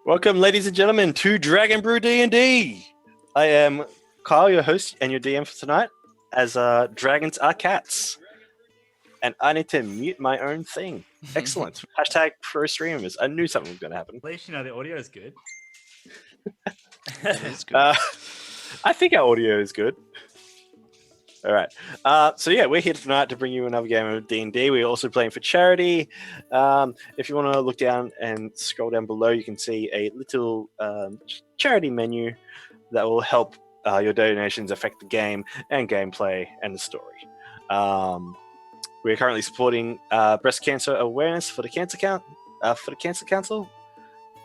Welcome, ladies and gentlemen, to Dragon Brew D&D. I am Kyle, your host and your DM for tonight, as dragons are cats. And I need to mute my own thing. Excellent. Hashtag pro streamers. I knew something was going to happen. At least you know the audio is good. It is good. I think our audio is good. All right. So yeah, we're here tonight to bring you another game of D&D. We're also playing for charity. If you want to look down and scroll down below, you can see a little charity menu that will help your donations affect the game and gameplay and the story. We're currently supporting breast cancer awareness for the Cancer Council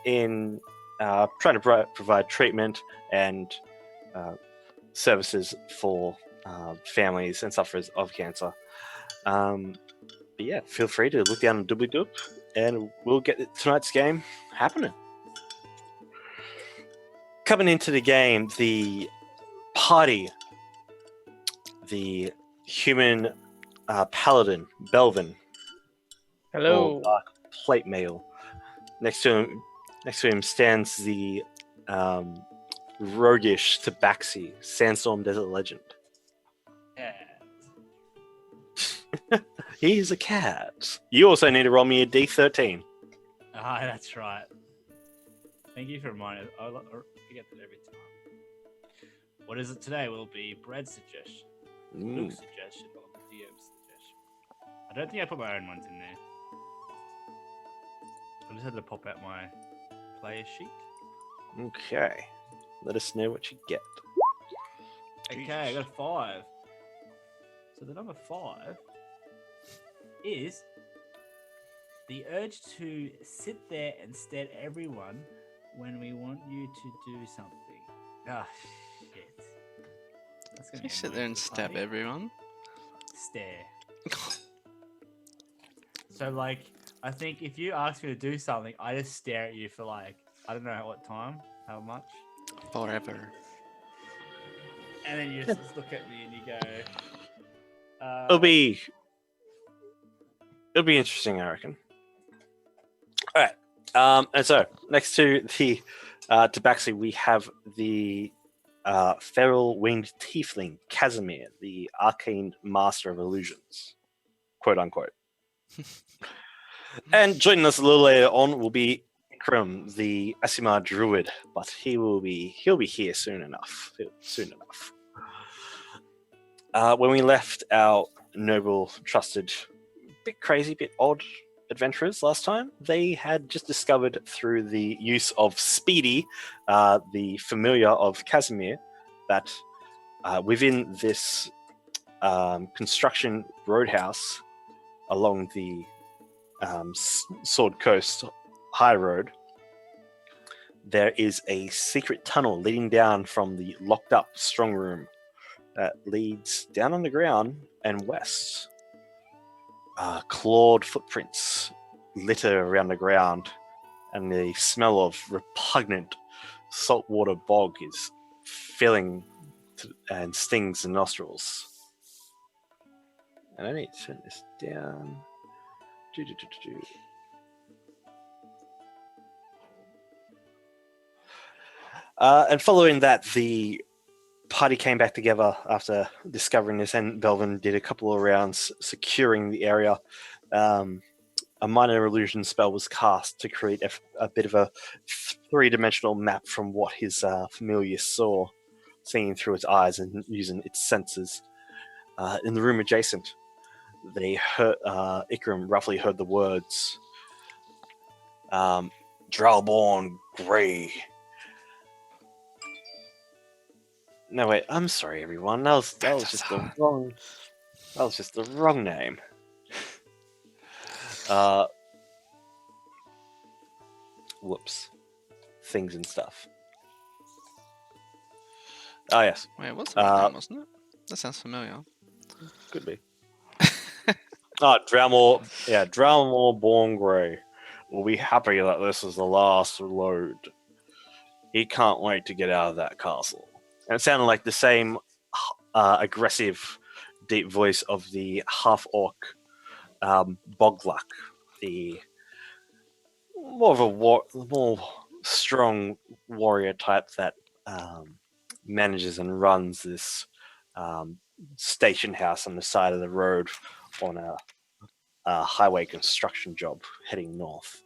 in trying to provide treatment and services for families and sufferers of cancer. But yeah, feel free to look down on doobly-doop and we'll get tonight's game happening. Coming into the game, the party, the human paladin, Belvin. Hello. Plate mail. Next to him stands the roguish Tabaxi, Sandstorm Desert Legend. Yeah. He's a cat. You also need to roll me a D13. Ah, that's right. Thank you for reminding me. I forget that every time. What is it today? Will be Bread's suggestion, Luke's suggestion, or the DM's suggestion. I don't think I put my own ones in there. I just had to pop out my player sheet. Okay. Let us know what you get. Okay, I got a 5. So the number 5 is the urge to sit there and stare at everyone when we want you to do something. Ah, shit. That's gonna You be sit annoying there and for the stab party. everyone. Stare. So, like, I think if you ask me to do something, I just stare at you for, like, I don't know what time, how much. Forever. And then you just look at me and you go, It'll be interesting, I reckon. All right. And so next to the Tabaxi, we have the feral winged tiefling Casimir, the arcane master of illusions, quote unquote. And joining us a little later on will be Ikram, the Asimar druid, but he'll be here soon enough. When we left our noble, trusted, bit crazy, bit odd adventurers last time, they had just discovered through the use of Speedy, the familiar of Casimir, that within this construction roadhouse along the Sword Coast High Road, there is a secret tunnel leading down from the locked up strong room that leads down underground and west. Clawed footprints litter around the ground, and the smell of repugnant saltwater bog is filling and stings the nostrils. And I need to turn this down. And following that, the party came back together after discovering this, and Belvin did a couple of rounds securing the area. A minor illusion spell was cast to create a bit of a three-dimensional map from what his familiar saw, seeing through its eyes and using its senses. In the room adjacent, they heard Ikram roughly heard the words Dralborn Grey. No wait, I'm sorry everyone. That was just the wrong name. Whoops. Things and stuff. Oh yes. Wait, it was my name, wasn't it? That sounds familiar. Could be. Dralmor Born Grey will be happy that this is the last load. He can't wait to get out of that castle. And it sounded like the same aggressive, deep voice of the half-orc Boglak, the more strong warrior type that manages and runs this station house on the side of the road on a highway construction job heading north.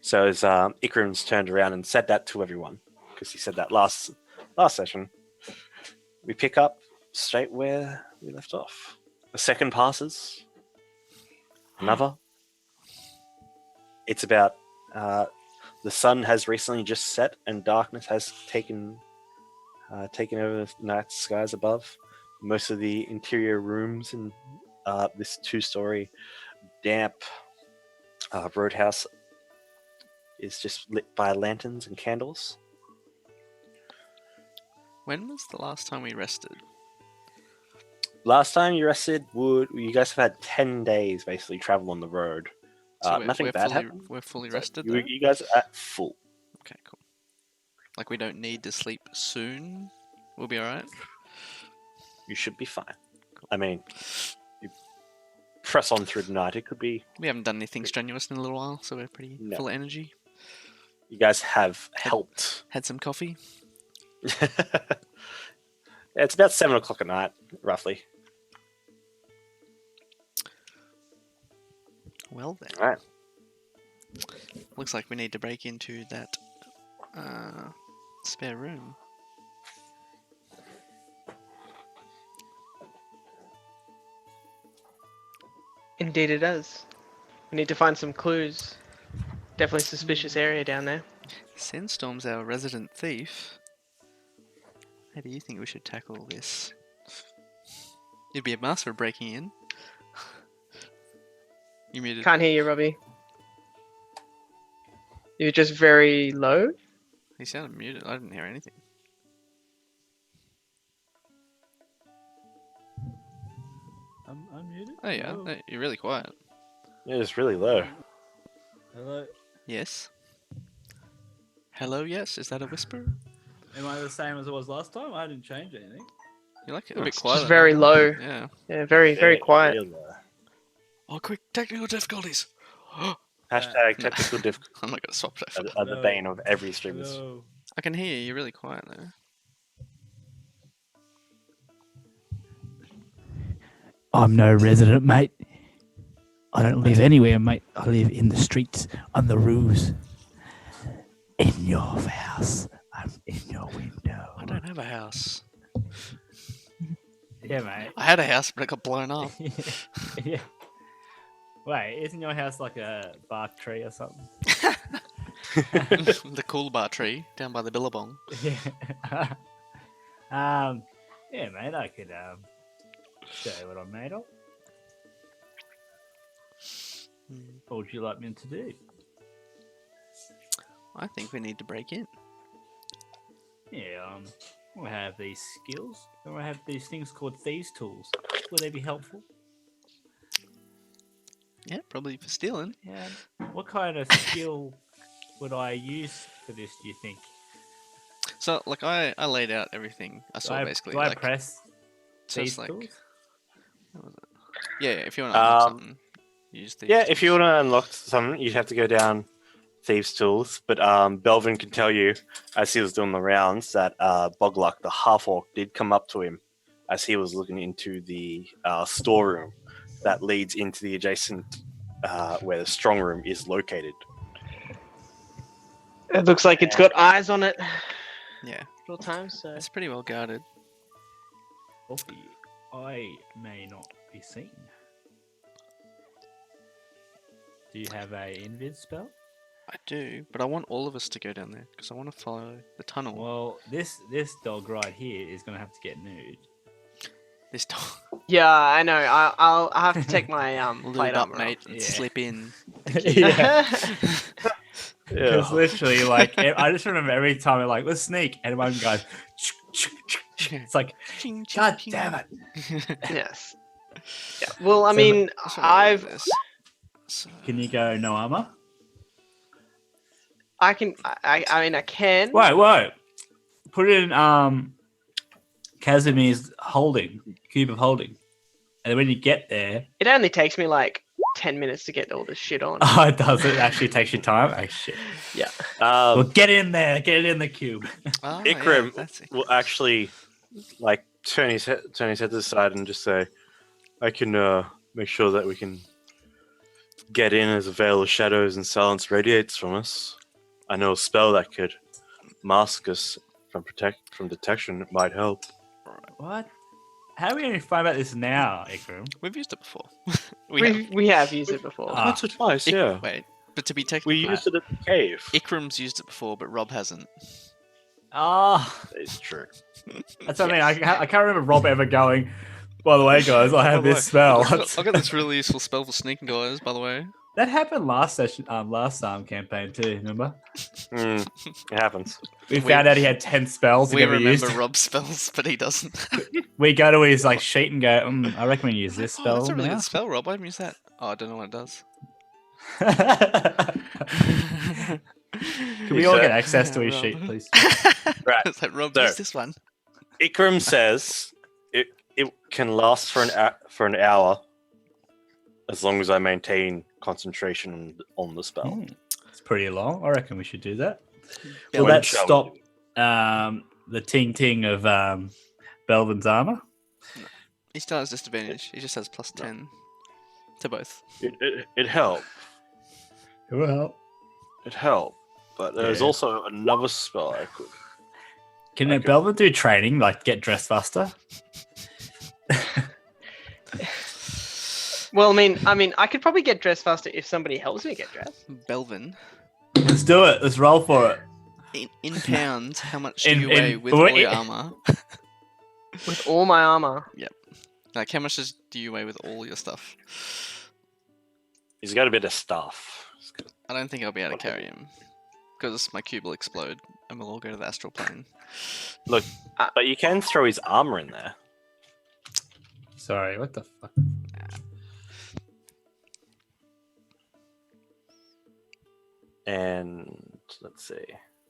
So as Ikram's turned around and said that to everyone, because he said that last session, we pick up straight where we left off. A second passes. Another. It's about the sun has recently just set and darkness has taken over the night skies above. Most of the interior rooms in this 2-story damp roadhouse is just lit by lanterns and candles. When was the last time we rested? Last time you rested, you guys have had 10 days basically travel on the road. So nothing bad happened. We're fully So rested. you guys are at full. Okay, cool. Like we don't need to sleep soon. We'll be alright. You should be fine. I mean, you press on through the night. It could be. We haven't done anything strenuous in a little while, so we're pretty full of energy. You guys have helped. Had some coffee. It's about 7 o'clock at night, roughly. Well then. All right. Looks like we need to break into that spare room. Indeed it does. We need to find some clues. Definitely suspicious area down there. Sandstorm's our resident thief. How do you think we should tackle this? You'd be a master of breaking in. You muted. Can't hear you, Robbie. You're just very low. He sounded muted. I didn't hear anything. I'm muted. Oh yeah, Hello? no, you're really quiet. It was really low. Hello. Yes. Hello, yes. Is that a whisper? Am I the same as I was last time? I didn't change anything. You're like a bit It's quiet. Just very low. Yeah. Yeah, very quiet. Real low. Oh, quick! Technical difficulties. Hashtag technical difficulties I'm not gonna swap that. are the bane of every streamer's. Hello. I can hear you. You're really quiet though. I'm no resident, mate. I don't live anywhere, mate. I live in the streets, on the roofs. In your house. I'm in your window. I don't have a house. Yeah, mate. I had a house, but it got blown up. Yeah. Wait, isn't your house like a bark tree or something? The cool bar tree down by the Billabong. Yeah. Yeah, mate. I could show you what I'm made of. What would you like me to do? I think we need to break in. Yeah, I have these skills, and I have these things called thieves' tools. Would they be helpful? Yeah, probably for stealing. Yeah. What kind of skill would I use for this? Do you think? So, like, I laid out everything I saw basically. Do I like, press so it's thieves' like, tools? what was it? Yeah, if you want to unlock something, use these. Yeah, if you want to unlock something, you'd have to go down Thieves' Tools. But Belvin can tell you, as he was doing the rounds, that Bogluck, the half-orc, did come up to him as he was looking into the storeroom that leads into the adjacent where the strong room is located. It looks like it's got eyes on it Yeah, at all times. So it's pretty well guarded. Okay, I may not be seen. Do you have a invid spell? I do, but I want all of us to go down there because I want to follow the tunnel. Well, this dog right here is gonna have to get nude. This dog, yeah, I know. I'll have to take my plate lube up, armor mate, off. and Yeah. slip in. Yeah. Yeah. It's literally like I just remember every time we're like, let's sneak, and one goes. It's like, Ching, ching, God ching. damn it! Yes. Yeah. Well, I So mean, Let's have a look at I've this. So, Can you go no armor? I can. I mean, I can. Whoa! Put it in Casimir's cube of holding, and then when you get there, It only takes me like 10 minutes to get all this shit on. Oh, it does. It actually takes you time. Oh shit. Yeah. Well, get in there. Get it in the cube. Oh, Ikram that's will actually like turn his head to the side and just say, "I can make sure that we can get in as a veil of shadows and silence radiates from us. I know a spell that could mask us from detection. It might help." What? How are we going to find out this now, Ikram? We've used it before. we We have used it before. Ah. Once or twice, yeah. Wait, but to be We technical, used it at the cave. Ikram's used it before, but Rob hasn't. Oh, It's true. that's what I mean. I can't remember Rob ever going, by the way, guys, I have this spell. I got this really useful spell for sneaking guys, by the way. That happened last session, last campaign too, remember? It happens. We found out he had 10 spells he We never remember used. Rob's spells, but he doesn't. We go to his like sheet and go, I recommend you use this Oh, spell. that's a really now." good spell, Rob. I haven't used that. Oh, I don't know what it does. Can we all get access to his Rob. sheet, please? Right. It's like, Rob, So- use this one. Ikram says it can last for an hour as long as I maintain concentration on the spell. It's pretty long. I reckon we should do that. Bell Will that and stop the ting of Belvin's armor? He still has disadvantage. He just has plus 10 to both. It helped. Well, It helped. But there's Yeah. also another spell I could. can Okay. Belvin do training, like get dressed faster? Well, I mean, I could probably get dressed faster if somebody helps me get dressed. Belvin, Let's do it. Let's roll for it. in pounds, how much do In- you weigh in- with all your armor? With all my armor. Like, how much do you weigh with all your stuff? He's got a bit of stuff. I don't think I'll be able to carry him. Because my cube will explode and we'll all go to the astral plane. But you can throw his armor in there. Sorry, what the fuck? And let's see.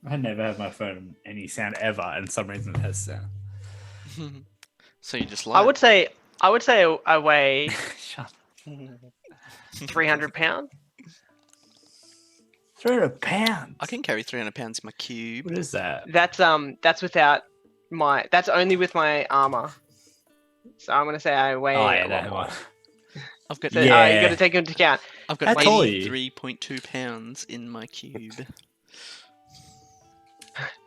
I never have my phone on any sound ever, and for some reason it has sound. So you just lie. I would say I weigh Shut 300 pounds. 300 pounds. I can carry 300 pounds in my cube. What is that? That's without that's only with my armor. So I'm gonna say I weigh Oh, a yeah, lot that more. one. I've got So, Yeah. you got to take into account. I've How got tall are you? 83.2 pounds in my cube.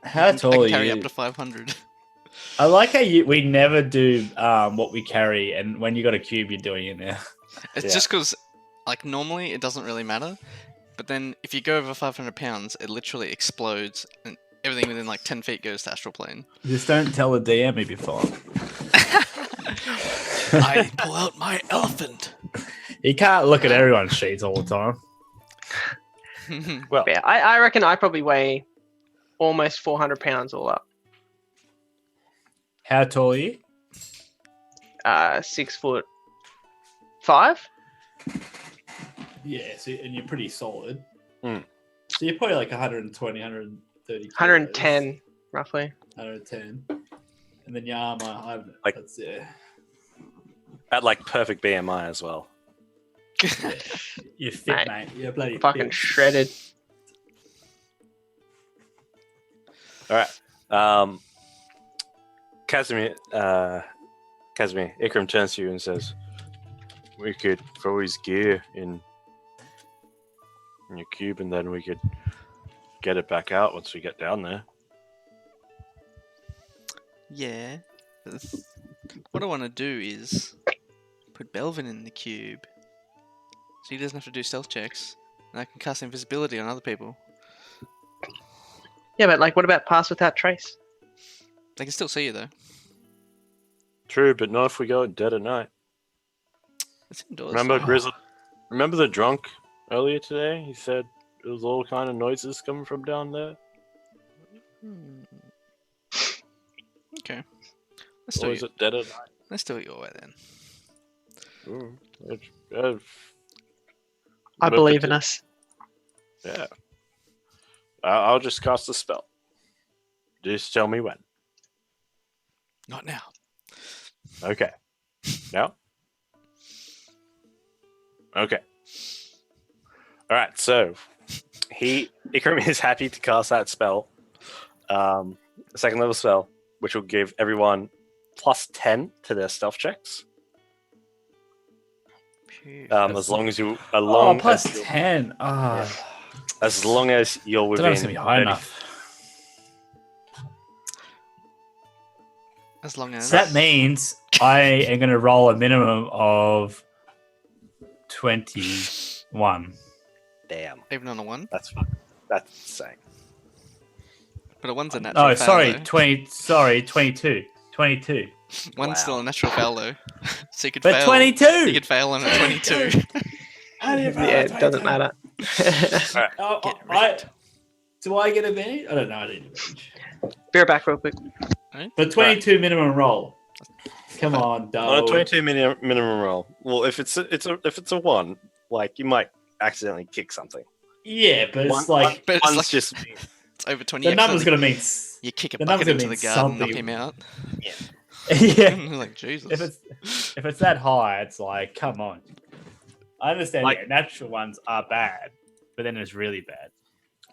How I tall can are carry you? up to 500. I like how we never do what we carry, and when you got a cube, you're doing it now. It's Yeah. just because, like, normally it doesn't really matter. But then if you go over 500 pounds, it literally explodes and everything within like 10 feet goes to astral plane. Just don't tell the DM if you're fine. I pull out my elephant. You can't look at everyone's sheets all the time. Well, Yeah, I reckon I probably weigh almost 400 pounds all up. How tall are you? 6'5". Yeah, so, and you're pretty solid. Hmm. So you're probably like 120, 130. 110 roughly. 110. And then your armor, Like- that's it. at like perfect BMI as well. You're fit, Mate, mate. You're bloody Fucking fit. shredded. All right. Casimir, Ikram turns to you and says, "We could throw his gear in your cube, and then we could get it back out once we get down there." Yeah. What I want to do is put Belvin in the cube so he doesn't have to do stealth checks. And I can cast invisibility on other people. Yeah, but like, what about pass without trace? They can still see you though. True, but not if we go dead at night. It's indoors. Remember Grizzly? Remember the drunk earlier today? He said it was all kind of noises coming from down there. Hmm. Okay. Let's Or do is it. it dead at night? Let's do it your way then. I believe in us. Yeah. I'll just cast a spell. Just tell me when. Not now. Okay. Now? Okay. All right, so Ikram is happy to cast that spell, a second level spell, which will give everyone plus 10 to their stealth checks. As long as you, plus 10. as long as you're I don't know if within it's gonna be high 30 enough. As long as So that means I am going to roll a minimum of 21. Damn, even on a 1, that's insane. but a 1's a natural Oh, foul. sorry, Though. 22. 22. One's still Wow. a natural foul though. So you could But fail. 22! You could fail on a 22. How do you roll Yeah, a it doesn't 22? matter. Get wrecked. Do I get advantage? I don't know. I need advantage. Be right back real quick. But 22 minimum roll. Come on, dog. On a 22 minimum roll. Well, if it's a 1, like you might accidentally kick something. Yeah, but it's One- like But it's one's like just it's over 20. the You number's accidentally- going to mean. You kick a the bucket number's into gonna the mean garden, knock something. him out. Yeah. like Jesus. If it's that high, it's like, come on. I understand. Like- Yeah, natural ones are bad, but then it's really bad.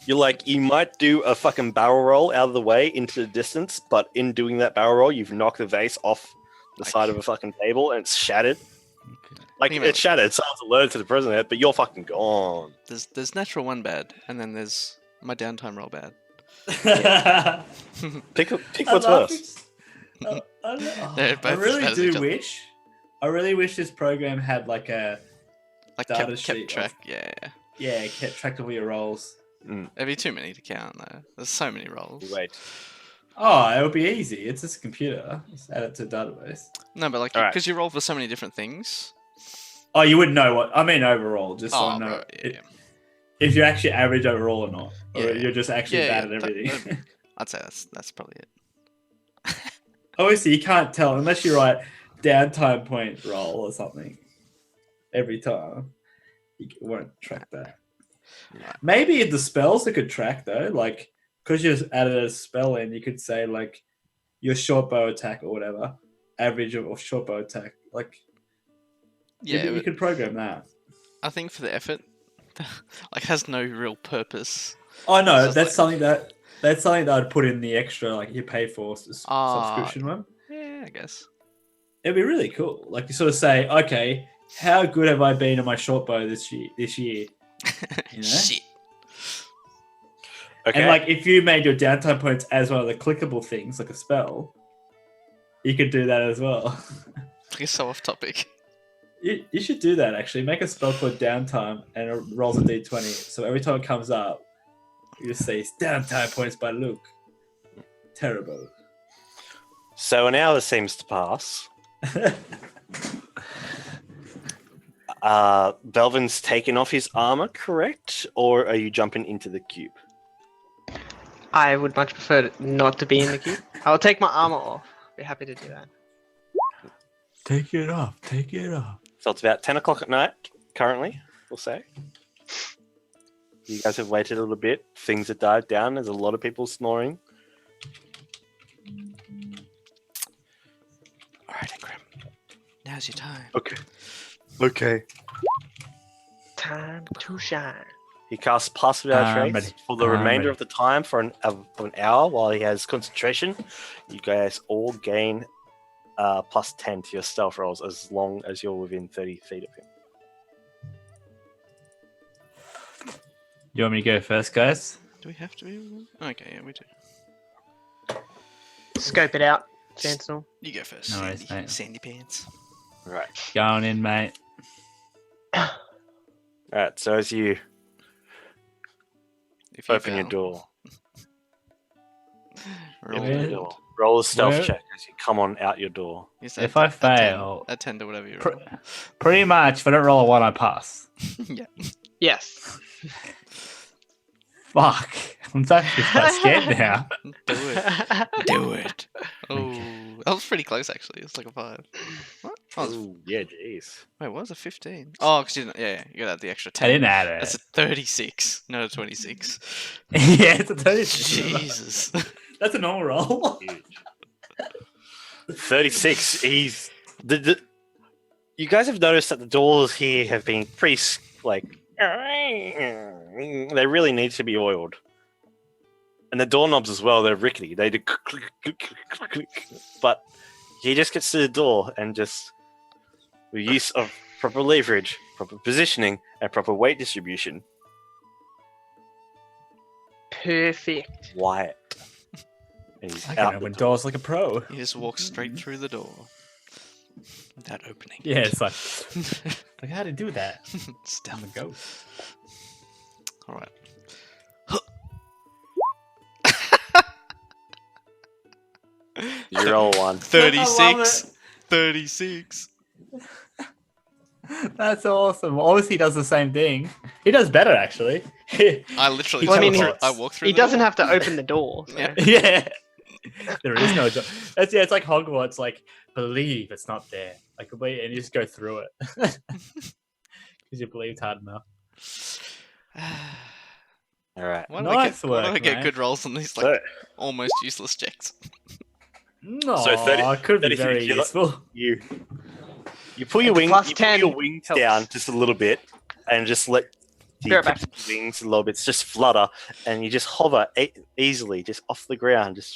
You're like, you might do a fucking barrel roll out of the way into the distance, but in doing that barrel roll, you've knocked the vase off the Like- side of a fucking table and it's shattered. Like, Think about it's shattered. Someone's alerted to the president, but you're fucking gone. There's natural 1 bad, and then there's my downtime roll bad. Pick what's worse. They're I both as really bad as do each other. wish. I really wish this program had like a Like Data kept sheet of- track. Yeah. kept track of all your rolls. It'd be too many to count though. There's so many rolls. Wait. Oh, it would be easy. It's just a computer. Just add it to a database. No, but like Alright. because you roll for so many different things. Oh, you wouldn't know what I mean overall, just so I Oh, know right, yeah. if you're actually average overall or not, or Yeah. you're just actually Yeah, bad yeah, at that- everything. I'd say that's probably it. Obviously, you can't tell unless you write downtime point roll or something every time. You won't track that. Maybe the spells it could track though, like because you just added a spell in, you could say like your short bow attack or whatever, average of short bow attack. Like Yeah, you but could program that. I think for the effort, like has no real purpose. Oh no, just that's like- something that I'd put in the extra like you pay for subscription one. Yeah, I guess. It'd be really cool. Like you sort of say, okay, how good have I been on my short bow this year? You know? Shit. Okay. And like if you made your downtime points as one of the clickable things, like a spell, you could do that as well. It's so off topic. You should do that actually. Make a spell called downtime and it rolls a d20. So every time it comes up, you just say downtime points by Luke. Terrible. So an hour seems to pass. Belvin's taken off his armor, correct? Or are you jumping into the cube? I would much prefer not to be in the queue. I'll take my armor off. Be happy to do that. Take it off. Take it off. So it's about 10 o'clock at night, currently, we'll say. You guys have waited a little bit. Things have died down. There's a lot of people snoring. Alright, Ikram. Now's your time. Okay. Time to shine. He casts Pass Without Trace ready. for the I'm remainder ready. of the time for an hour while he has concentration. You guys all gain plus 10 to your stealth rolls as long as you're within 30 feet of him. You want me to go first, guys? Do we have to be? Okay, yeah, we do. Scope it out, Sentinel. You go first. No worries, Sandy, mate. Sandy Pants. Right. Going in, mate. Alright, so as you If you open your fail, door, roll open your Where- door, roll a stealth where- check as you come on out your door. You say If I a 10, fail- a 10 to whatever you Pr- roll. Pretty much, if I don't roll a 1, I pass. Yeah. Yes. Fuck. I'm actually quite scared now. Do it. Do it. Oh, that was pretty close actually. It's like a 5. What? Oh, it was- Ooh, yeah, jeez. wait, what was it? 15? Oh, because you didn't. Yeah, you got to add the extra 10. I didn't add it. That's a 36, not a 26. Yeah, it's a 36. Jesus. That's a normal roll. Huge. 36. He's you guys have noticed that the doors here have been pretty They really need to be oiled. And the doorknobs as well, they're rickety. They do click, click, click, click, click. But he just gets to the door and just, with use of proper leverage, proper positioning, and proper weight distribution, Perfect. Wyatt. And he's I can out the open door. doors like a pro. He just walks straight through the door without opening. Yeah, it's like, like how to do that? I'm Stealth. a ghost. All right. You roll one. 36. 36. That's awesome. Obviously, he does the same thing. He does better, actually. I literally Well, I mean, teleport. he- I walk through He the doesn't door. have to open the door. So. Yeah. Yeah. There is no door. That's yeah. It's like Hogwarts. Like believe it's not there. Like wait, and you just go through it because you believed hard enough. All right. Why do Nice I work, get mate. good rolls on these like So, almost useless checks? No, So 30 it could be 30 very feet, useful. you pull your It's wings, plus you pull 10, your wings helps. down just a little bit, and just let the Be right back. tips of your wings a little bit just flutter, and you just hover easily, just off the ground, just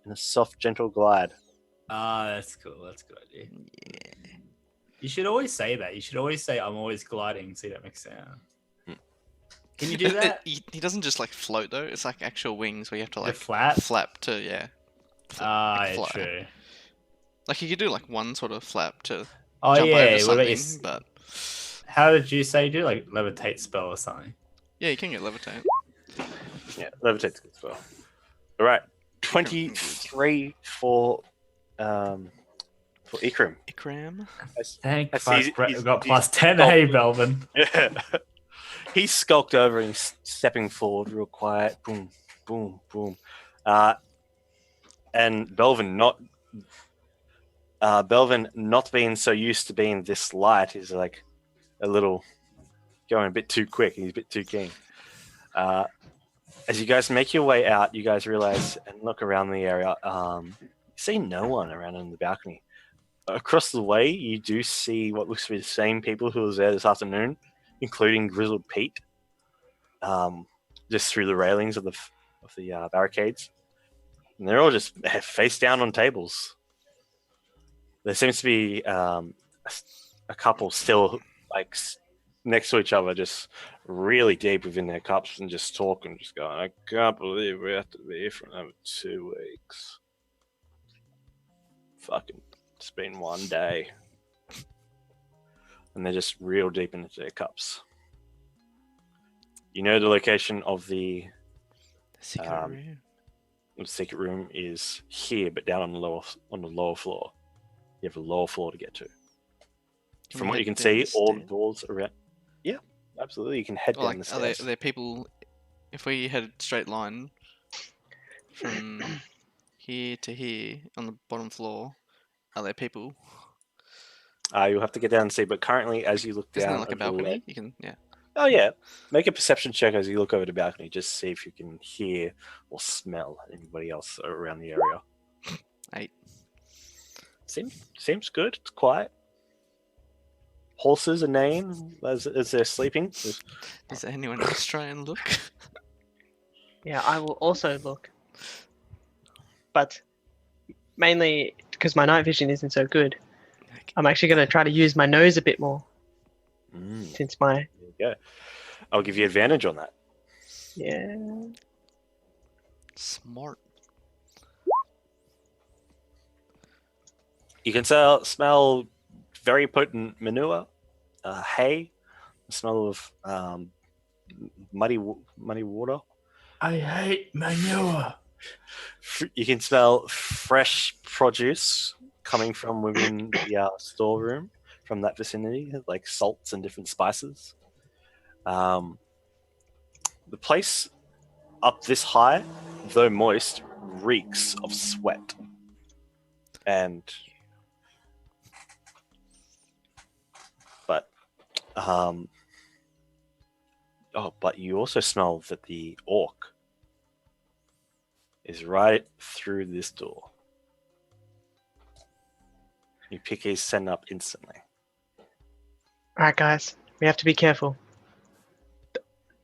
in a soft, gentle glide. Ah, that's cool. That's a good idea. Yeah. You should always say that. You should always say, "I'm always gliding," so you don't make sound. Can you do that? He doesn't just like float though. It's like actual wings where you have to They're like flat. flap to yeah. Ah, like yeah, fly. true. Like you could do like one sort of flap to Oh jump yeah. over What something, about your, but how did you say you do like levitate spell or something? yeah, you can get levitate. Yeah, levitate's good as well. All right, 23 for Ikram. Ikram. Thank I see fuck, he's- Brett, he's- we've got he's plus 10. got- Hey, Belvin. Yeah. He skulked over and he's stepping forward real quiet. Boom, boom, boom. And Belvin not being so used to being this light is like a little going a bit too quick. He's a bit too keen. As you guys make your way out, you guys realize and look around the area. You see no one around on the balcony. Across the way, you do see what looks to be the same people who was there this afternoon, including Grizzled Pete, just through the railings of the barricades, and they're all just face down on tables. There seems to be a couple still like next to each other, just really deep within their cups and just talking, just going, "I can't believe we have to be here for another 2 weeks. Fucking, it's been one day." And they're just real deep into their cups. You know the location of the Secret room. secret room is here, but down on the lower floor. You have a lower floor to get to. Can From we what you head can down see, the all the stairs? doors around. Yeah, absolutely. You can head Well, down like, the are stairs. there people? If we had a straight line from here to here on the bottom floor, are there people? You'll have to get down and see. But currently, as you look Isn't down, there like a over the balcony? ledge- You can yeah. Oh yeah, make a perception check as you look over the balcony. Just see if you can hear or smell anybody else around the area. 8. Seems good. It's quiet. Horses are neighing as they're sleeping. Is there anyone else try and look? Yeah, I will also look. But mainly because my night vision isn't so good, Okay. I'm actually going to try to use my nose a bit more Mm, since my there you go. I'll give you advantage on that. yeah. Smart. You can smell very potent manure, hay, the smell of muddy water. I hate manure. You can smell fresh produce coming from within the storeroom from that vicinity, like salts and different spices. The place up this high, though moist, reeks of sweat. But you also smell that the orc is right through this door. You pick his scent up instantly. All right, guys, we have to be careful.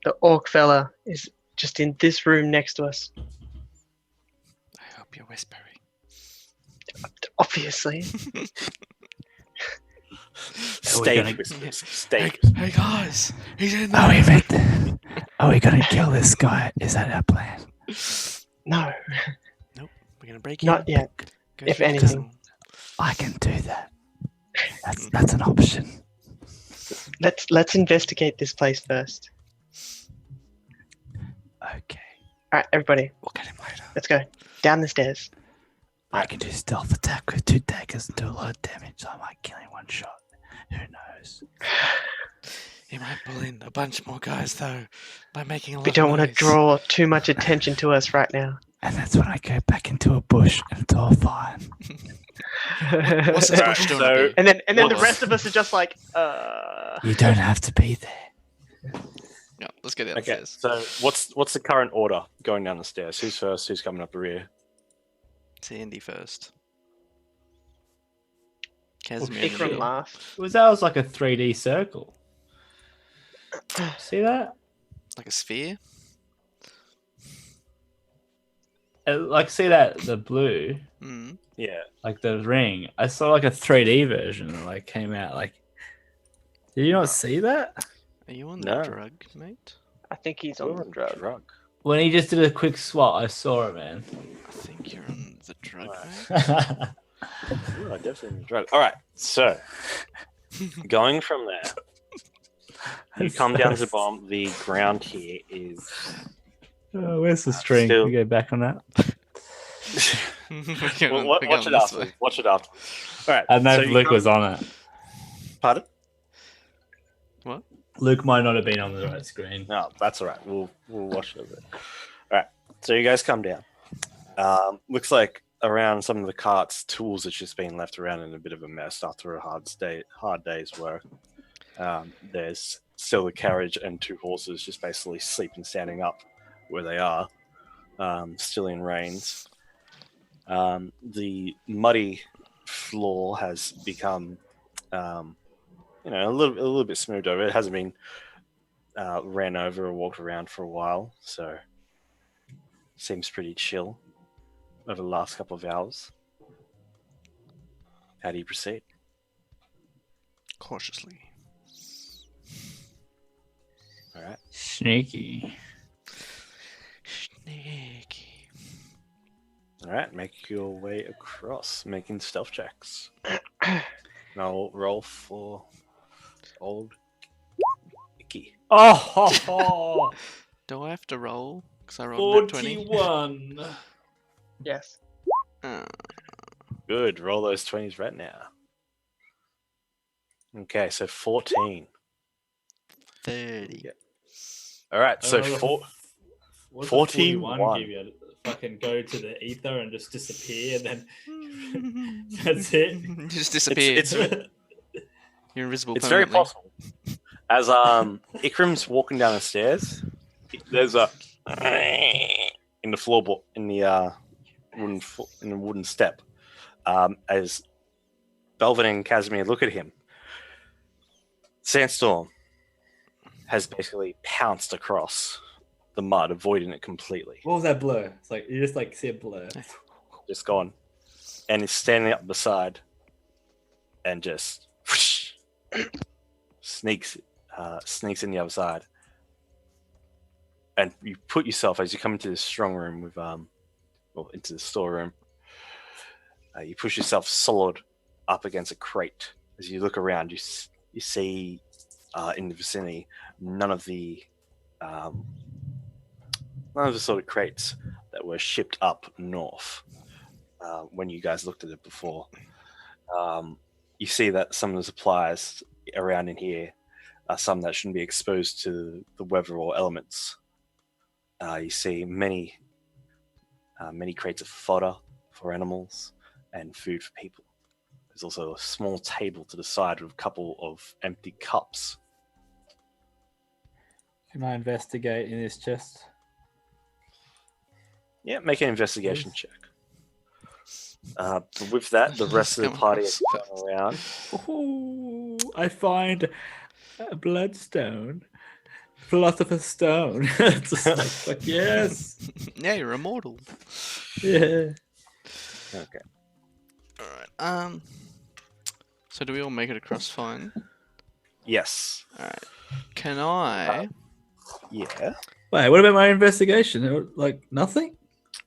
The orc fella is just in this room next to us. I hope you're whispering. Obviously. Steak gonna- whispers. Steak. Hey guys, he's in Are we there. meant Are we gonna kill this guy? Is that our plan? No, We're gonna break in. not yet. go if through the anything. tunnel. I can do that. That's an option. Let's investigate this place first. Okay. All right, everybody, We'll get him later. let's go down the stairs. I can do stealth attack with 2 daggers and do a lot of damage, so I might kill in one shot. Who knows? He might pull in a bunch more guys though by making a lot We don't of want to noise. draw too much attention to us right now. And that's when I go back into a bush and it's all fine. What's this Right, bush doing? so- to And then the What's- rest of us are just like, You don't have to be there. Yeah, let's get Okay, downstairs. so what's the current order going down the stairs? Who's first? Who's coming up the rear? It's Andy first. Casimir in the Ikram middle. laughed. That was like a 3D circle. See that? Like a sphere. Like, see that the blue, Mm. Yeah. like the ring. I saw like a 3D version that like came out. Like, did you not see that? Are you on No. the drug, mate? I think he's on the drug. When he just did a quick swap, I saw it, man. I think you're on the drug, Right. mate. Ooh, I definitely drug. All right, so going from there, you come down to the bottom. The ground here is Oh, where's the string? Still- Can we go back on that? We're going- watch we're going it this after. way. Watch it after. All right. I don't know so if you Luke come- was on it. Pardon? Luke might not have been on the right screen. No, that's all right. We'll watch it a bit. All right. So you guys come down. Looks like around some of the carts, tools have just been left around in a bit of a mess after a hard day's work. There's still the carriage and 2 horses just basically sleeping standing up where they are, still in reins. The muddy floor has become, a little bit smoothed over. It hasn't been ran over or walked around for a while, so seems pretty chill over the last couple of hours. How do you proceed? Cautiously. All right. Sneaky. Sneaky. All right. Make your way across, making stealth checks. And I'll roll for old Icky. Oh, Do I have to roll? Because I rolled a 20. 41. Yes. Good. Roll those 20s right now. Okay, so 14. 30. Yeah. All right, so What's 41. 41 give you? Fucking go to the ether and just disappear, and then that's it. Just disappear. it's You're invisible. It's very permanently. possible. As Ikram's walking down the stairs, there's a in the floorboard in the wooden step. As Belvin and Casimir look at him, Sandstorm has basically pounced across the mud, avoiding it completely. What was that blur? It's like you just like see a blur. Just gone, and is standing up beside, and just sneaks in the other side, and you put yourself as you come into this strong room with into the storeroom. You push yourself solid up against a crate. As you look around, you see in the vicinity none of the sort of crates that were shipped up north when you guys looked at it before. You see that some of the supplies around in here are some that shouldn't be exposed to the weather or elements. You see many crates of fodder for animals and food for people. There's also a small table to the side with a couple of empty cups. Can I investigate in this chest? Yeah, make an investigation check. But with that, the rest of the party is going around. Oh, I find a bloodstone. Philosopher's Stone. It's just like, fuck yes. Yeah, you're immortal. Yeah. Okay. Alright, so do we all make it across fine? Yes. Alright. Can I... Yeah. Wait, what about my investigation? Like, nothing?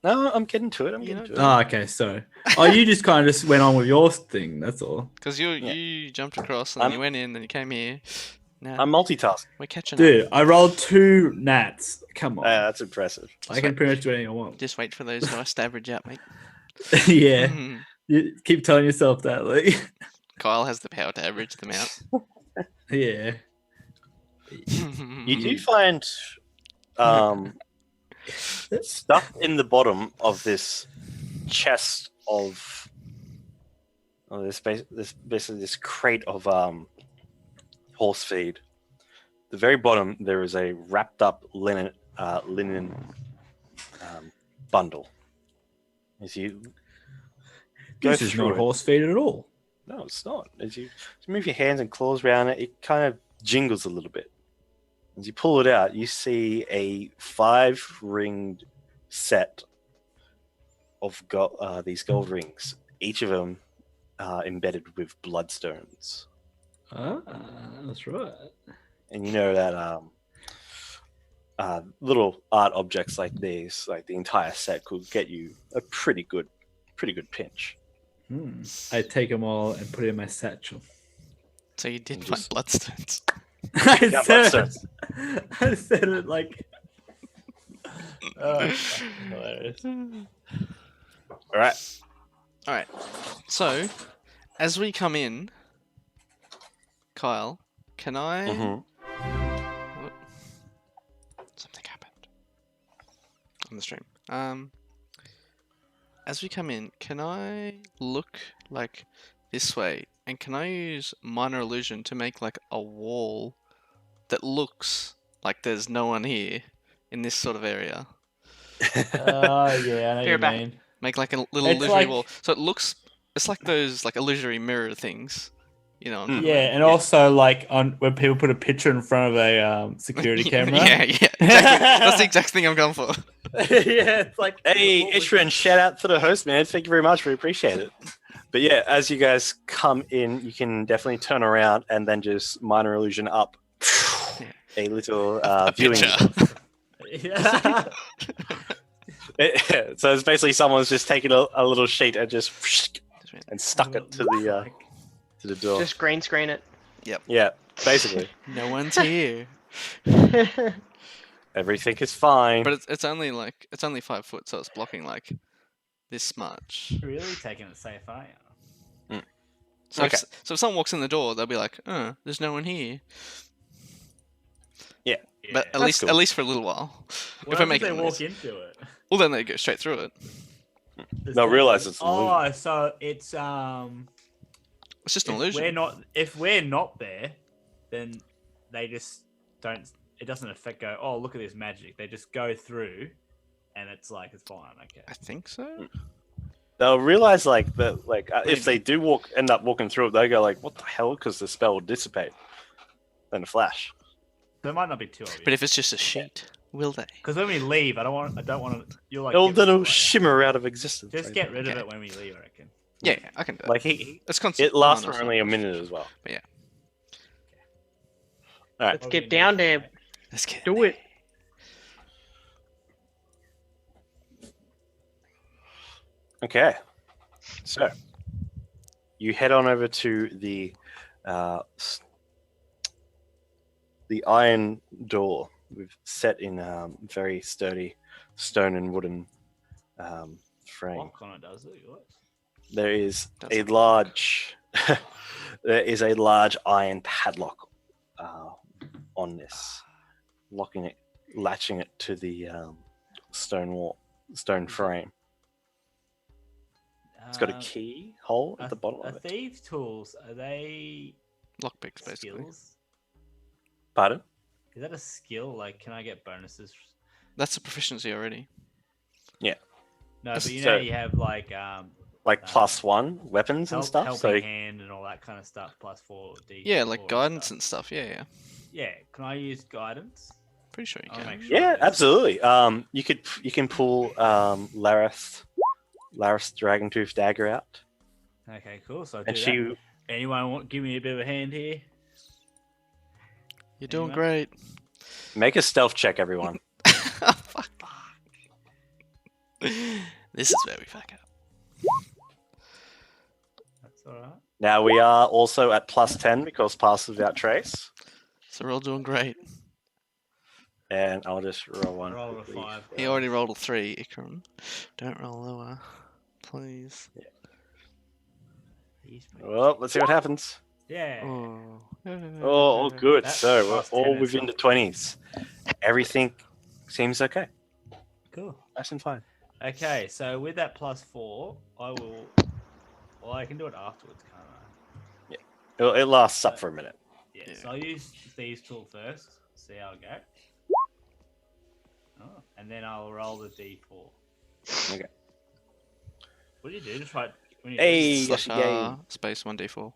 No, I'm getting to it. I'm You getting know, to it. Oh, okay, sorry. Oh, you just kind of just went on with your thing, that's all. Because you jumped across and then you went in, then you came here. Now I'm multitasking. we're catching Dude, up. I rolled 2 nats. Come on. That's impressive. I can pretty much do anything I want. Just wait for those dice to average out, mate. Yeah. You keep telling yourself that, like. Kyle has the power to average them out. Yeah. You do find stuff in the bottom of this chest of this crate of horse feed. The very bottom there is a wrapped up linen bundle. As you go This is through not it- horse feed at all. No, it's not. As you move your hands and claws around it, it kind of jingles a little bit. As you pull it out, you see a 5-ringed set of these gold rings, each of them embedded with bloodstones. Ah, that's right. And you know that little art objects like these, like the entire set, could get you a pretty good pinch. I take them all and put it in my satchel. So you did And find just- bloodstones. Yeah, bloodstones. I said it like. Hilarious. All right. Alright. So, as we come in, Kyle, can I... Mhm. What? Something happened on the stream. As we come in, can I look like this way, and can I use minor illusion to make like a wall that looks like there's no one here in this sort of area? Oh, yeah, I know You're you back. mean. Make like a little It's illusory like- wall, so it looks. It's like those like illusory mirror things, you know. Yeah, and also like on when people put a picture in front of a security camera. yeah, exactly. That's the exact thing I'm going for. Yeah, it's like Hey, Ishran, shout out to the host, man. Thank you very much. We appreciate it. But yeah, as you guys come in, you can definitely turn around and then just minor illusion up a little viewing. Picture. Yeah. So it's basically someone's just taken a little sheet and just and stuck it to the door. Just green screen it. Yeah, basically No one's here. everything is fine. But it's only 5 foot, so it's blocking like this much. Really taking it safe, aren't you? So Okay. if someone walks in the door, they'll be like, "Oh, there's no one here." But at That's least for a little while. What if I happens make if it they noise. walk into it? Well, then they go straight through it. They'll realize it's an illusion. Oh, so it's It's just an illusion. If we're not there, then they just don't. It doesn't affect. Go. Oh, look at this magic. They just go through, and it's like it's fine. Okay. I think so. They'll realize like that, like if they do end up walking through it, they go like, "What the hell?" Because the spell will dissipate. Then a flash. There might not be too obvious. But if it's just a sheet, will they? Because when we leave, I don't want to. You're like. It'll get rid of then it. shimmer out of existence. Just right get there. rid of Okay. it when we leave. I reckon. Yeah, I can do it. Like It's constant. it lasts no, for it's only not. a minute as well. But yeah. All right. Let's get down there. Let's get Do it. Okay. So you head on over to the iron door with set in very sturdy stone and wooden frame. Lock on it, does it? What? There is Does a it? large iron padlock on this, latching it to the stone frame. It's got a key hole at the bottom Are of it. thieves' tools? Are they lockpicks, basically. skills? Pardon? Is that a skill? Like, can I get bonuses? That's a proficiency already. No, but you So- know you have like Like +1 weapons and stuff. helping So hand and all that kind of stuff. +4 D. Yeah, like and guidance stuff. and stuff. Yeah, yeah. Yeah, can I use guidance? Pretty sure you I'll can. make sure. Yeah, it is. absolutely. You can pull Lareth's Dragontooth dagger out, Okay, cool. So I'll and do she that. Anyone want give me a bit of a hand here? You're doing Anyone? great. make a stealth check, everyone. Fuck. This is where we fuck up. That's all right. Now we are also at +10 because pass without trace, So we're all doing great. and I'll just roll one. Roll a quickly. 5. He already rolled a 3, Ikram. Don't roll lower, please. Well, let's see what happens. Yeah. Oh, Oh, all good. That's So we're +10 all as within well. the 20s. Everything seems okay. Cool. Nice and fine. Okay, so with that +4, I will. Well, I can do it afterwards, can't I? It lasts up for a minute. Yeah. Yeah. So I'll use these tool first. See how I go. Oh, and then I'll roll the d4. Okay. What do you do? Just write. When you Hey, do slash yay. space 1d4.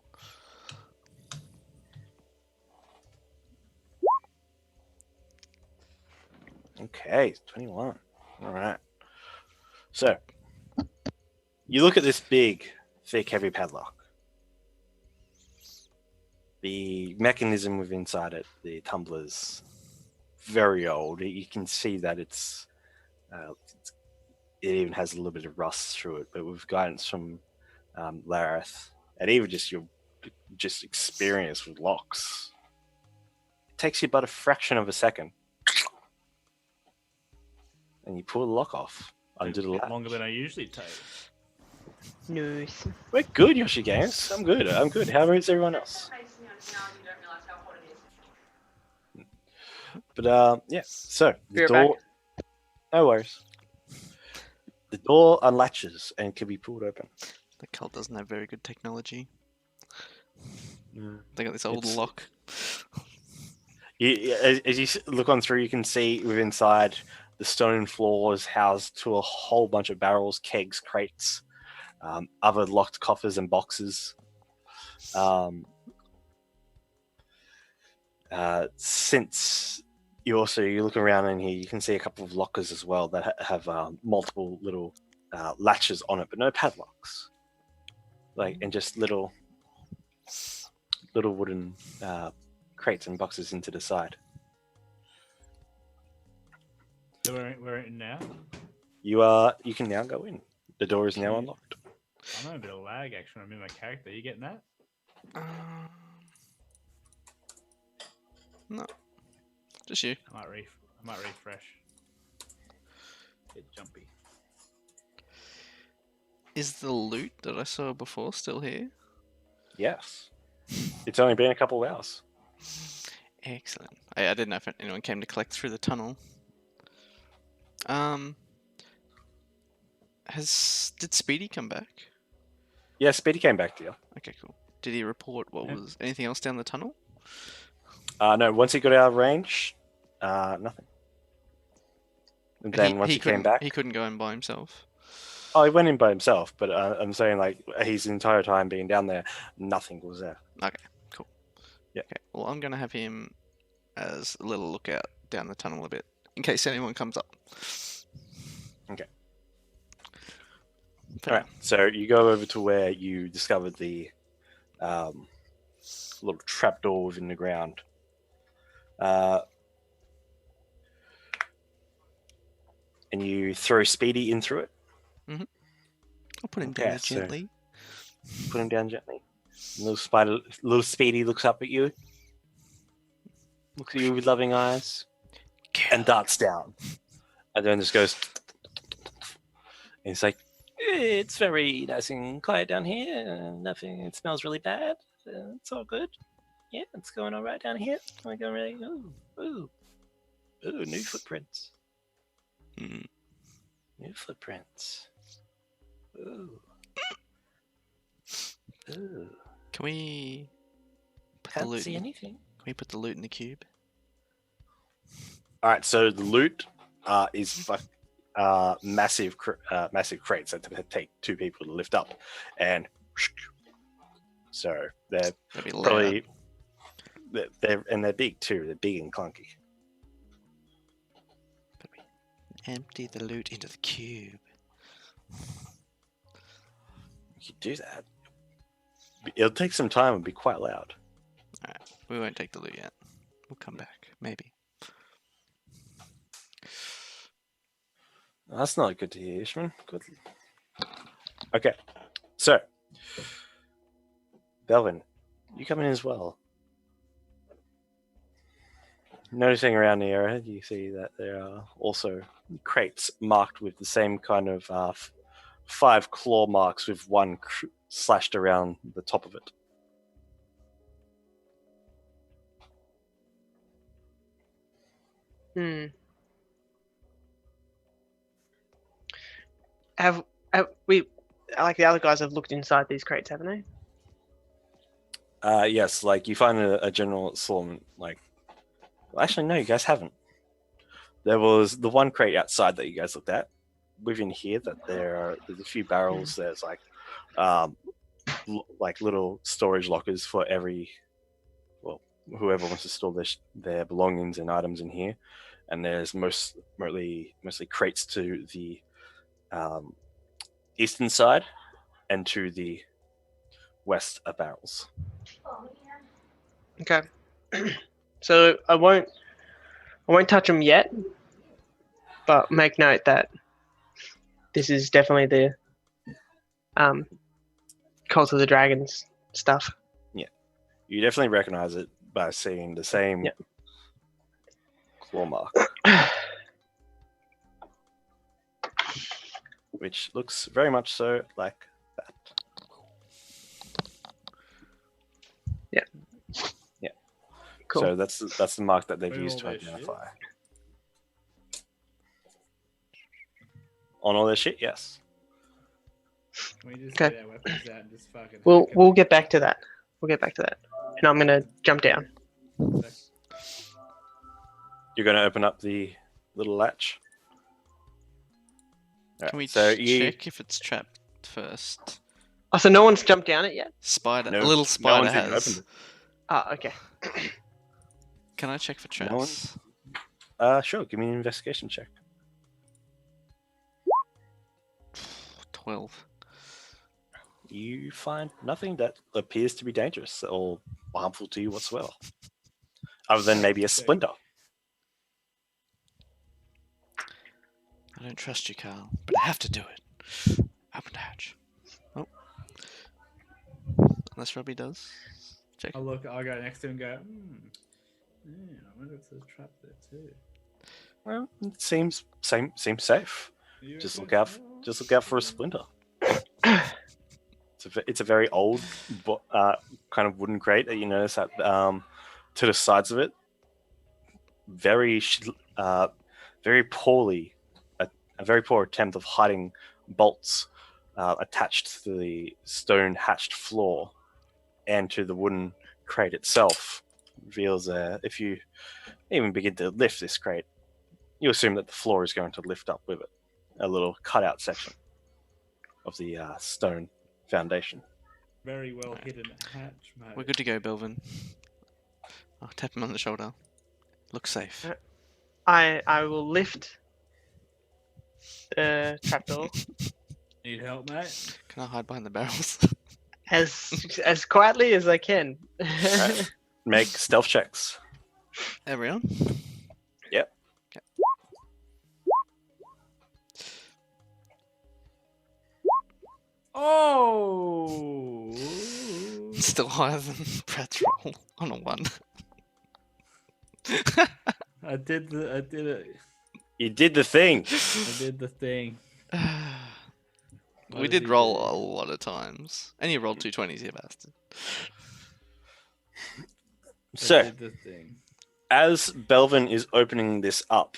Okay, 21. All right. So you look at this big, thick, heavy padlock. The mechanism within inside it, the tumbler's very old. You can see that it even has a little bit of rust through it, but with guidance from Lareth, and even just your experience with locks, it takes you but a fraction of a second, and you pull the lock off under the a bit latch. longer than I usually take. Nice. We're good, Yoshi Games. I'm good. How is everyone else? But yeah. So Be the right door. No worries. The door unlatches and can be pulled open. The cult doesn't have very good technology. Mm. They got this old It's- lock. As you look on through, you can see within inside the stone floor is housed to a whole bunch of barrels, kegs, crates, other locked coffers and boxes. Since you look around in here, you can see a couple of lockers as well that have multiple little latches on it, but no padlocks. And just little wooden crates and boxes into the side. So we're in now. You can now go in. The door is now unlocked. I'm having a bit of lag actually. I'm in my character. You getting that? No, just you. I might refresh. Get jumpy. Is the loot that I saw before still here? Yes. It's only been a couple of hours. Excellent. I didn't know if anyone came to collect through the tunnel. Did Speedy come back? Yeah, Speedy came back to you. Okay, cool. Did he report what Yeah. was anything else down the tunnel? No, once he got out of range, nothing. And then once he came couldn't- back, he couldn't go in by himself. oh, he went in by himself. But I'm saying, like, his entire time being down there, nothing was there. Okay, cool. Yeah. Okay, well, I'm gonna have him as a little lookout down the tunnel a bit in case anyone comes up. Okay. Fair. All right. So you go over to where you discovered the little trapdoor within the ground. And you throw Speedy in through it. I'll put him Okay, down so- gently. Put him down gently. Little Speedy looks up at you. Looks at you with loving eyes. And darts down. And then just goes. And he's like, it's very nice and quiet down here. Nothing. It smells really bad. It's all good. Yeah, it's going all right down here. I'm going really. Ooh, new footprints. Mm. New footprints. Ooh. Ooh. Can we put the Can't loot? see Can anything. we put the loot in the cube? All right, so the loot is massive crates that take two people to lift up, and so they're That'd be loud. probably they're big too. They're big and clunky. Empty the loot into the cube. You could do that. It'll take some time and be quite loud. Alright, we won't take the loot yet. We'll come back, maybe. That's not good to hear, Ishman. Good. Okay, so Belvin, you come in as well. Noticing around the area, you see that there are also crates marked with the same kind of 5 claw marks with one slashed around the top of it. Hmm. Have we, like the other guys, have looked inside these crates, haven't they? Yes, like you find a general assortment. Like, well, actually, no, you guys haven't. There was the one crate outside that you guys looked at. Within here, that there's a few barrels. There's like little storage lockers for whoever wants to store their belongings and items in here. And there's mostly crates to the eastern side, and to the west are barrels. Okay. So I won't touch them yet, but make note that this is definitely the Cult of the Dragons stuff. You definitely recognize it by seeing the same claw mark, which looks very much so like that. Yeah. Cool. So that's the mark that they've Where used to all their identify. On all their shit, yes. Can we just Okay. get our weapons out and just fucking. We'll get back to that. And I'm gonna jump down. You're going to open up the little latch. Can we so check if it's trapped first? Oh, so no one's jumped down it yet? Spider, No- a little no spider one's even has. opened Ah, okay. Can I check for No one? traps? Sure. Give me an investigation check. 12. You find nothing that appears to be dangerous or harmful to you whatsoever, other than maybe a splinter. I don't trust you, Carl, but I have to do it. Open the hatch. Oh. Unless Robbie does. Check. I'll go next to him and go, yeah, I wonder if there's a trap there too. Well, it seems safe. Just look out for a splinter. It's a very old, kind of wooden crate that you notice at to the sides of it. Very poorly, a very poor attempt of hiding bolts attached to the stone hatched floor and to the wooden crate itself. Reveals if you even begin to lift this crate, you assume that the floor is going to lift up with it. A little cutout section of the stone foundation. Very well hidden hatch, mate. We're good to go, Belvin. I'll tap him on the shoulder. Looks safe. I will lift the trapdoor Need help, mate? Can I hide behind the barrels? as quietly as I can. Right. Make stealth checks. Everyone? Yep. Okay. Oh! Still higher than Brad's roll on a 1. I did it. You did the thing. I did the thing. We did roll a lot of times. And you rolled 2 20s, you bastard. I So, did the thing. as Belvin is opening this up,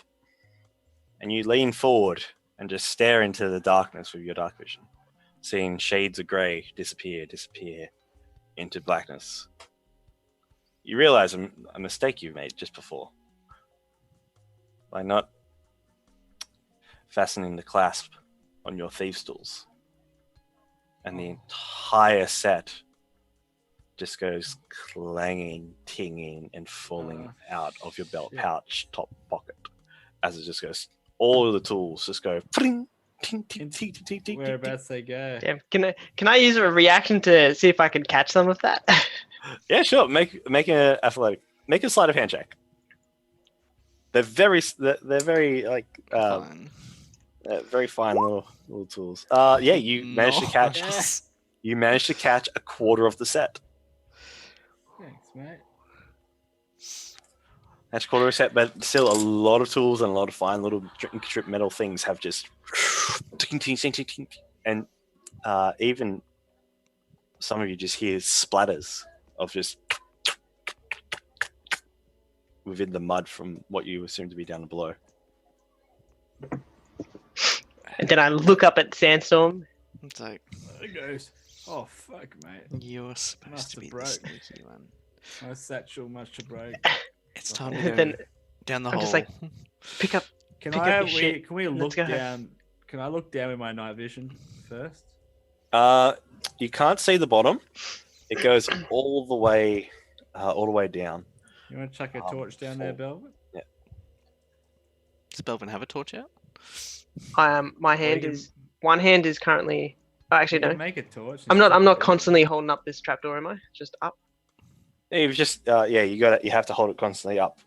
and you lean forward and just stare into the darkness with your dark vision, seeing shades of grey disappear into blackness, you realize a mistake you made just before by not fastening the clasp on your thieves' tools, and the entire set just goes clanging, tinging, and falling out of your belt shit. pouch top pocket as it just goes all of the tools just go. Ting, ting, ting, ting, ting, ting, ting, ting. Whereabouts they go? Damn. Can I use a reaction to see if I can catch some of that? Yeah, sure. Make a athletic. Make a sleight of hand check. They're very like Fine. very fine little tools. Yeah, you managed to catch. Nice. You managed to catch a quarter of the set. Thanks, mate. That's a quarter of a set, but still a lot of tools and a lot of fine little intricate metal things have just and even some of you just hear splatters of just within the mud from what you assume to be down below. And then I look up at Sandstorm. It's like, There it goes. Oh fuck, mate. you're supposed Must to have be the broke. sneaky one. My satchel must have broke. It's time to go Then down the I'm hole. just like, pick up. Can Pick I? up your shit. Can we Let's look go. down? Can I look down with my night vision first? You can't see the bottom. It goes all the way down. You want to chuck a torch down there, Belvin? Does Belvin have a torch out? My hand can- is one hand is currently. Oh, actually, You can no. make a torch. I'm and not. chuck I'm it not down. constantly holding up this trapdoor, am I? Just up. You've just you got it. You have to hold it constantly up.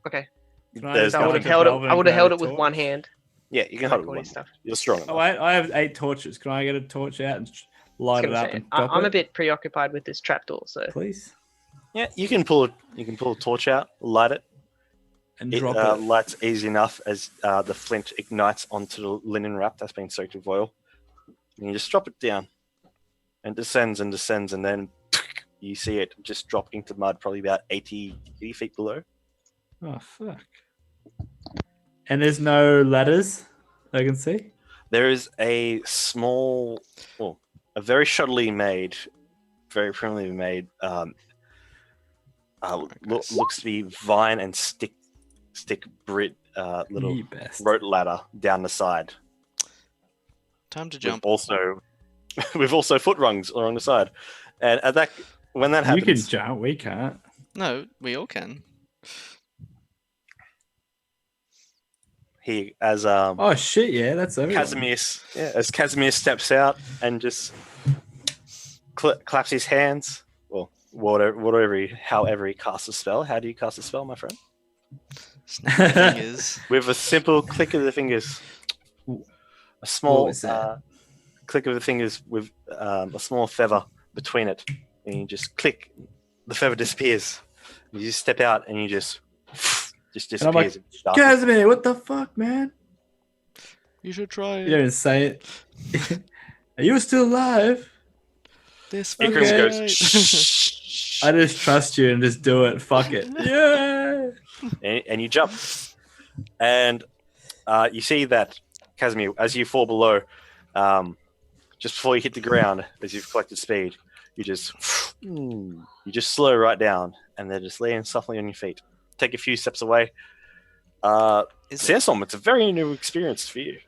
Okay. Can I There's just I go would no- have to held it. Belvin I and would have grab held a it with one torch? hand. Yeah, you can hold it with Recording one. stuff. You're strong enough. Oh, I have 8 torches. Can I get a torch out and light it Gonna up say, and drop I'm it? a bit preoccupied with this trapdoor, so Please. Yeah, you can pull a torch out, light it. And It drop it. lights easy enough as the flint ignites onto the linen wrap that's been soaked with oil. And you just drop it down, and descends, and then you see it just drop into mud, probably about 80 feet below. Oh fuck. And there's no ladders I can see. There is a small, well, a very shoddily made, very primitively made, looks to be vine and stick Brit little You best. rope ladder down the side. Time to With jump. also with also foot rungs along the side, and at that when that You can happens, jump. We can't. No, we all can. he as Oh shit! Yeah, that's everyone. Casimir steps out and just claps his hands. Well, however he casts a spell. How do you cast a spell, my friend? Snap your fingers. With a simple click of the fingers. A What small was that? click of the fingers with a small feather between it, and you just click. The feather disappears. You just step out, and you just And I'm like, disappears. into darkness. Casimir, what the fuck, man? You should try You it. don't even say it. Are you still alive? This Ikram Okay. goes, shh, I just trust you and just do it. Fuck it. Yeah. and you jump, and you see that Casimir, as you fall below, just before you hit the ground, as you've collected speed, you just slow right down, and then just land softly on your feet. Take a few steps away. Sandstorm, it's a very new experience for you.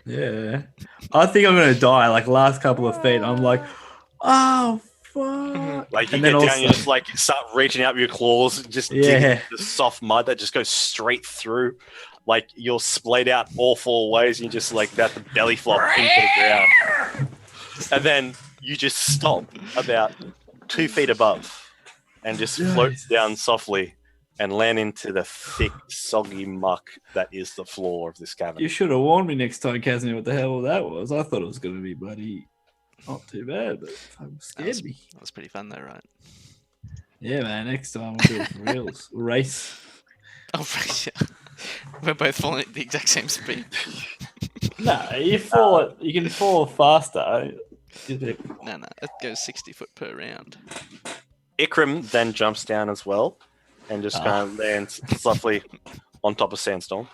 Yeah. I think I'm gonna die. Like last couple of feet, I'm like, oh fuck. Like you And get then down, also- you just like start reaching out with your claws, just digging Yeah. into the soft mud that just goes straight through. Like you're splayed out all four ways, and you just like about to belly flop into the ground, and then you just stop about 2 feet above, and just float Jesus. down softly, and land into the thick, soggy muck that is the floor of this cavern. You should have warned me next time, Casimir, what the hell that was. I thought it was gonna be bloody not too bad, but fucking scared me. That was pretty fun though, right? Yeah, man. Next time we'll do it for reals. We'll race. Oh, right, yeah. We're both falling at the exact same speed. No, you fall. You can fall faster. No, it goes 60 foot per round. Ikram then jumps down as well, and just kind of lands softly on top of Sandstorm,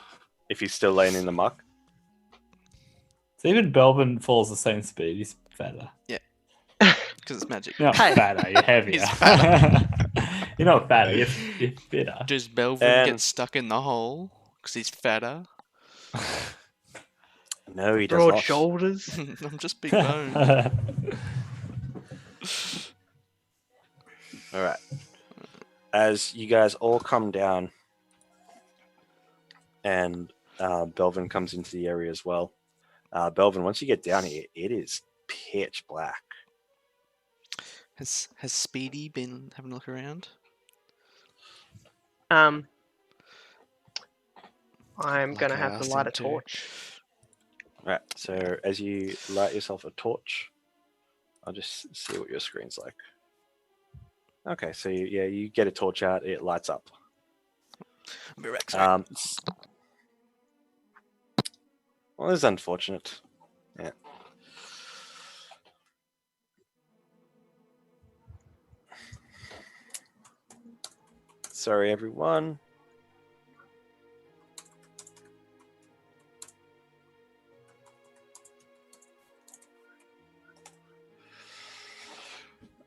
if he's still laying in the muck. So even Belvin falls the same speed. He's fatter. Because it's magic. You're not Hey. fatter. You're heavier. He's fatter. You're not fatter. You're fitter. Does Belvin And- get stuck in the hole because he's fatter? No, he does broad not. shoulders. I'm just big bone. All right. As you guys all come down, and Belvin comes into the area as well. Belvin, once you get down here, it is pitch black. Has Speedy been having a look around? I'm Like gonna I have to asked light him a to. torch. Right. So as you light yourself a torch, I'll just see what your screen's like. Okay. So you get a torch out. It lights up. I'll be right back. Well, it's unfortunate. Yeah. Sorry, everyone.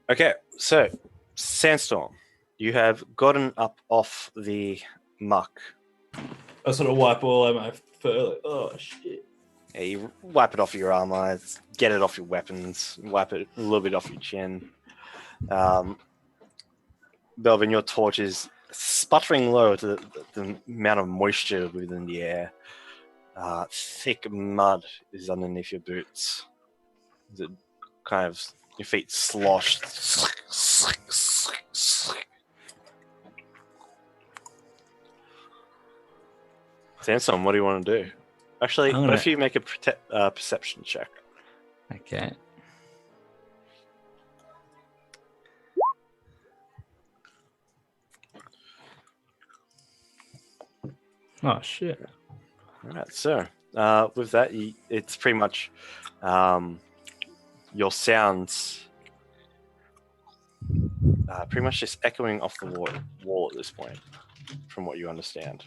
Okay, so Sandstorm, you have gotten up off the muck. I sort of wipe all over my fur. Like, oh shit. Yeah, you wipe it off your armor, get it off your weapons, wipe it a little bit off your chin. Belvin, your torch is sputtering low to the amount of moisture within the air. Thick mud is underneath your boots. The kind of your feet sloshed. Sandstorm, what do you want to do? Actually, I'm both gonna- of you make a perception check. Okay. Oh shit. All right, so with that, it's pretty much your sounds pretty much just echoing off the wall at this point, from what you understand.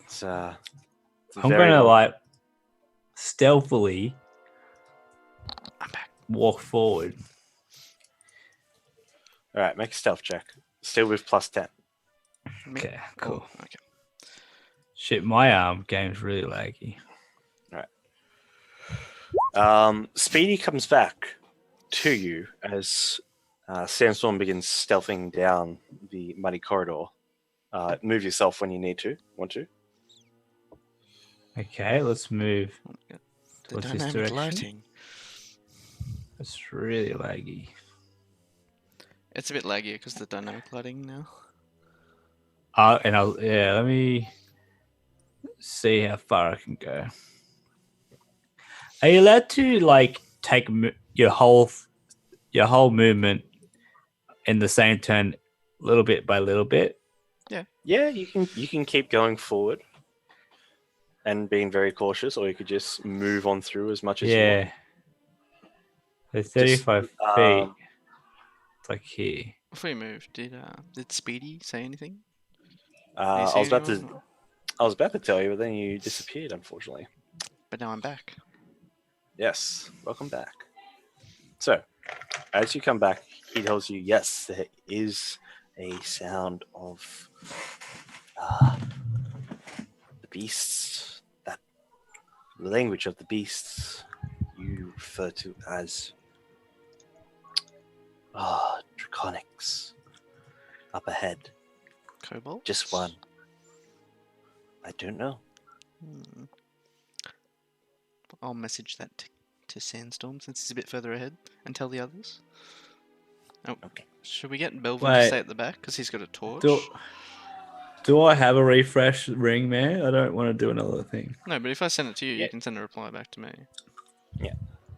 It's I'm very gonna long. like stealthily I'm back. walk forward. All right, make a stealth check. Still with +10. Me? Okay, cool. Oh, okay. Shit, my game's really laggy. Speedy comes back to you as Sandstorm begins stealthing down the muddy corridor. Move yourself when you want to. Okay, let's move. Oh my God. The Towards this dynamic direction? lighting. It's really laggy. It's a bit laggier because the dynamic lighting now. Let me see how far I can go. Are you allowed to like take your whole movement in the same turn, little bit by little bit? Yeah, you can keep going forward and being very cautious, or you could just move on through as much as you want. So 35 feet. um, It's like here. Before you move, did Speedy say anything? I Did he was see about to anyone, or- I was about to tell you, but then you disappeared, unfortunately. But now I'm back. Yes, welcome back. So, as you come back, he tells you, yes, there is a sound of the beasts, that the language of the beasts you refer to as draconics. Up ahead, Cobalt? just one. I don't know. Hmm. I'll message that to Sandstorm since he's a bit further ahead and tell the others. Oh, Okay. should we get Belvin to Wait. stay at the back because he's got a torch? Do I have a refresh ring, man? I don't want to do another thing. No, but if I send it to you, Yeah. you can send a reply back to me.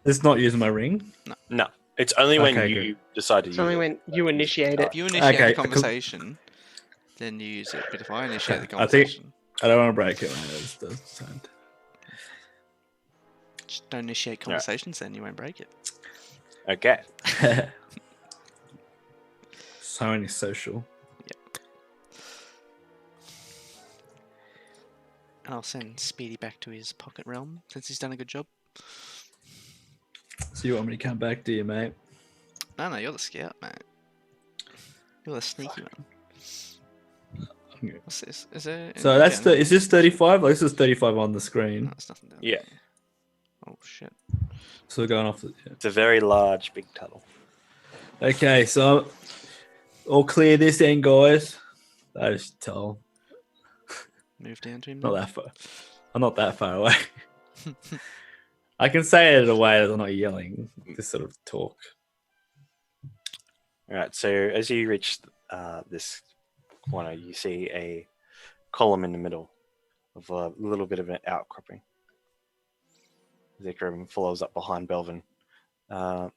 It's not using my ring. No, it's only when Okay, you decide to It's use only it. when you initiate it. If you initiate Okay, the 'cause- conversation, then you use it. But if I initiate the I think- conversation, I don't want to break it. Man. That's sound. just don't initiate conversations, then you won't break it. Okay. So antisocial. And I'll send Speedy back to his pocket realm since he's done a good job. So you want me to come back, do you, mate? No, you're the scout, mate. You're the sneaky one. Yeah. What's this? Is there? So any that's down is this 35? Like, this is 35 on the there? screen. No, there's nothing down Yeah. there. Oh shit. So we're going off. Yeah. It's a very large, big tunnel. Okay, so All clear this end, guys. I just tell Move down to him. not then. that far. I'm not that far away. I can say it in a way that I'm not yelling. This sort of talk. All right. So as you reach this corner, you see a column in the middle of a little bit of an outcropping. Zikram follows up behind Belvin.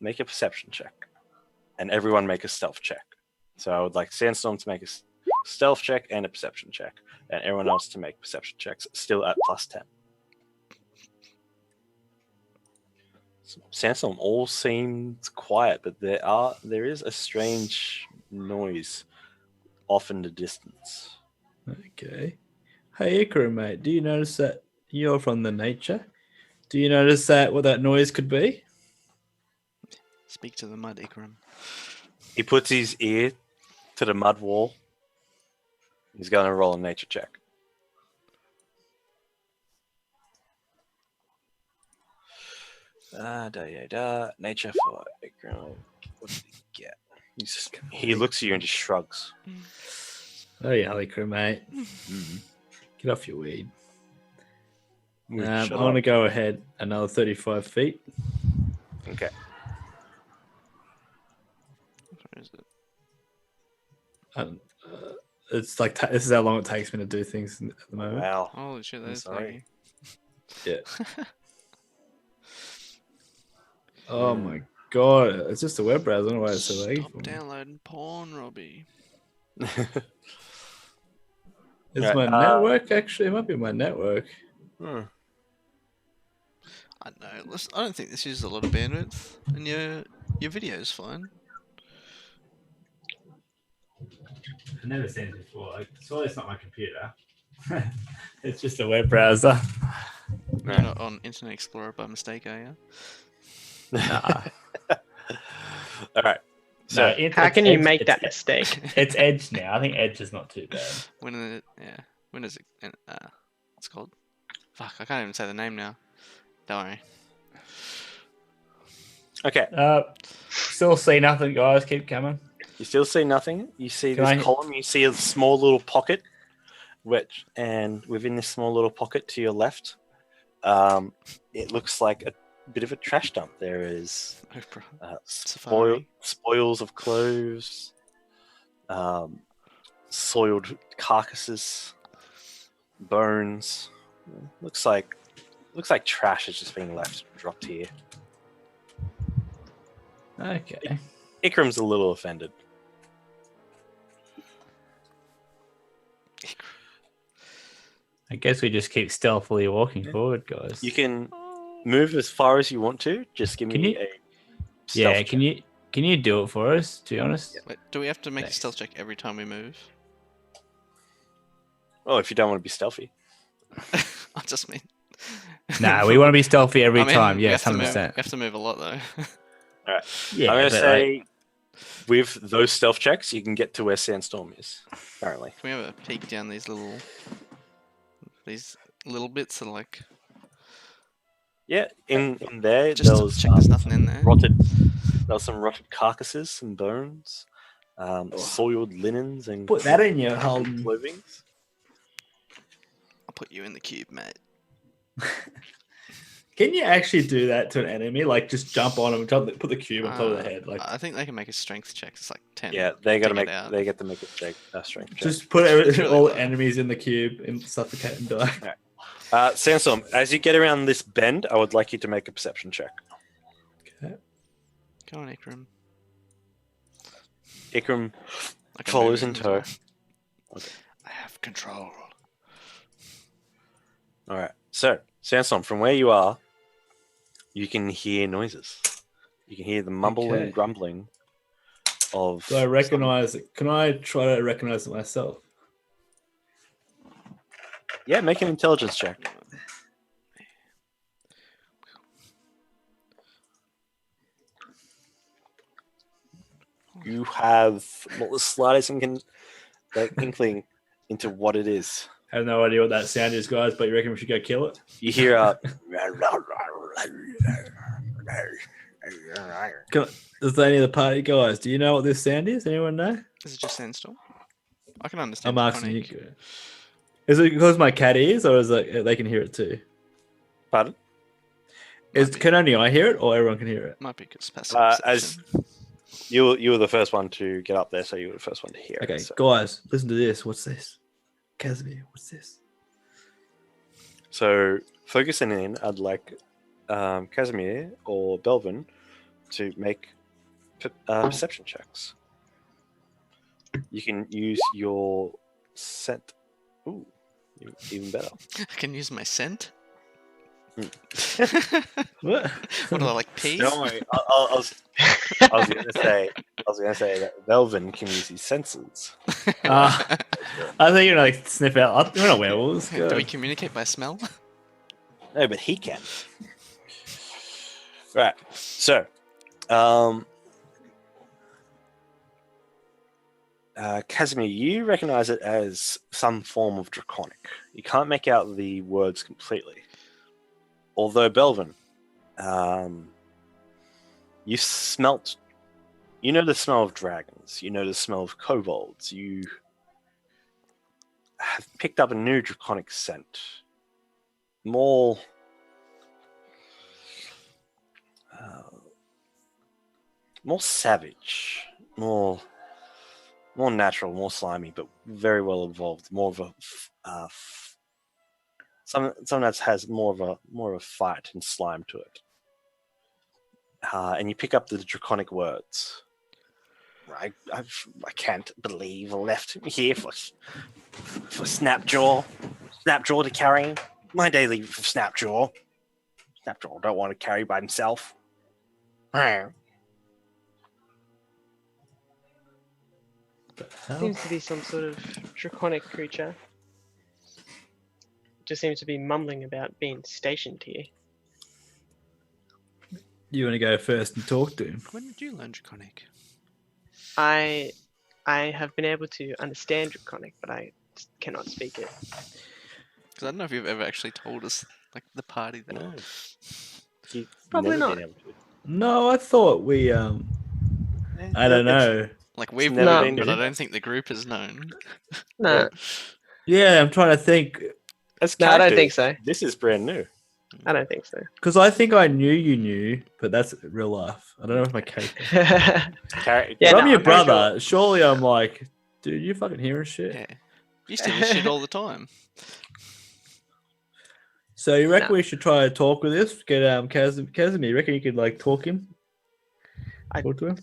Make a perception check, and everyone make a stealth check. So I would like Sandstorm to make a stealth check and a perception check, and everyone else to make perception checks, still at +10. So Sandstorm all seems quiet, but there is a strange noise off in the distance. Okay. Hey, Ikram, mate. Do you notice that you're from the nature? Do you notice that what that noise could be? Speak to the mud, Ikram. He puts his ear to the mud wall. He's going to roll a nature check. Nature for Ikram. What did he get? He looks at you and just shrugs. Oh yeah, Ikram, mate. Get off your weed. I Shut want to up. go ahead another 35 feet. Okay. Where is it? And, it's like this is how long it takes me to do things at the moment. Wow. Holy shit, I'm there's sorry. Yeah. Oh my god, it's just a web browser. I don't know why it's so laggy. Stop downloading porn, Robbie. It's Right, my network actually. It might be my network. I don't know. I don't think this uses a lot of bandwidth, and your video's fine. I've never seen it before. Like, surely it's not my computer. It's just a web browser. You're not on Internet Explorer by mistake, are you? Nah. All right. So How can you make that mistake? It's Edge now. I think Edge is not too bad. When is it? It's called. Fuck, I can't even say the name now. Don't worry. okay, Still see nothing, guys. Keep coming. you still see nothing. You see Can this I- column. You see a small little pocket, and within this small little pocket to your left, it looks like a bit of a trash dump. There is Oprah. spoiled Safari. spoils of clothes, soiled carcasses, bones. Looks like trash is just being dropped here. Okay. Ikram's a little offended. I guess we just keep stealthily walking forward, guys. You can move as far as you want to. Just give Can me you- a Yeah, stealth can you do it for us? To be honest. Wait, do we have to make Thanks. a stealth check every time we move? Oh, if you don't want to be stealthy. I just mean. Nah, we want to be stealthy every I mean, time. we Yes, have to move- 100%. We have to move a lot though. Yeah, I'm going but, to say with those stealth checks, you can get to where Sandstorm is currently. Can we have a peek down these little bits that are like Yeah, in there, just there to was check there's nothing in there? there was some rotted carcasses, some bones, soiled linens, and put that in your Holden. clothings. I'll put you in the cube, mate. Can you actually do that to an enemy? Like just jump on them, put the cube on top of the head. Like I think they can make a strength check. It's like 10. Yeah, they got to Take it make out. they get to make a strength check. just put It's really all low. enemies in the cube and suffocate and die. Sandstorm, as you get around this bend, I would like you to make a perception check. Okay. Go on, Ikram. Ikram I can follows move in him as tow. well. I have control. All right. So, Sandstorm, from where you are, you can hear noises. You can hear the mumble Okay. and grumbling of. Do I recognize it? Can I try to recognize it myself? Yeah, make an intelligence check. You have not the slightest inkling into what it is. I have no idea what that sound is, guys, but you reckon we should go kill it? You hear a. Does any of the party guys, do you know what this sound is? Anyone know? Is it just sandstorm? I can understand. I'm asking you. Draconic. Is it because my cat ears, or is it they can hear it too? Pardon? Can only I hear it, or everyone can hear it? Might be because passive As perception. you were the first one to get up there, so you were the first one to hear Okay, it. So. guys, listen to this. What's this? Casimir, what's this? So focusing in, I'd like Casimir or Belvin to make perception checks. You can use your scent. Ooh, even better. I can use my scent. What? What do I like? Pee? Don't worry. I was gonna say that Belvin can use his senses. I think you're like sniff out. We're not werewolves. Do we communicate by smell? No, but he can. Right. So, Casimir, you recognize it as some form of draconic. You can't make out the words completely. Although, Belvin, you know the smell of dragons, you know the smell of kobolds, you have picked up a new draconic scent. More savage, more natural, more slimy, but very well evolved. More of a some that has more of a fight and slime to it. And you pick up the draconic words. I can't believe I left him here for Snapjaw to carry. My daily Snapjaw don't want to carry by himself. Seems to be some sort of draconic creature. Just seems to be mumbling about being stationed here. You want to go first and talk to him? When did you learn Draconic? I have been able to understand draconic, but I cannot speak it. Because I don't know if you've ever actually told us, like, the party that. No. You've Probably never not. been able to. No, I thought we. I don't know. Like, we've never known, been but I done. don't think the group has known. No, Yeah, I'm trying to think As no, I don't characters, think so. This is brand new. I don't think so. because I think I knew you knew, but that's real life. I don't know if my character. Yeah, But I'm no, your I'm pretty brother. Surely I'm like, dude, you fucking hearing shit. Yeah. You see this shit all the time. So you reckon No. we should try to talk with this? Get Casimir. You reckon you could like talk him? Talk to him.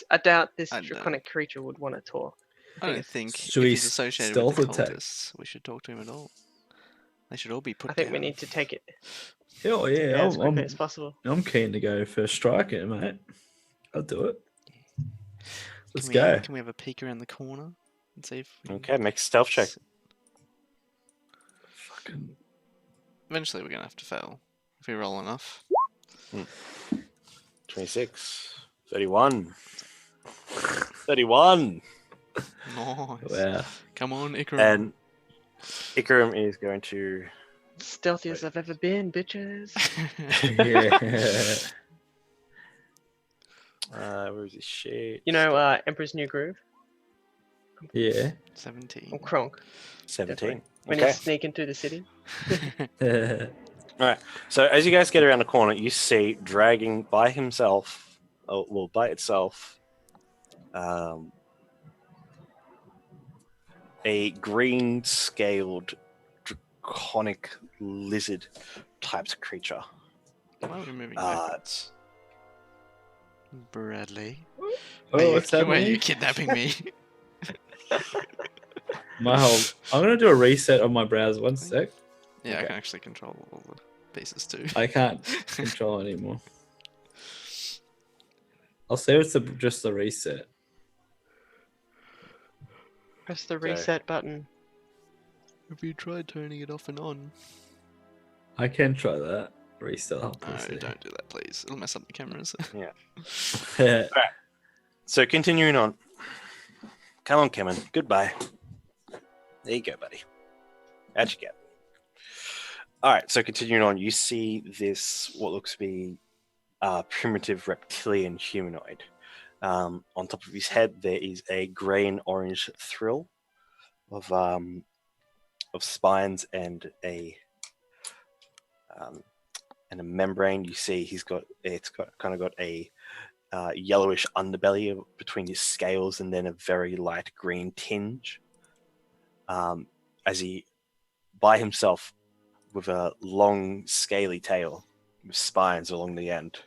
I doubt this I don't- draconic creature would want to talk. I don't think Should if we he's associated with the stealth attack? cultists, we should talk to him at all. They should all be put I think we down. need to take it Hell yeah, as quickly as possible. I'm keen to go first striker, mate. I'll do it. Let's Can go. Can we have a peek around the corner and see if we can Okay, make a stealth check. Fucking Eventually, we're gonna have to fail if we roll enough. 26, 31. 31. Nice. wow. Come on, Ikram. And Ikram is going to. Stealthiest I've ever been, bitches. Yeah. Where is his shit? You know, Emperor's New Groove? Yeah. 17. Or Kronk. 17. When Okay. he's sneaking through the city. So as you guys get around the corner, you see dragging by himself, by itself, a green-scaled draconic lizard type creature. Why are we moving Uh, backwards? Bradley. Oh, what's Why are happening? you kidnapping me? I'm gonna do a reset on my browser. 1 sec. Yeah, I Okay. can actually control all the pieces too. I can't control anymore. I'll say it's just the reset. Press the Okay. reset button. Have you tried turning it off and on? I can try that. Reset. No, don't do that, please. It'll mess up the cameras. So continuing on. Come on, Kevin. Goodbye. There you go, buddy. How'd you get? All right. So continuing on, you see this what looks to be primitive reptilian humanoid. On top of his head, there is a grey and orange thrill of spines and a membrane. You see, it's kind of got a yellowish underbelly between his scales, and then a very light green tinge. As he, by himself, with a long, scaly tail with spines along the end,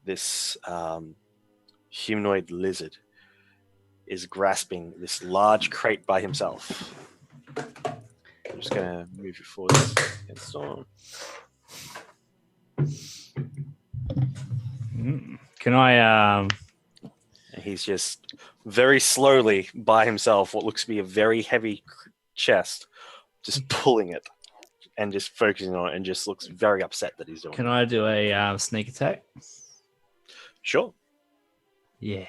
this humanoid lizard is grasping this large crate by himself. I'm just gonna move you forward against Storm. Can I And he's just very slowly by himself, what looks to be a very heavy chest, just pulling it and just focusing on it, and just looks very upset that he's doing can it. I do a sneak attack? Sure. Yeah.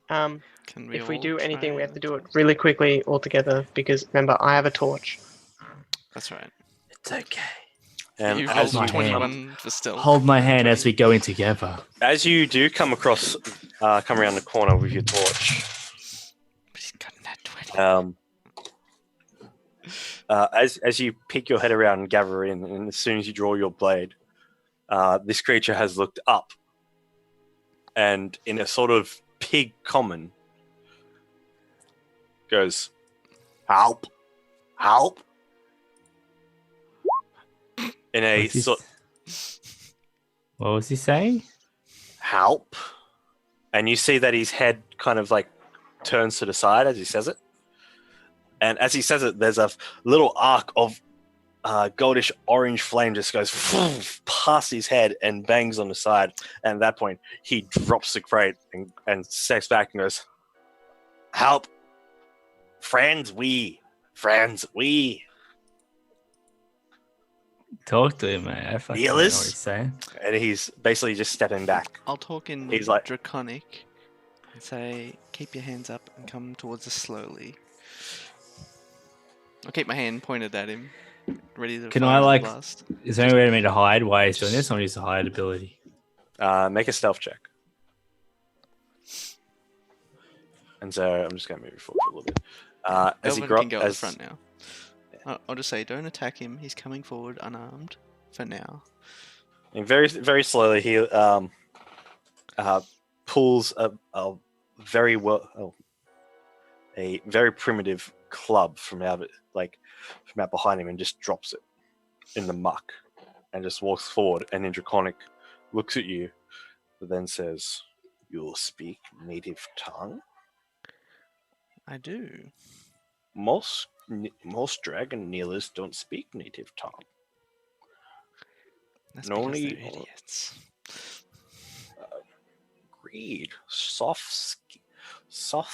Um, Can we if we all do try anything, we have to and- do it really quickly all together because remember, I have a torch. That's right. It's okay. You As rolled my hand. 21 for stealth. Hold my hand as 20. we go in together. as you do come around the corner with your torch, But he's cutting that 20. as you peek your head around and gather in, and as soon as you draw your blade, this creature has looked up, and in a sort of pig common, goes, "Help! Help!" In a What's he sort, What was he saying? "Help!" And you see that his head kind of like turns to the side as he says it. And as he says it, there's a little arc of goldish orange flame just goes past his head and bangs on the side. And at that point, he drops the crate and steps back and goes, "Help! Friends, we! Friends, we!" Talk to him, mate. I fucking know what Neelis? he's saying. And he's basically just stepping back. I'll talk in He's like- Draconic and say, keep your hands up and come towards us slowly. I'll keep my hand pointed at him, ready to Can fire I, the like- blast. Is there any way for me to hide while he's doing this? I want to use the hide ability. Make a stealth check. And so I'm just going to move forward for a little bit. As he Elvin grow can go at the as front now. I'll just say, don't attack him. He's coming forward unarmed for now. and very very slowly, he pulls a very primitive club from out behind him and just drops it in the muck and just walks forward. And then Draconic looks at you, but then says, "You'll speak native tongue? I do. Most dragon kneelers don't speak native tongue. That's No because they're need- idiots. Agreed. Soft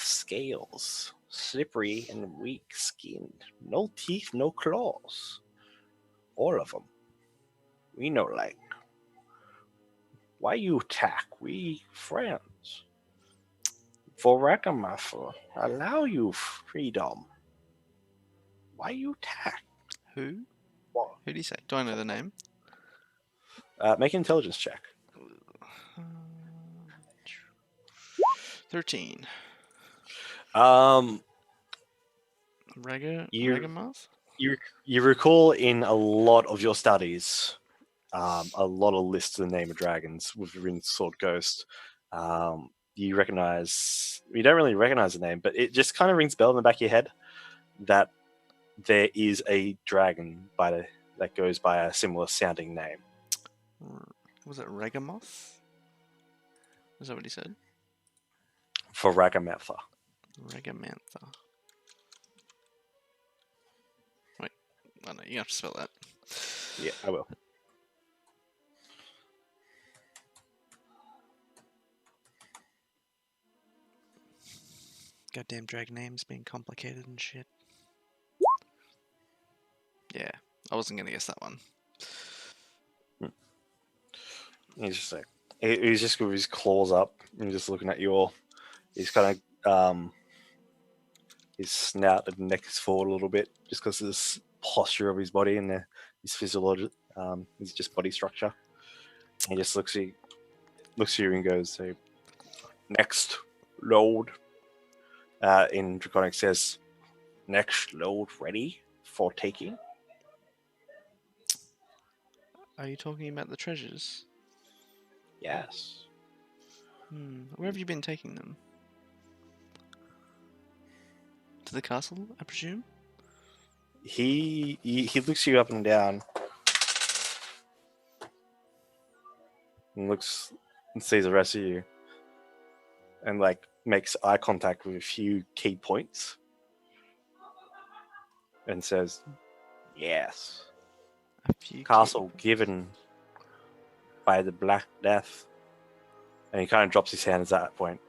scales, slippery and weak-skinned. No teeth, no claws. All of them. We know, like. Why you attack? We friends. For Ragamuffin, allow you freedom. Why you attack? Who? What? Who do you say? Do I know the name? Make an intelligence check. 13. Um, You- Ragamuff? you recall in a lot of your studies, a lot of lists of the name of dragons within Sword Ghost. You don't really recognize the name, but it just kind of rings a bell in the back of your head that there is a dragon that goes by a similar sounding name. Was it Ragamuff? Is that what he said? For Ragamatha. Ragamantha. Wait, I know, you have to spell that. Yeah, I will. Goddamn dragon names being complicated and shit. Yeah, I wasn't gonna guess that one. He's just like he's just with his claws up and just looking at you all. He's kind of his snout and neck is forward a little bit just because of this posture of his body and his physiology, his just body structure. He just looks at you and goes, "So, next." load in Draconic says, next load ready for taking. Are you talking about the treasures? Yes. Where have you been taking them? To the castle, I presume? He looks you up and down and looks and sees the rest of you and like makes eye contact with a few key points and says, yes. A few Castle key- given by the Black Death. And he kind of drops his hands at that point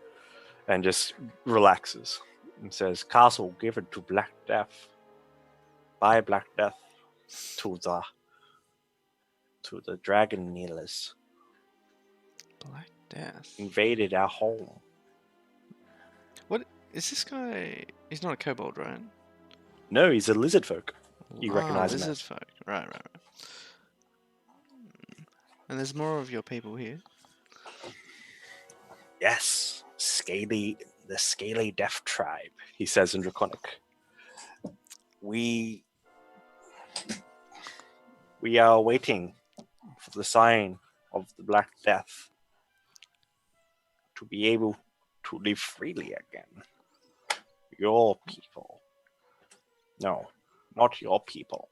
and just relaxes and says, castle given to Black Death by Black Death to the dragon kneelers Black Death. invaded our home. What is this guy? He's not a kobold, right? No, he's a lizard folk. You recognize him lizard as. folk. Right. And there's more of your people here. Yes, the scaly death tribe, he says in Draconic. We are waiting for the sign of the Black Death to be able to live freely again. Your people. No, not your people.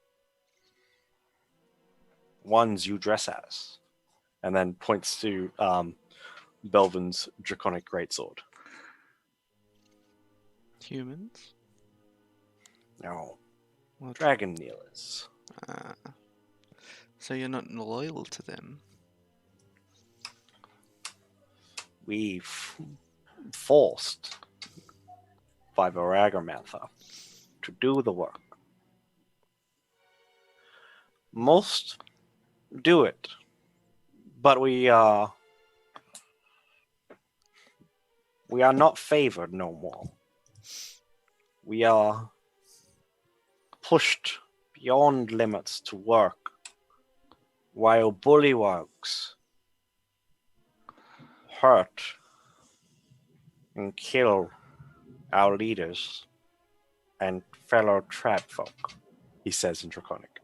Ones you dress as. And then points to Belvin's Draconic Greatsword. Humans. No, Well, dragon kneelers. So you're not loyal to them. We've forced by Varagamantha to do the work. Most do it, but we are not favored no more. We are pushed beyond limits to work, while bullywogs hurt and kill our leaders and fellow tribe folk, he says in Draconic.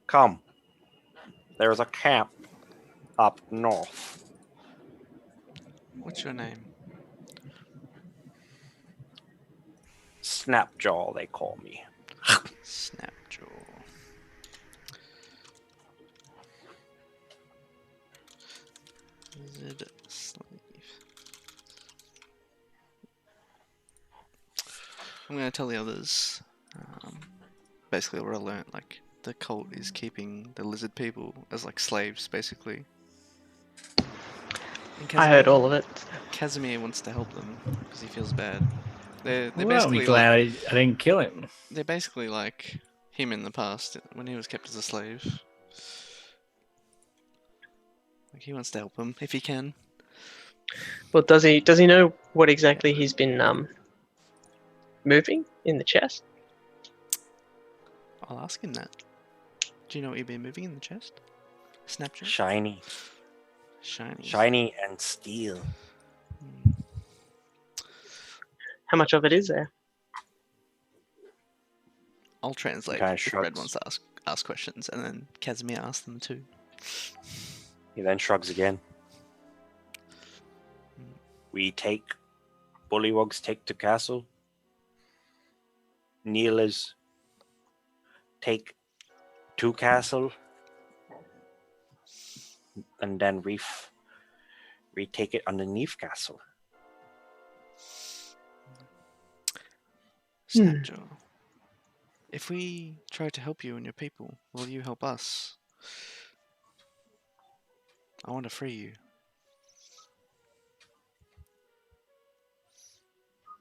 Come, there is a camp up north. What's your name? Snapjaw, they call me. Snapjaw. Lizard slave. I'm gonna tell the others. Basically, what I learned, like the cult is keeping the lizard people as like slaves, basically. And I heard all of it. Casimir wants to help them because he feels bad. They're Well, basically I'm glad like, I didn't kill him. they're basically like him in the past when he was kept as a slave. Like he wants to help them if he can. Well, does he know what exactly he's been moving in the chest? I'll ask him that. Do you know what you've been moving in the chest? Snapshot? Shiny. Shiny. Shiny and steel. How much of it is there? I'll translate Kinda if shrugs. Red wants to ask questions, and then Casimir asks them too. He then shrugs again. Bullywogs take to castle. Kneelers take to castle. And then retake it underneath castle. Snapjaw. If we try to help you and your people, will you help us? I want to free you.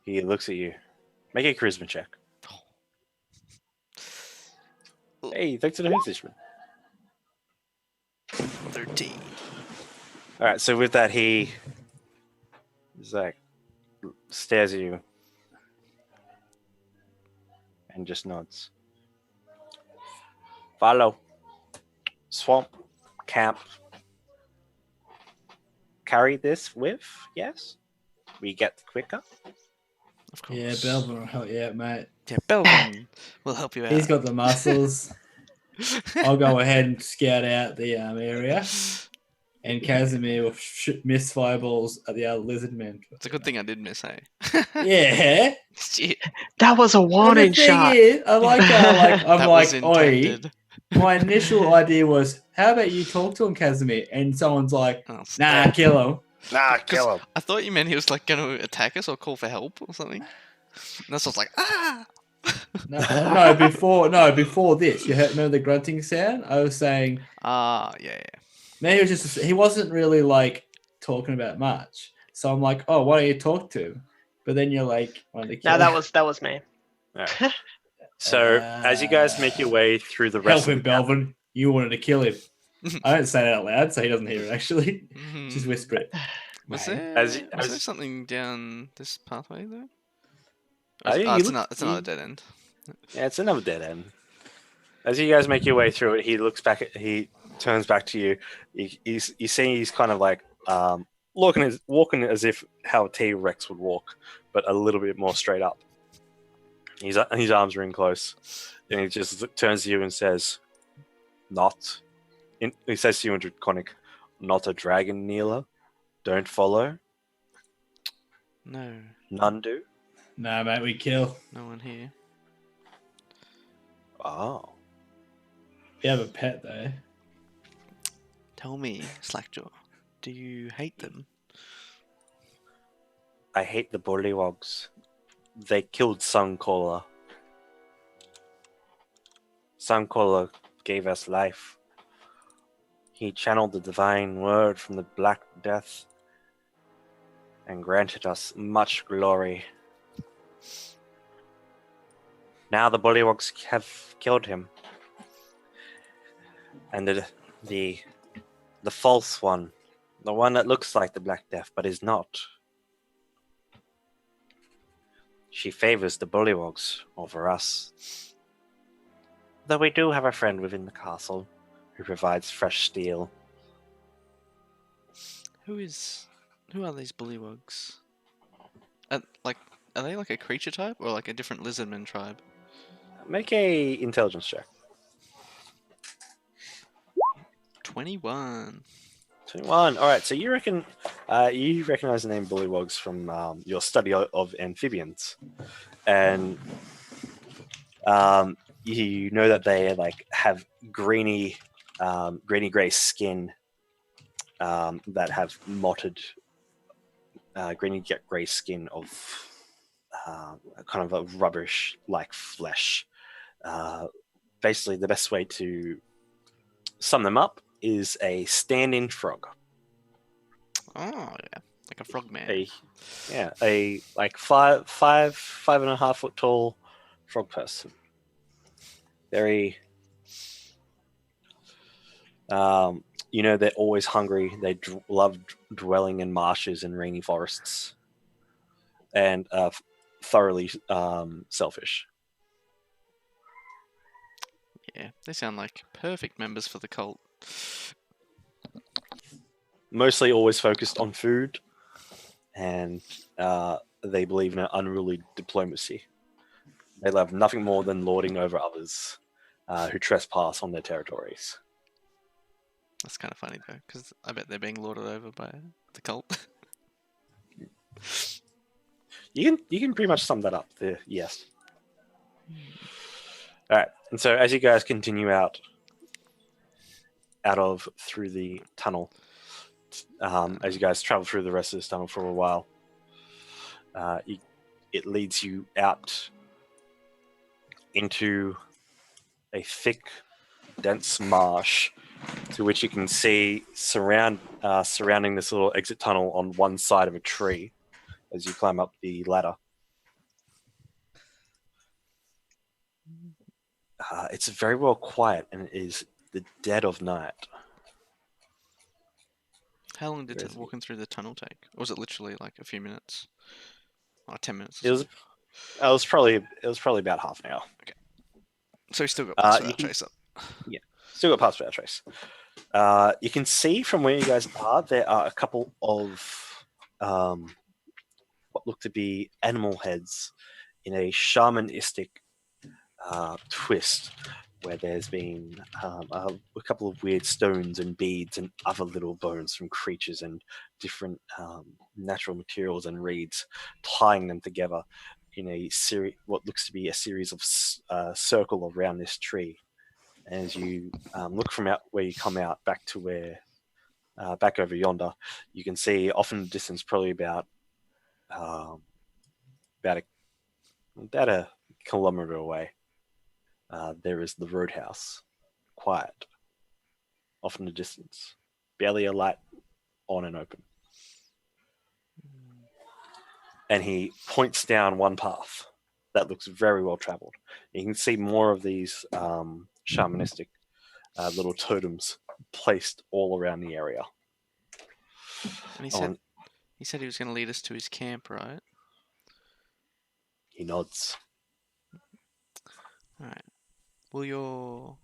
He looks at you. Make a charisma check. Hey, thanks to the Hoosishman. 13. Alright, so with that, he is like, stares at you and just nods. Follow. Swamp. Camp. carry this with? Yes. We get quicker. Of course. Yeah, Belvin will help you out, mate. Yeah, Belvin will help you out. He's got the muscles. I'll go ahead and scout out the area. And Casimir will miss fireballs at the other lizard men. It's a good thing I did miss, hey? Yeah. Shit. That was a And the warning thing shot. is, I like how I'm That like, was oi. intended. My initial idea was, how about you talk to him, Casimir? And someone's like, Oh, nah, stop. kill him. Nah, 'Cause kill him. I thought you meant he was like going to attack us or call for help or something. And that's what's like, ah! No, before this, you remember the grunting sound? I was saying, Ah, yeah. maybe he wasn't really like talking about much. So I'm like, oh, why don't you talk to him? But then you're like, want to kill No, him? that was me. Alright. So as you guys make your way through the rest Help of him, Belvin. You wanted to kill him. I don't say it out loud, so he doesn't hear it actually. Just whisper it. Was Mate. there, As- was there as- something down this pathway though? Oh, yeah, It's another dead end. Yeah, it's another dead end. As you guys make your way through it, he looks back. He turns back to you. You see he's kind of like walking as if how a T-Rex would walk, but a little bit more straight up. His arms are in close, and he just turns to you and says, "Not." He says to you in Draconic, "Not a dragon kneeler. Don't follow. No, None do." Nah, mate, we kill. no one here. Oh. We have a pet though. Tell me, Slackjaw, do you hate them? I hate the Bullywogs. They killed Suncaller. Suncaller gave us life. He channeled the divine word from the Black Death and granted us much glory. Now the Bullywogs have killed him. And the false one, the one that looks like the Black Death but is not. She favors the Bullywogs over us. Though we do have a friend within the castle who provides fresh steel. Who are these bullywogs? Are they like a creature type or like a different lizardman tribe? Make a intelligence check. 21. 21. All right, so you recognize the name Bullywogs from your study of amphibians, and you know that they have greeny gray skin that have mottled greeny gray skin of kind of a rubbish like flesh. Basically, the best way to sum them up is a stand-in frog. Oh yeah, like a frogman. A like five and a half foot tall frog person. Very they're always hungry. They love dwelling in marshes and rainy forests, and thoroughly selfish. Yeah, they sound like perfect members for the cult. Mostly always focused on food, and they believe in an unruly diplomacy. They love nothing more than lording over others who trespass on their territories. That's kind of funny though, because I bet they're being lorded over by the cult. You can pretty much sum that up. Yes. All right, and so as you guys continue out through the tunnel, as you guys travel through the rest of this tunnel for a while, it leads you out into a thick, dense marsh, to which you can see surrounding this little exit tunnel on one side of a tree as you climb up the ladder. It's very well quiet, and it is the dead of night. How long did Crazy. walking through the tunnel take? Or was it literally like a few minutes? Or 10 minutes? It was probably about half an hour. So you still got past you that can- trace up. Still got past without trace. You can see from where you guys are, there are a couple of what look to be animal heads in a shamanistic twist, where there's been a couple of weird stones and beads and other little bones from creatures and different natural materials and reeds, tying them together in a series, what looks to be a series of circle around this tree. And as you look from out where you come out back to where back over yonder, you can see off in the distance, probably um, about a kilometer away, there is the roadhouse, quiet, off in the distance, barely a light on and open. And he points down one path that looks very well traveled. You can see more of these shamanistic little totems placed all around the area. And he said he was going to lead us to his camp, right? He nods. All right. Will your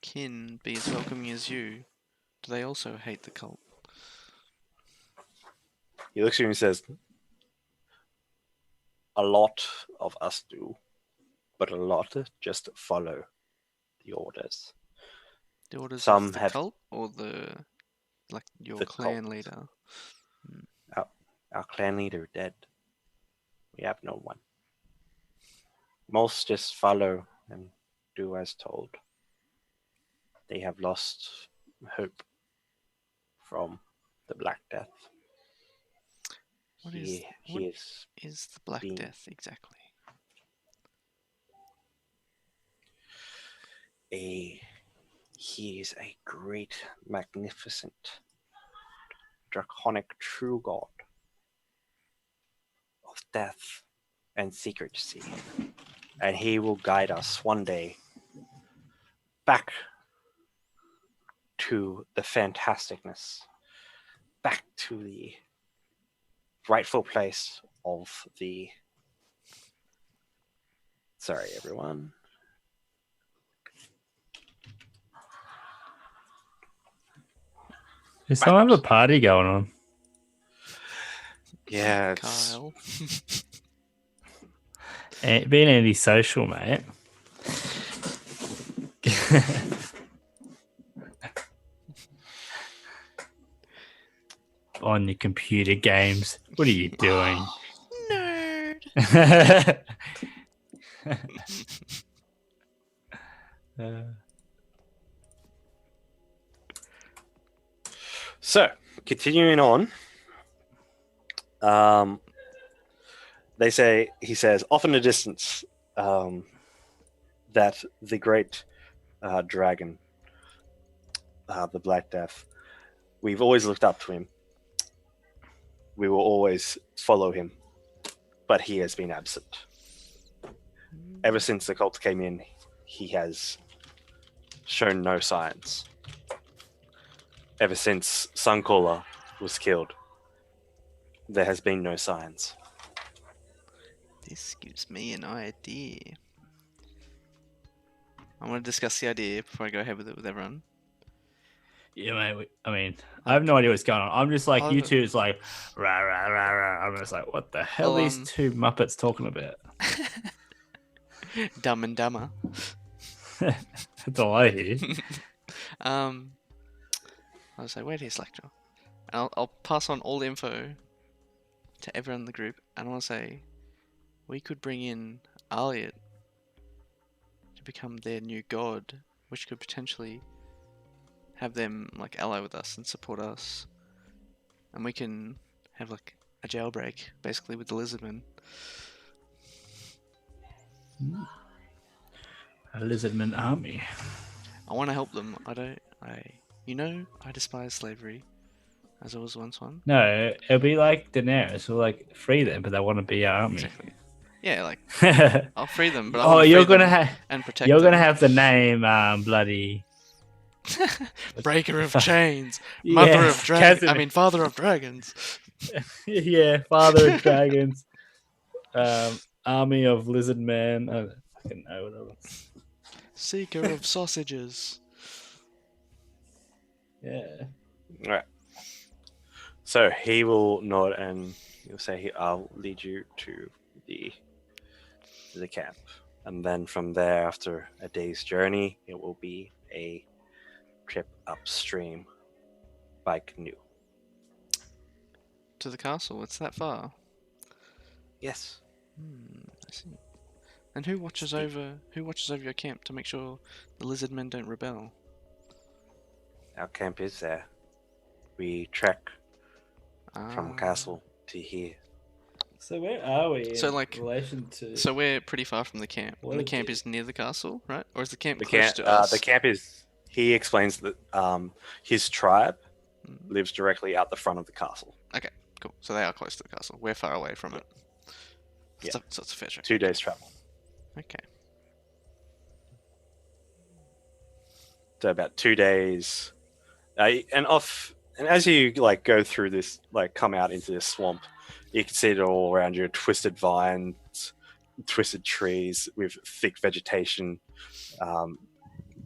kin be as welcoming as you? Do they also hate the cult? He looks at you and says, a lot of us do, but a lot just follow the orders. The orders Some of the have cult or your the clan cult. leader? Our clan leader dead. We have no one. Most just follow and do as told. They have lost hope from the Black Death. What He is the Black being- Death exactly? He is a great, magnificent, draconic true god of death and secrecy. And he will guide us one day back to the fantasticness, back to the rightful place of the... Sorry, everyone. There's some other party going on. Yeah, it's... Kyle. Being antisocial, mate. On your computer games. What are you doing? Nerd. So, continuing on, he says, off in the distance, that the great dragon, the Black Death, we've always looked up to him. We will always follow him, but he has been absent. Ever since the cult came in, he has shown no signs. Ever since Suncaller was killed, there has been no signs. This gives me an idea. I want to discuss the idea before I go ahead with it with everyone. Yeah, mate. I mean, I have no idea what's going on. I'm just like, I'll- you two is like, rah, rah, rah, rah. I'm just like, what the hell are these two Muppets talking about? Dumb and Dumber. That's all I hear. I'll say, wait here, Slackjaw. And I'll pass on all the info to everyone in the group, and I'll say, we could bring in Aliot to become their new god, which could potentially have them like ally with us and support us, and we can have like a jailbreak basically with the Lizardmen. A Lizardman army. I want to help them. I despise slavery, as I was once one. No, it'll be like Daenerys. We'll like free them, but they want to be our army. Exactly. Yeah, like Oh, I'll free them, but I want to you're free gonna them have and protect you're them. gonna have the name bloody Breaker of chains, mother Yeah, of dragons. I Casimir. mean, father of dragons. Yeah, father of dragons. Army of lizard men. I don't fucking know what else. Seeker of sausages. Yeah. All right. So he will nod and he'll say, "I'll lead you to the camp, and then from there, after a day's journey, it will be a trip upstream by canoe." To the castle. It's that far. Yes. I see. And who watches over your camp to make sure the lizard men don't rebel? Our camp is there. We trek from Ah. castle to here. So where are we So, in like- relation to? So we're pretty far from the camp. What And the is camp it? is near the castle, right? Or is the camp The close camp, to us? the camp is. He explains that his tribe Mm. lives directly out the front of the castle. Okay, cool. So they are close to the castle. We're far away from it. Yeah. So it's a fair trek. 2 days travel. Okay. So about 2 days, and as you like go through this, like come out into this swamp, you can see it all around you: twisted vines, twisted trees with thick vegetation,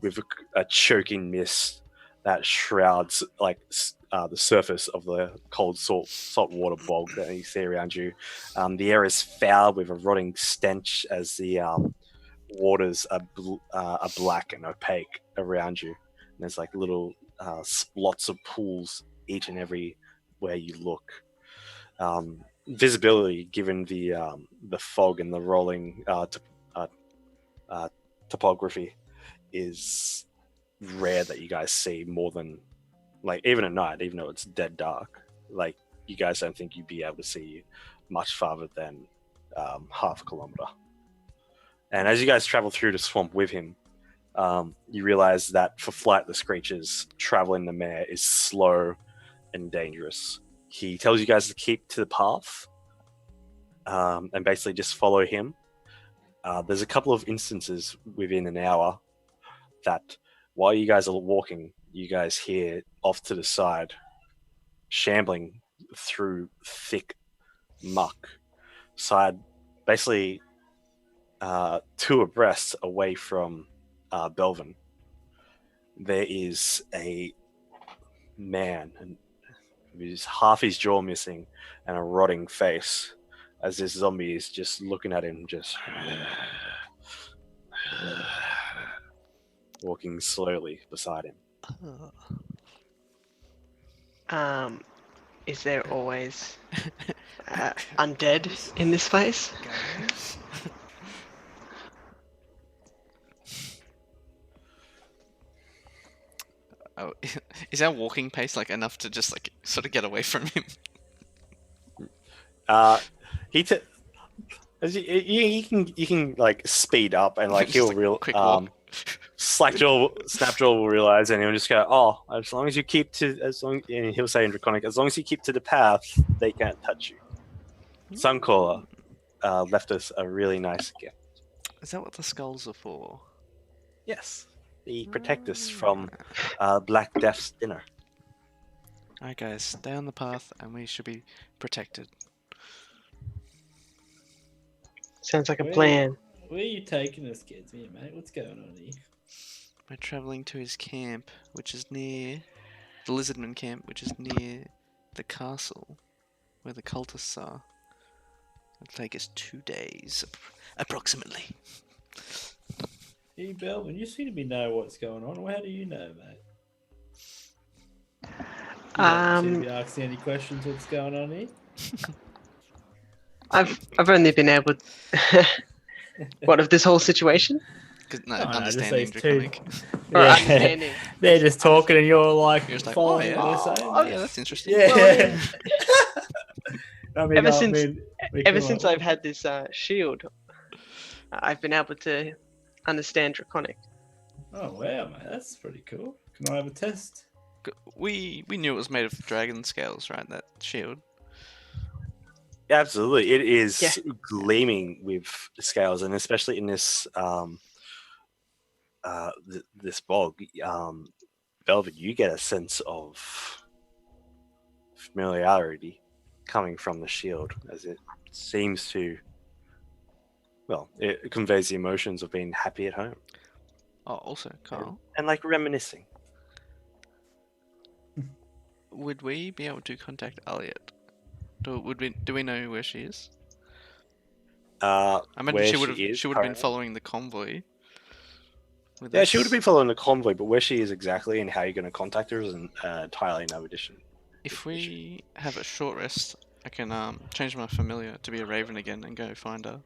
with a choking mist that shrouds like the surface of the cold salt water bog that you see around you. The air is foul with a rotting stench as the waters are black and opaque around you. And there's like little splots of pools each and every where you look. Visibility, given the fog and the rolling topography, is rare that you guys see more than, like, even at night, even though it's dead dark. Like, you guys don't think you'd be able to see much farther than half a kilometer. And as you guys travel through the swamp with him, you realize that for flightless creatures, traveling the mare is slow and dangerous. He tells you guys to keep to the path and basically just follow him. There's a couple of instances within an hour that while you guys are walking, you guys hear off to the side, shambling through thick muck, basically 2 abreast away from Belvin. There is a man, and with half his jaw missing and a rotting face, as this zombie is just looking at him, just walking slowly beside him. Is there always undead in this place? Guys. Oh, is our walking pace like enough to just like sort of get away from him? You can like speed up and like Just he'll a quick walk. Snapjaw will realize, and he'll just go, "Oh, as long as you keep to and he'll say in Draconic, as long as you keep to the path, they can't touch you." Suncaller left us a really nice gift. Is that what the skulls are for? Yes, they protect us from Black Death's dinner. Alright guys, stay on the path and we should be protected. Sounds like a Where- plan. Where are you taking us, kids? Here, mate. What's going on here? We're traveling to his camp, which is near the Lizardman camp, which is near the castle where the cultists are. It'll take us 2 days, approximately. Hey, Belvin, you seem to be know what's going on. How do you know, mate? You don't seem to be asking any questions. What's going on here? I've only been able. What of this whole situation? No, No, just understanding these two. Draconic. Or understanding? They're just talking, and you're like, You're just like, following oh, yeah. what they're saying. Oh yeah, that's interesting. Yeah. Well, I mean, Ever I since- mean, we Ever can, since like, I've had this shield, I've been able to understand Draconic. Oh wow, mate, that's pretty cool. Can I have a test? We knew it was made of dragon scales, right? That shield. Absolutely, it is Yeah. gleaming with scales, and especially in this this bog, Velvet, you get a sense of familiarity coming from the shield, as it seems to. Well, it conveys the emotions of being happy at home Oh, also, Carl. and like reminiscing. would we be able to contact Elliot? Do we know where she is? I imagine Where she would have is she would have been currently. following the convoy. With Yeah, she would have us. been following the convoy, but where she is exactly and how you're going to contact her is entirely no addition. If we have a short rest, I can change my familiar to be a raven again and go find her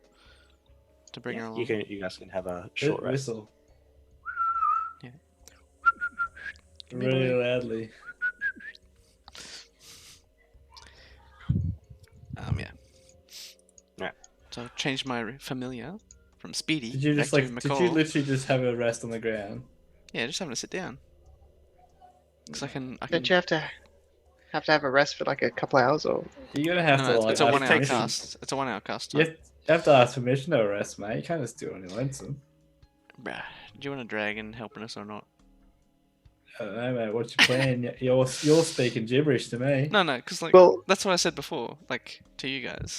to bring her along. You guys can have a short rest. Whistle. Yeah. Give me a Really boy. loudly. Yeah. Right. So change my familiar from Speedy Did you back just to like? McCall. Did you literally just have a rest on the ground? Yeah, just having to sit down. Because I can. Don't you have to have a rest for like a couple hours or? You're gonna have No, to it's, like. it's a ask 1 hour permission. cast. It's a 1 hour cast. You Time. have to ask permission to rest, mate. You can't just do it on your lonesome. Bruh, do you want a dragon helping us or not? I don't know, mate. What's your plan? You're speaking gibberish to me. No, because like Well, that's what I said before. Like to you guys.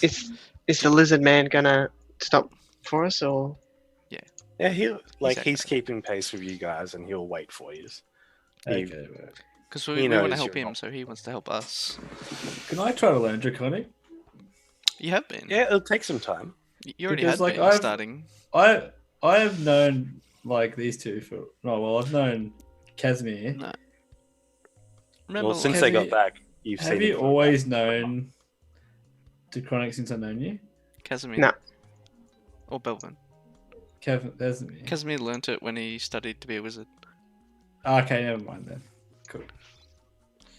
is the lizard man gonna stop for us or? Yeah, he's Exactly. keeping pace with you guys, and he'll wait for you. Okay, mate. Because he we want to knows help you're him, not- so he wants to help us. Can I try to learn Draconic? You have been. Yeah, it'll take some time. You already Because, had like, been I've- starting. I have known like these two for I've known Casimir. No. Remember, Well, since have they got you- back, you've Have seen. you him for a always while. known Draconic since I've known you? Casimir. No. Or Belvin. Casimir. Casimir learnt it when he studied to be a wizard. Okay, never mind then. Cool.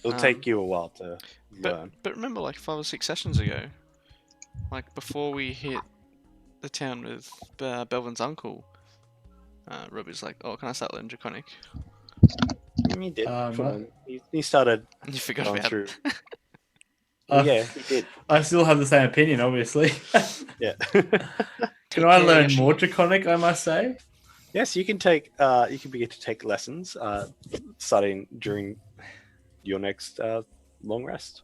It'll Um, take you a while to learn. But remember, like 5 or 6 sessions ago, like before we hit the town with Belvin's uncle, Robbie's like, "Oh, can I start learning Draconic?" He did. what? He started And you forgot going about through. it. Yeah, he did. I still have the same opinion, obviously. Yeah. Can I care, learn Yoshi. more Draconic? I must say. Yes, you can take. You can begin to take lessons starting during your next long rest,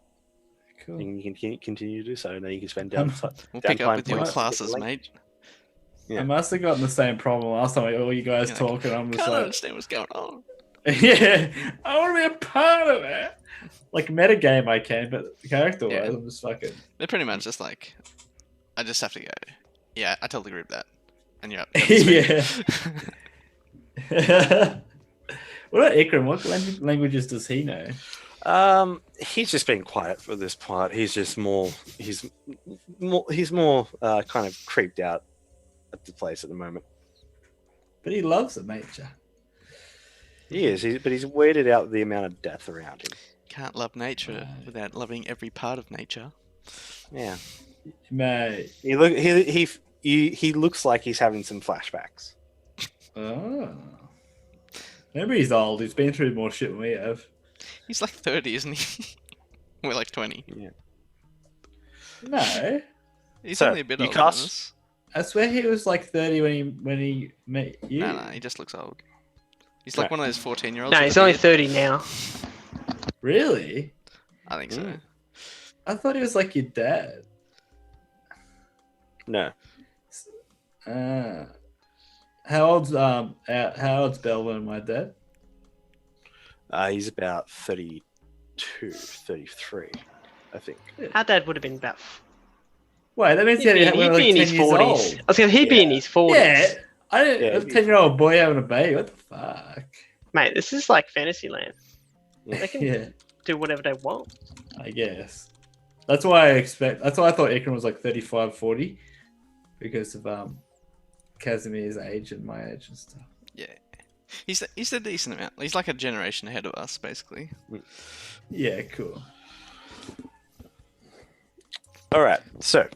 Cool. and you can continue to do so. And then you can spend Um, We'll pick up downtime with your points. classes, mate. Yeah. I must have gotten the same problem last time. All you guys You're like, talking, I'm just Can't like, understand what's going on. yeah, I want to be a part of it. Like metagame, I can, but character-wise, Yeah. I'm just fucking. They're pretty much just like, I just have to go. Yeah, I tell the group that, and you're up. That's sweet. Yeah. What about Ikram? What languages does he know? He's just been quiet for this part. He's just more. He's more kind of creeped out at the place at the moment. But he loves it, nature. He is, but he's weirded out the amount of death around him. Can't love nature Right. without loving every part of nature. Yeah, Mate. he looks like he's having some flashbacks. Oh. Maybe he's old. He's been through more shit than we have. He's like 30, isn't he? We're like 20. No. He's So, only a bit you older than cast- us. I swear he was like 30 when he met you. No, he just looks old. He's like No. one of those 14-year-olds. No, with he's a only beard. 30 now. Really? I think so. Mm. I thought he was like your dad. No, How old's Belvin, my dad? he's about 32, 33, I think. Our dad would have been about. Wait, that means He'd he be, was he'd like be in 10 his years 40s. old. I was going he'd be in Yeah. his 40s. Yeah, I didn't. Yeah, a 10-year-old boy having a baby. What the fuck? Mate, this is like Fantasyland. They can Yeah, do whatever they want. I guess. That's why I thought Ikram was like 35, 40 because of Casimir's age and my age and stuff. Yeah. He's a decent amount. He's like a generation ahead of us, basically. Yeah, cool. All right, so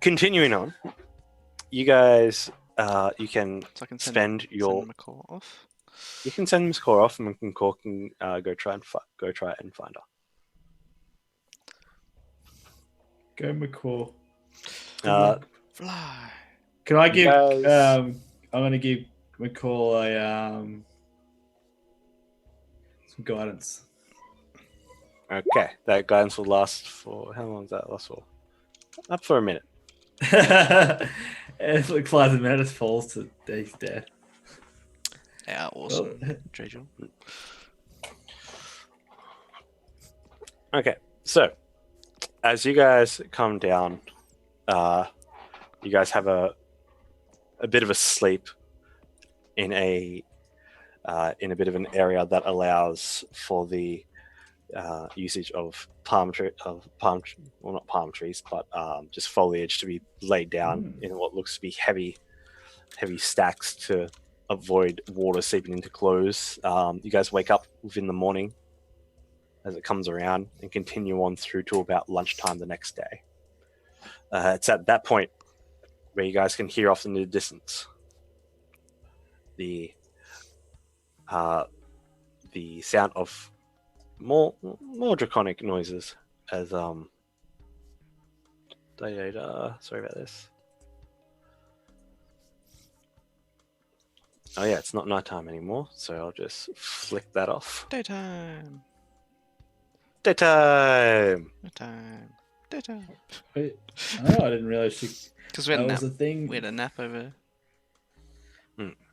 continuing on, you guys, you can So I can spend your. send McCall off. You can send Miss Core off, and McCall can go try and find her. Go McCall. Fly. Can I give? guys- I'm gonna give McCall a some guidance. Okay, that guidance will last for how long does that last for? Up for a minute. It looks like the man just falls to he's dead. Yeah, awesome. Well, Dragel. Okay, so as you guys come down, you guys have a bit of a sleep in a bit of an area that allows for the usage of well, not palm trees, but just foliage to be laid down in what looks to be heavy stacks to avoid water seeping into clothes. You guys wake up within the morning as it comes around and continue on through to about lunchtime the next day. It's at that point where you guys can hear off in the distance the sound of more draconic noises as sorry about this. Oh yeah, it's not nighttime anymore, so I'll just flick that off. Daytime. Daytime. Daytime. Daytime. Wait, oh, I didn't realize Because we had that a nap. was a thing. We had a nap over.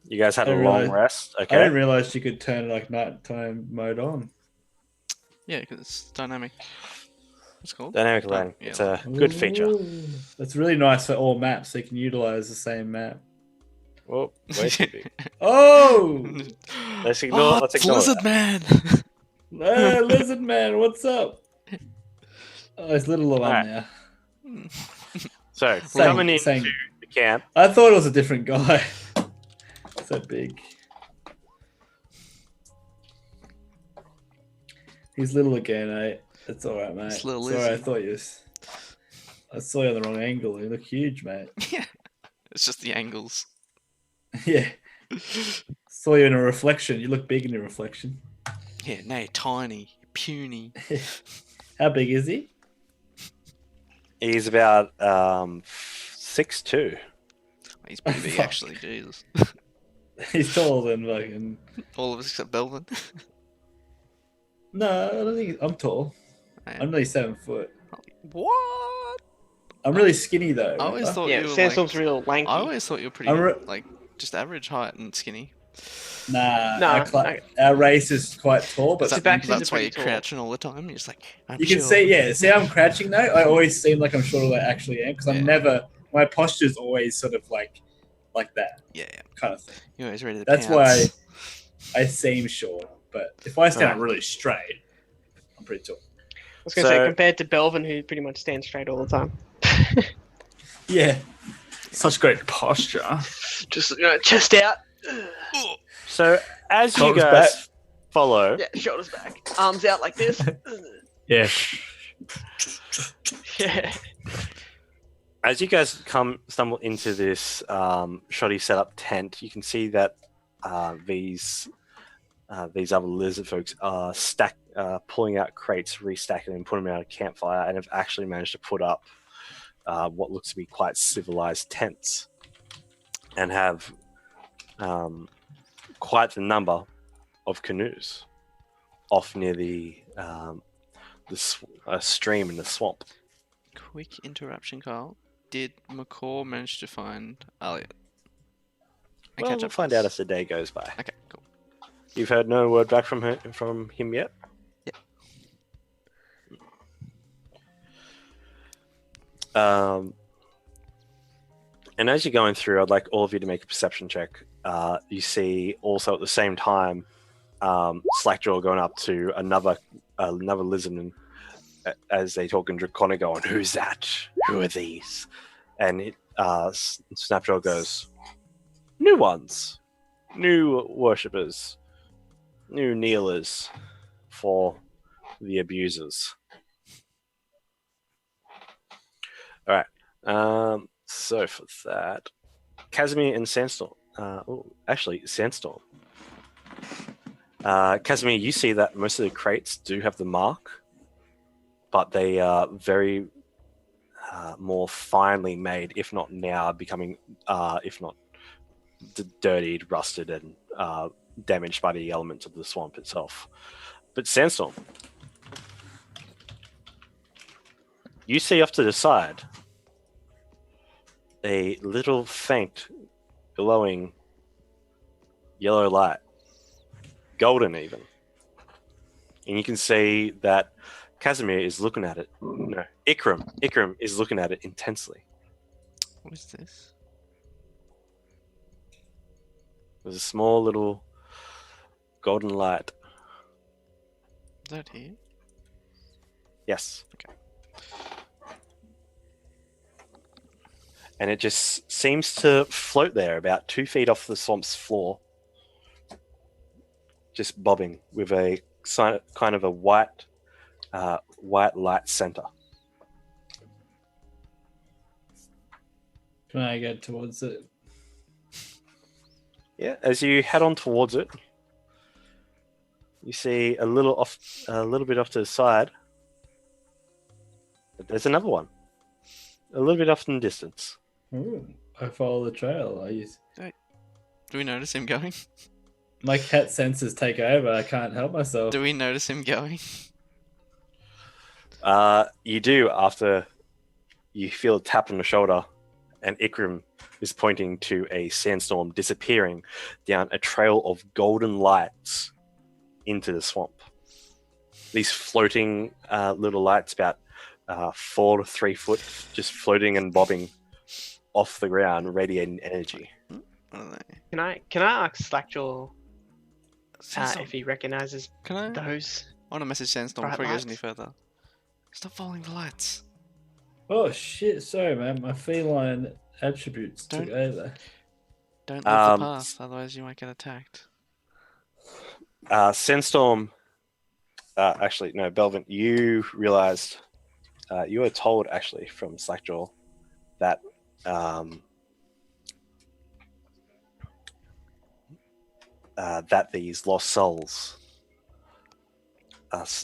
You guys had I a didn't long realize- rest. I Okay. didn't realize you could turn like nighttime mode on. Yeah, because it's dynamic. What's it called? Dynamic Oh, lighting. yeah, It's a good feature. Ooh. That's really nice for all maps. So you can utilize the same map. Whoa, way too big. Oh, Let's ignore. Let's ignore Lizard that. Man. Lizard Man, what's up? Oh, it's little one Alright. now. So Saying- coming into saying- the camp. I thought it was a different guy. So big. He's little again, eh? That's all right, mate. It's little Sorry, I Lizzy. thought you. I saw you on the wrong angle. You look huge, mate. Yeah. It's just the angles. Yeah. Saw you in a reflection. You look big in your reflection. Yeah, no, tiny, puny. How big is he? He's about 6'2". He's pretty big, Fuck. actually. Jesus. He's taller than fucking. All of us except Belvin. No, I don't think I'm tall. I'm nearly 7 foot. What? I'm really skinny though. I always remember? thought Yeah, you were Sandstorm's like. real lanky. I always thought you were pretty I'm re- like just average height and skinny. Nah, No, our race is quite tall, but Is that, Sebastian's that's a why pretty you're tall. crouching all the time. You're just like, I'm you can chill. see, yeah, see how I'm crouching though? I always seem like I'm shorter than I actually am because Yeah. I'm never, my posture's always sort of like that Yeah, kind of thing. you're always ready to That's pounce. why I seem short, but if I stand up Alright. really straight, I'm pretty tall. I was going to say, So- compared to Belvin, who pretty much stands straight all the time. Yeah. Such great posture. Just, chest out. So as you Shoulders guys back. follow, Yeah, shoulders back. Arms out like this. Yeah. Yeah. as you guys stumble into this shoddy setup tent, you can see that these other lizard folks are pulling out crates, restacking them, putting them out a campfire, and have actually managed to put up what looks to be quite civilized tents, and have quite the number of canoes off near the stream in the swamp. Quick interruption, Carl. Did McCaw manage to find Elliot? And Well, catch we'll up find with out us? as the day goes by. Okay, cool. You've heard no word back from him yet? And as you're going through, I'd like all of you to make a perception check. You see also at the same time Slackjaw going up to another lizardman as they talk in Draconic, going, "Who's that? Who are these?" And Snapjaw goes, "New ones, new worshippers, new kneelers for the abusers." All right. So for that, Casimir and Sandstorm. Sandstorm. Casimir, you see that most of the crates do have the mark, but they are very more finely made, if not now becoming, if not dirtied, rusted, and damaged by the elements of the swamp itself. But Sandstorm, you see off to the side a little faint, glowing yellow light, golden even. And you can see that Casimir is looking at it. No, Ikram is looking at it intensely. What is this? There's a small little golden light. Is that here? Yes. Okay. And it just seems to float there about 2 feet off the swamp's floor, just bobbing with a kind of a white light center. Can I get towards it? Yeah, as you head on towards it, you see a little bit off to the side. But there's another one, a little bit off in the distance. Ooh, I follow the trail. Do we notice him going? My cat senses take over. I can't help myself. Do we notice him going? You do after you feel a tap on the shoulder, and Ikram is pointing to a sandstorm disappearing down a trail of golden lights into the swamp. These floating little lights, about 4 to 3 foot, just floating and bobbing off the ground, radiating energy. What are they? Can I ask Slackjaw Sandstorm. if he recognizes Can I? those? I want to message Sandstorm bright before he goes any lights? further. Stop following the lights. Oh shit! Sorry, man. My feline attributes took Don't- over. Don't leave the path, otherwise you might get attacked. Sandstorm. Actually, no, Belvin. You realized you were told actually from Slackjaw that that these lost souls,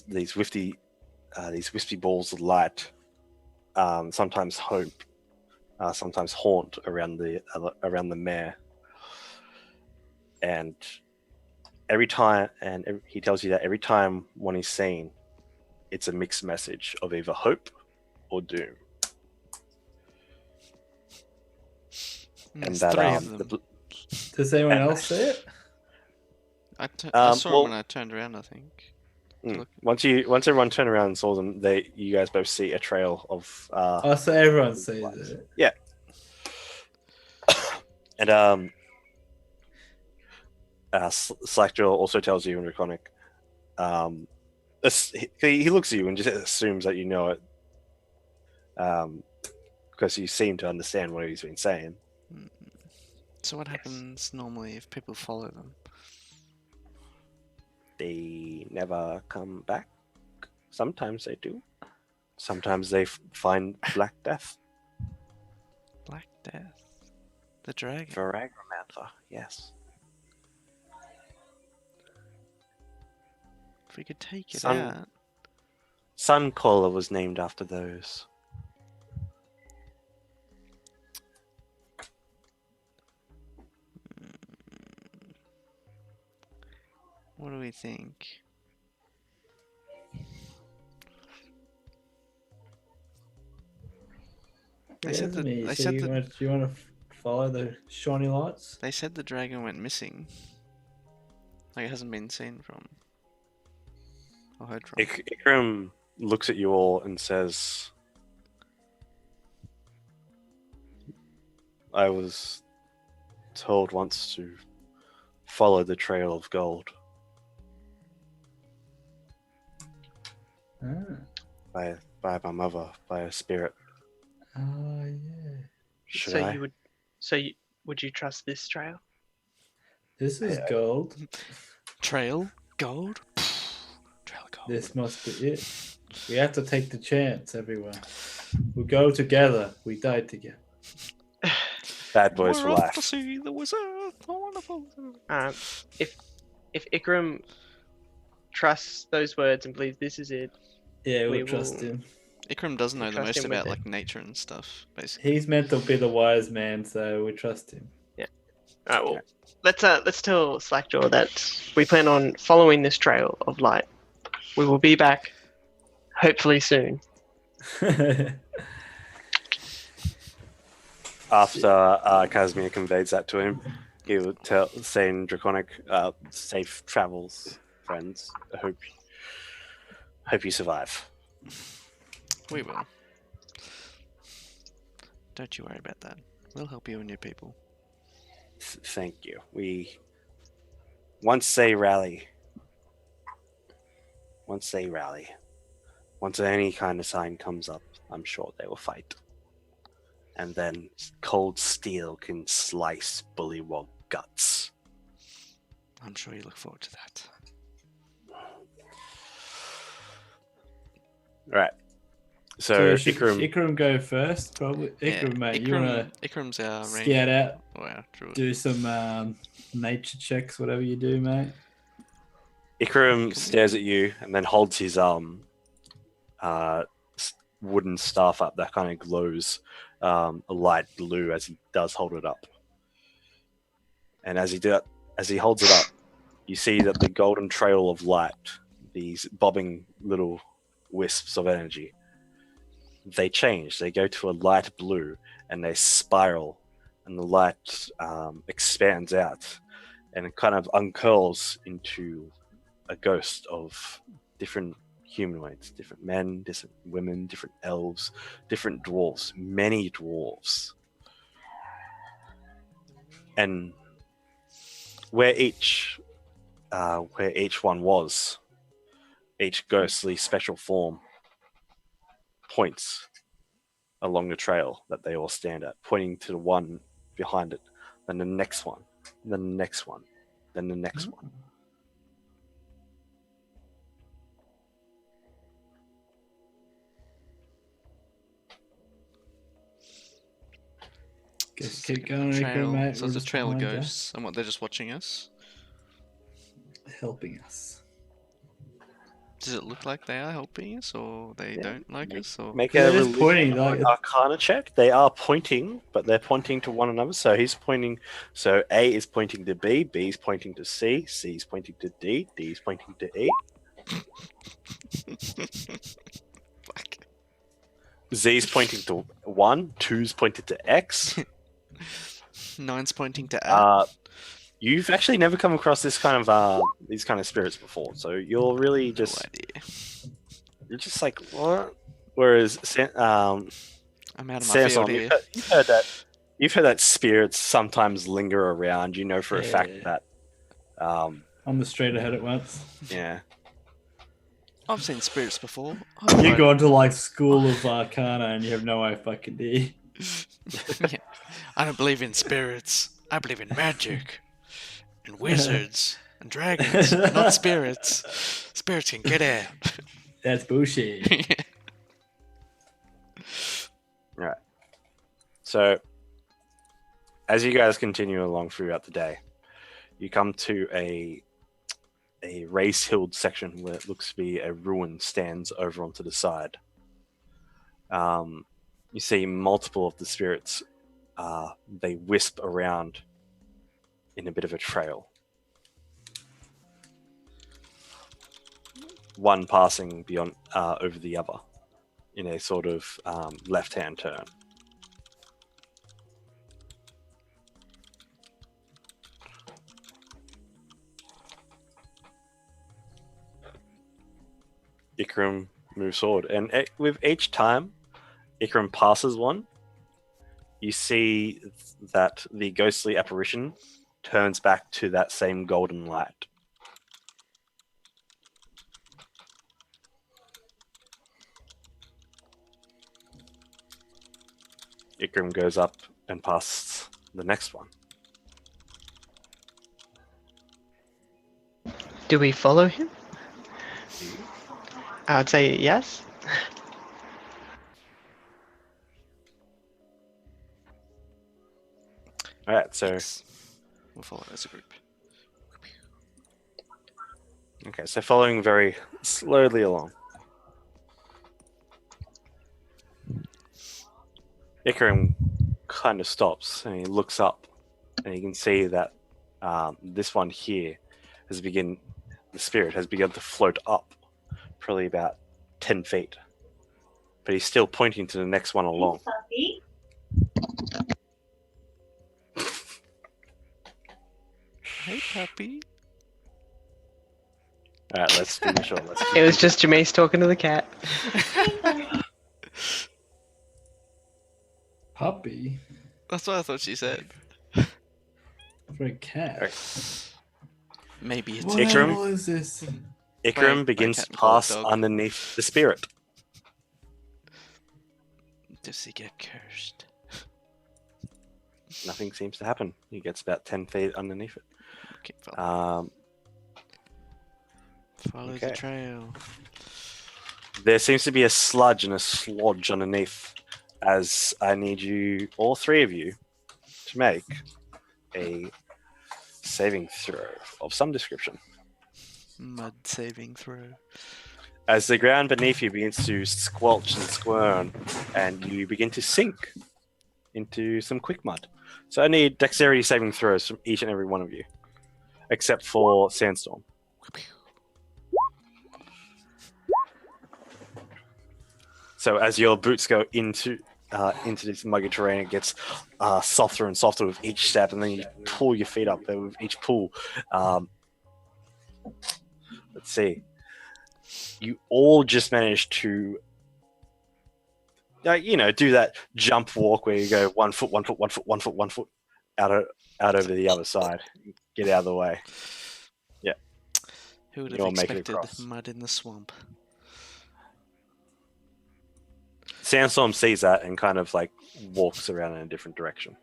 these wispy balls of light, sometimes hope, sometimes haunt around the mare, and every time, he tells you that every time one is seen, it's a mixed message of either hope or doom. There's that, 3 of them. Does anyone else see it? I saw well- him when I turned around, I think. Look. Once everyone turned around and saw them, you guys both see a trail of Oh, so everyone sees it. and Slackjaw also tells you in Draconic, he looks at you and just assumes that you know it, because you seem to understand what he's been saying. So what happens normally if people follow them? They never come back. Sometimes they do. Sometimes they find Black Death. Black Death. The dragon. Viragromantha, yes. If we could take it Sun- out. Suncaller was named after those. What do we think? They said that. Me. They So said you that. want, do you want to follow the shiny lights? They said the dragon went missing. Like it hasn't been seen from. Or heard from. Ikram looks at you all and says, I was told once to follow the trail of gold Ah. by my mother, by a spirit. Oh yeah. Should So I? would you trust this trail? This is gold. Trail gold. Trail gold. This must be it. We have to take the chance, everyone. We go together. We die together. Bad boys for We're off to life. see the wizard. Oh, wonderful. If Ikram trusts those words and believes this is it, Yeah, We we'll trust will- him. Ikram does know the trust most him with about it. like nature and stuff, basically. He's meant to be the wise man, so we trust him. all right. Well, let's tell Slackjaw that we plan on following this trail of light. We will be back, hopefully soon. After Casimir conveys that to him, he will say in Draconic, safe travels, friends. I hope you survive. We will. Don't you worry about that. We'll help you and your people. Thank you. Once they rally, once any kind of sign comes up, I'm sure they will fight. And then cold steel can slice bullywog guts. I'm sure you look forward to that. Right. So should Ikram, Ikram go first, probably. Ikram, mate, you want Ikram's to our scout out, Wow, true. do some nature checks, whatever you do, mate? Ikram stares at you and then holds his wooden staff up that kind of glows a light blue as he does hold it up. And as he holds it up, you see that the golden trail of light, these bobbing little wisps of energy, they change. They go to a light blue and they spiral, and the light expands out and it kind of uncurls into a ghost of different humanoids, different men, different women, different elves, different dwarves, many dwarves. And where each one was, each ghostly spectral form points along the trail that they all stand at, pointing to the one behind it, then the next one, then the next one, then the next one. Just keep going, Ikram, mate. So We're it's a just trail of behind ya, ghosts, and what, they're just watching us? helping us. Does it look like they are helping us, or they don't like us, or... Make They're a just pointing, religion or like- an arcana check. They are pointing, but they're pointing to one another. So he's pointing. So A is pointing to B. B is pointing to C. C is pointing to D. D is pointing to E. Fuck. Z is pointing to 1. 2's pointing to X. 9's pointing to at. You've actually never come across this kind of these kind of spirits before, so you're really just No idea. you're just like what? Whereas I'm out of my field Samson, here. you've heard that spirits sometimes linger around. You know for a fact Yeah. that On the street ahead at once. yeah. I've seen spirits before. You go into like School of Arcana and you have no idea. Yeah. I don't believe in spirits. I believe in magic. And wizards. And dragons. But not spirits. Spirits can get out. That's bullshit. Right. So, as you guys continue along throughout the day, you come to a raised-hilled section where it looks to be a ruin stands over onto the side. You see multiple of the spirits. They wisp around in a bit of a trail. One passing beyond over the other in a sort of left-hand turn. Ikram moves forward, and with each time Ikram passes one, you see that the ghostly apparition turns back to that same golden light. Ikram goes up and passes the next one. Do we follow him? I would say yes. All right, so Yes. We'll follow as a group. okay, so following very slowly along. Ikram kind of stops and he looks up, and you can see that this one here the spirit has begun to float up, probably about 10 feet. But he's still pointing to the next one along. Hey, puppy. All right, let's finish on. Let's It was just Jameis talking to the cat. Puppy That's what I thought she said. for a cat. Alright. Maybe it's What Ikram? animal is this? Ikram My begins cat to can call it pass dog. underneath the spirit. Does he get cursed? Nothing seems to happen. He gets about 10 feet underneath it. Okay, follow okay. the trail. There seems to be a sludge and a slodge underneath, as I need you, all three of you, to make a saving throw of some description. Mud saving throw. As the ground beneath you begins to squelch and squirm, and you begin to sink into some quick mud. So I need dexterity saving throws from each and every one of you, except for Sandstorm. So as your boots go into this muggy terrain, it gets softer and softer with each step, and then you pull your feet up. And with each pull, let's see, you all just manage to, do that jump walk where you go 1 foot, 1 foot, 1 foot, 1 foot, 1 foot out over the other side. Get out of the way. Who would You have all make it expected across. mud in the swamp? Sandstorm sees that and kind of like walks around in a different direction.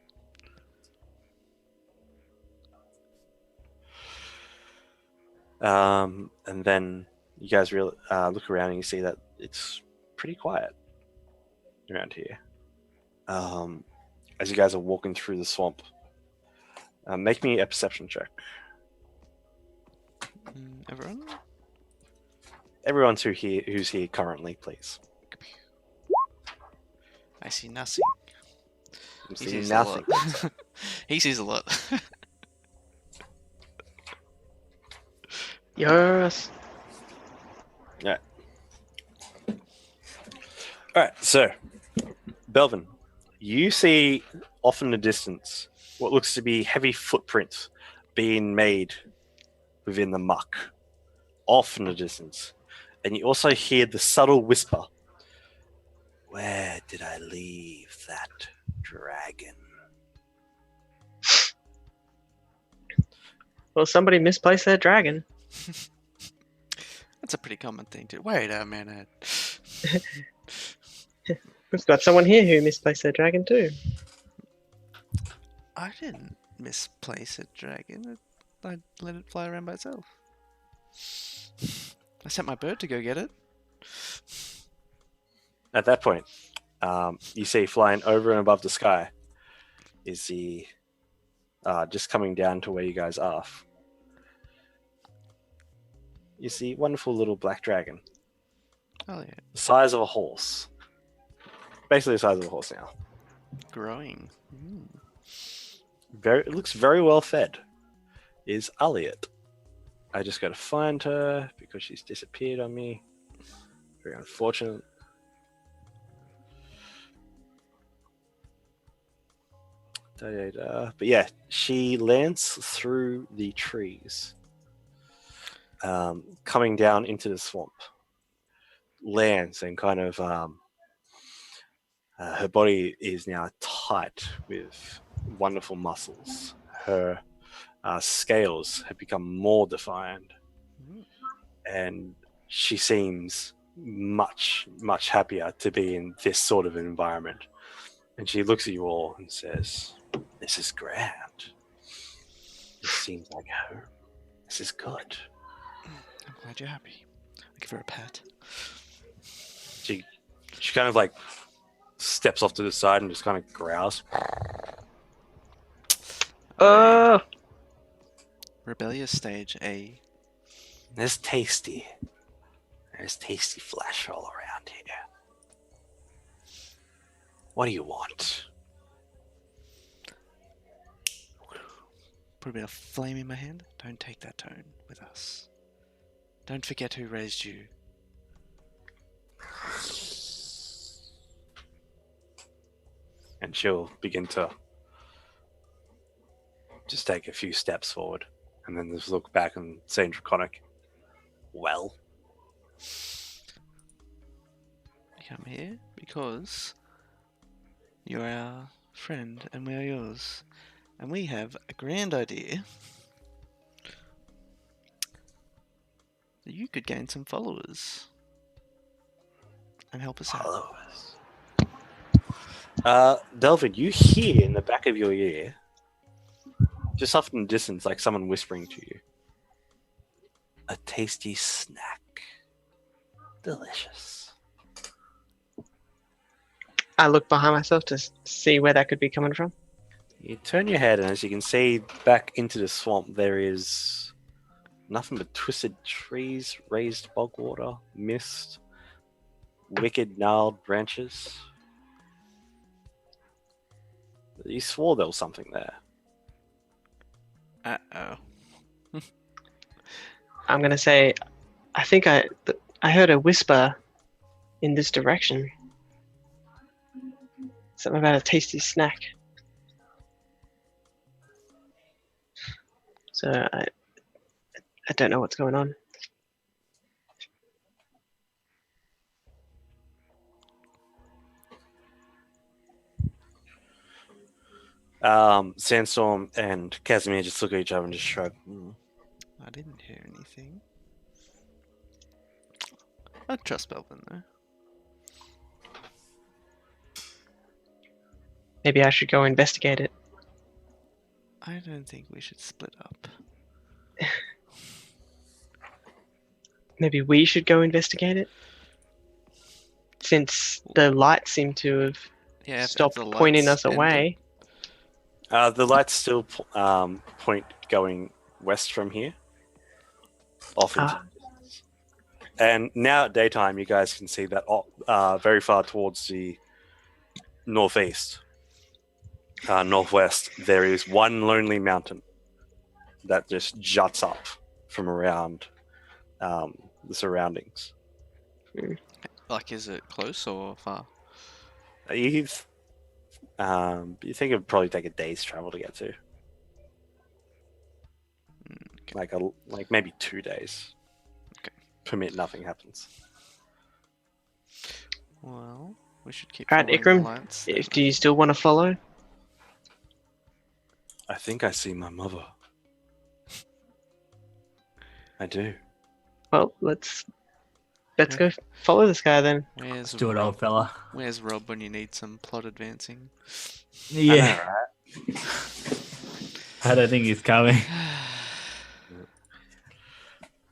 And then you guys look around and you see that it's pretty quiet around here. As you guys are walking through the swamp, make me a perception check. Everyone? Everyone who's here currently, please. I see nothing. I'm He seeing sees nothing. a lot. He sees a lot. Yes. All right, so Belvin, you see off in the distance what looks to be heavy footprints being made within the muck, off in the distance, and you also hear the subtle whisper, "Where did I leave that dragon?" Well, somebody misplaced their dragon. That's a pretty common thing to. Wait a minute. We've got someone here who misplaced their dragon too. I didn't misplace a dragon. I let it fly around by itself. I sent my bird to go get it. At that point, you see flying over and above the sky is the just coming down to where you guys are. You see wonderful little black dragon, Oh yeah, the size of a horse. Basically the size of a horse now. growing. It looks very well fed. Is Aliot. I just got to find her because she's disappeared on me. Very unfortunate. But yeah, she lands through the trees, coming down into the swamp. Lands and kind of her body is now tight with wonderful muscles. Her scales have become more defined, and she seems much, much happier to be in this sort of environment. And she looks at you all and says, "This is grand. This seems like home. This is good." I'm glad you're happy. I'll give her a pat. She kind of like steps off to the side and just kind of growls. Rebellious stage A. There's tasty flesh all around here. What do you want? Put a bit of flame in my hand. Don't take that tone with us. Don't forget who raised you. And she'll begin to just take a few steps forward and then just look back and say in Draconic, Well, We come here because you're our friend and we are yours. And we have a grand idea that you could gain some followers and help us out. followers. Delvin, you hear in the back of your ear, just off in the distance, like someone whispering to you, a tasty snack. Delicious. I look behind myself to see where that could be coming from. You turn your head, and as you can see back into the swamp, there is nothing but twisted trees, raised bog water, mist, wicked gnarled branches. You swore there was something there. Uh-oh. I'm gonna say, I think I heard a whisper in this direction. Something about a tasty snack. So I don't know what's going on. Sandstorm and Casimir just look at each other and just shrug. I didn't hear anything. I trust Belvin though. Maybe I should go investigate it. I don't think we should split up. Maybe we should go investigate it? Since the lights seem to have Yeah, if stopped the lights pointing us bend away. The lights still point going west from here. Off into Ah. the distance. And now at daytime, you guys can see that very far towards the northeast, northwest, there is one lonely mountain that just juts up from around the surroundings. Like, is it close or far? You think it would probably take a day's travel to get to, Okay. like maybe 2 days. Okay. Permit nothing happens. Well, we should keep Alright, following the Ikram, lights. do you still want to follow? I think I see my mother. I do. Well, let's go follow this guy then. Where's Let's do it, Rob? old fella. Where's Rob when you need some plot advancing? Yeah, I know, right? I don't think he's coming.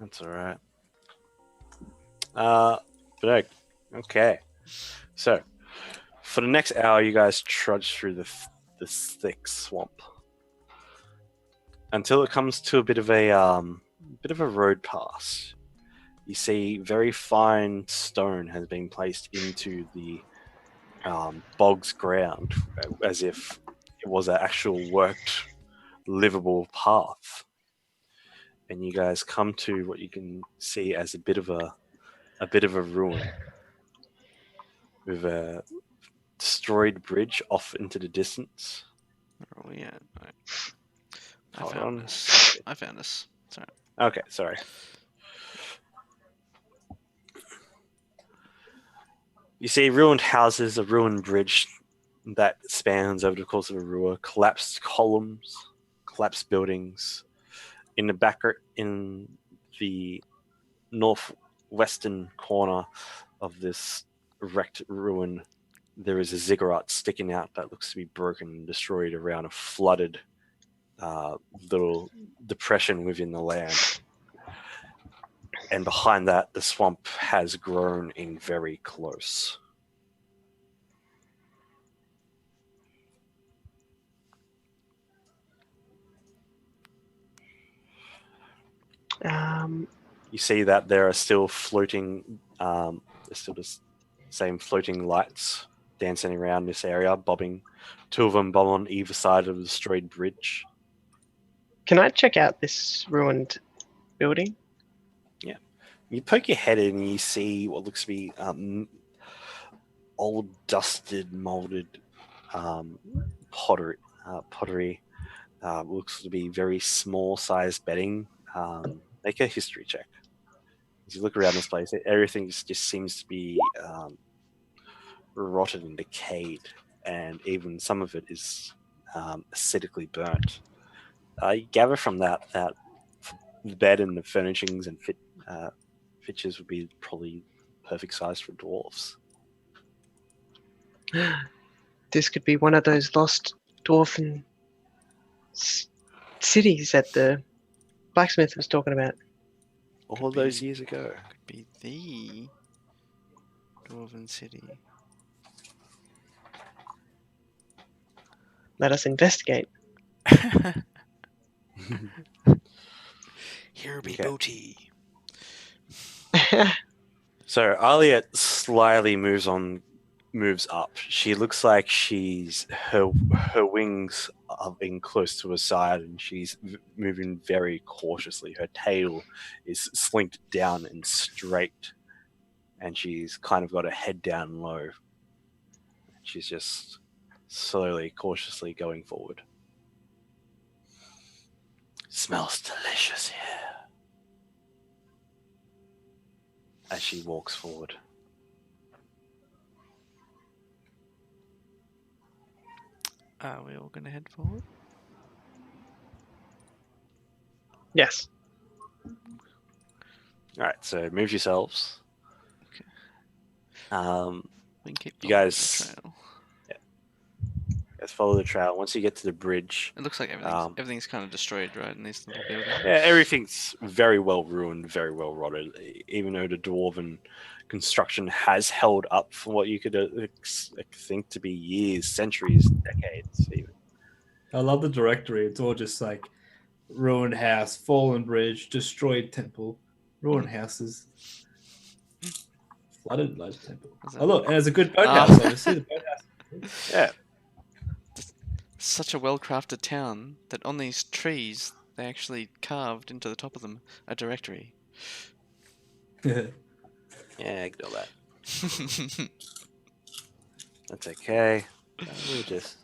That's all right. But okay. So, for the next hour, you guys trudge through this thick swamp until it comes to a bit of a road pass. You see, very fine stone has been placed into the bog's ground, as if it was an actual worked, livable path. And you guys come to what you can see as a bit of a ruin with a destroyed bridge off into the distance. Where are we at? Right. I Hold found on. us. I found us. Sorry. Okay, sorry. You see ruined houses, a ruined bridge that spans over the course of a river, collapsed columns, collapsed buildings. In the northwestern corner of this wrecked ruin, there is a ziggurat sticking out that looks to be broken and destroyed around a flooded little depression within the land. And behind that, the swamp has grown in very close. You see that there are still floating, there's still the same floating lights dancing around this area, bobbing. 2 of them bob on either side of the destroyed bridge. Can I check out this ruined building? You poke your head in and you see what looks to be old, dusted, molded pottery. Looks to be very small-sized bedding. Make a history check. As you look around this place, everything just seems to be rotted and decayed, and even some of it is acidically burnt. You gather from that the bed and the furnishings and fixtures would be probably perfect size for dwarves. This could be one of those lost dwarven cities that the blacksmith was talking about. All those years ago. Could be the Dwarven City. Let us investigate. Here be Okay. booty. So Alia slyly moves up. She looks like her wings are being close to her side, and she's moving very cautiously. Her tail is slinked down and straight, and she's kind of got her head down low. She's just slowly, cautiously going forward. Smells delicious here. As she walks forward. Are we all going to head forward? Yes. Alright, so move yourselves. Okay. We can keep You following guys- the trail. Let's follow the trail. Once you get to the bridge, It looks like everything's kind of destroyed, right, in these little buildings. yeah, everything's very well ruined, very well rotted. Even though the dwarven construction has held up for what you could think to be years, centuries, decades, even. I love the directory. It's all just like ruined house, fallen bridge, destroyed temple, ruined houses, flooded temple. Is Oh that- look, and there's a good Ah. boathouse. Obviously, the boathouse. Yeah, Such a well-crafted town that on these trees they actually carved into the top of them a directory. yeah, ignore that. That's okay. We'll just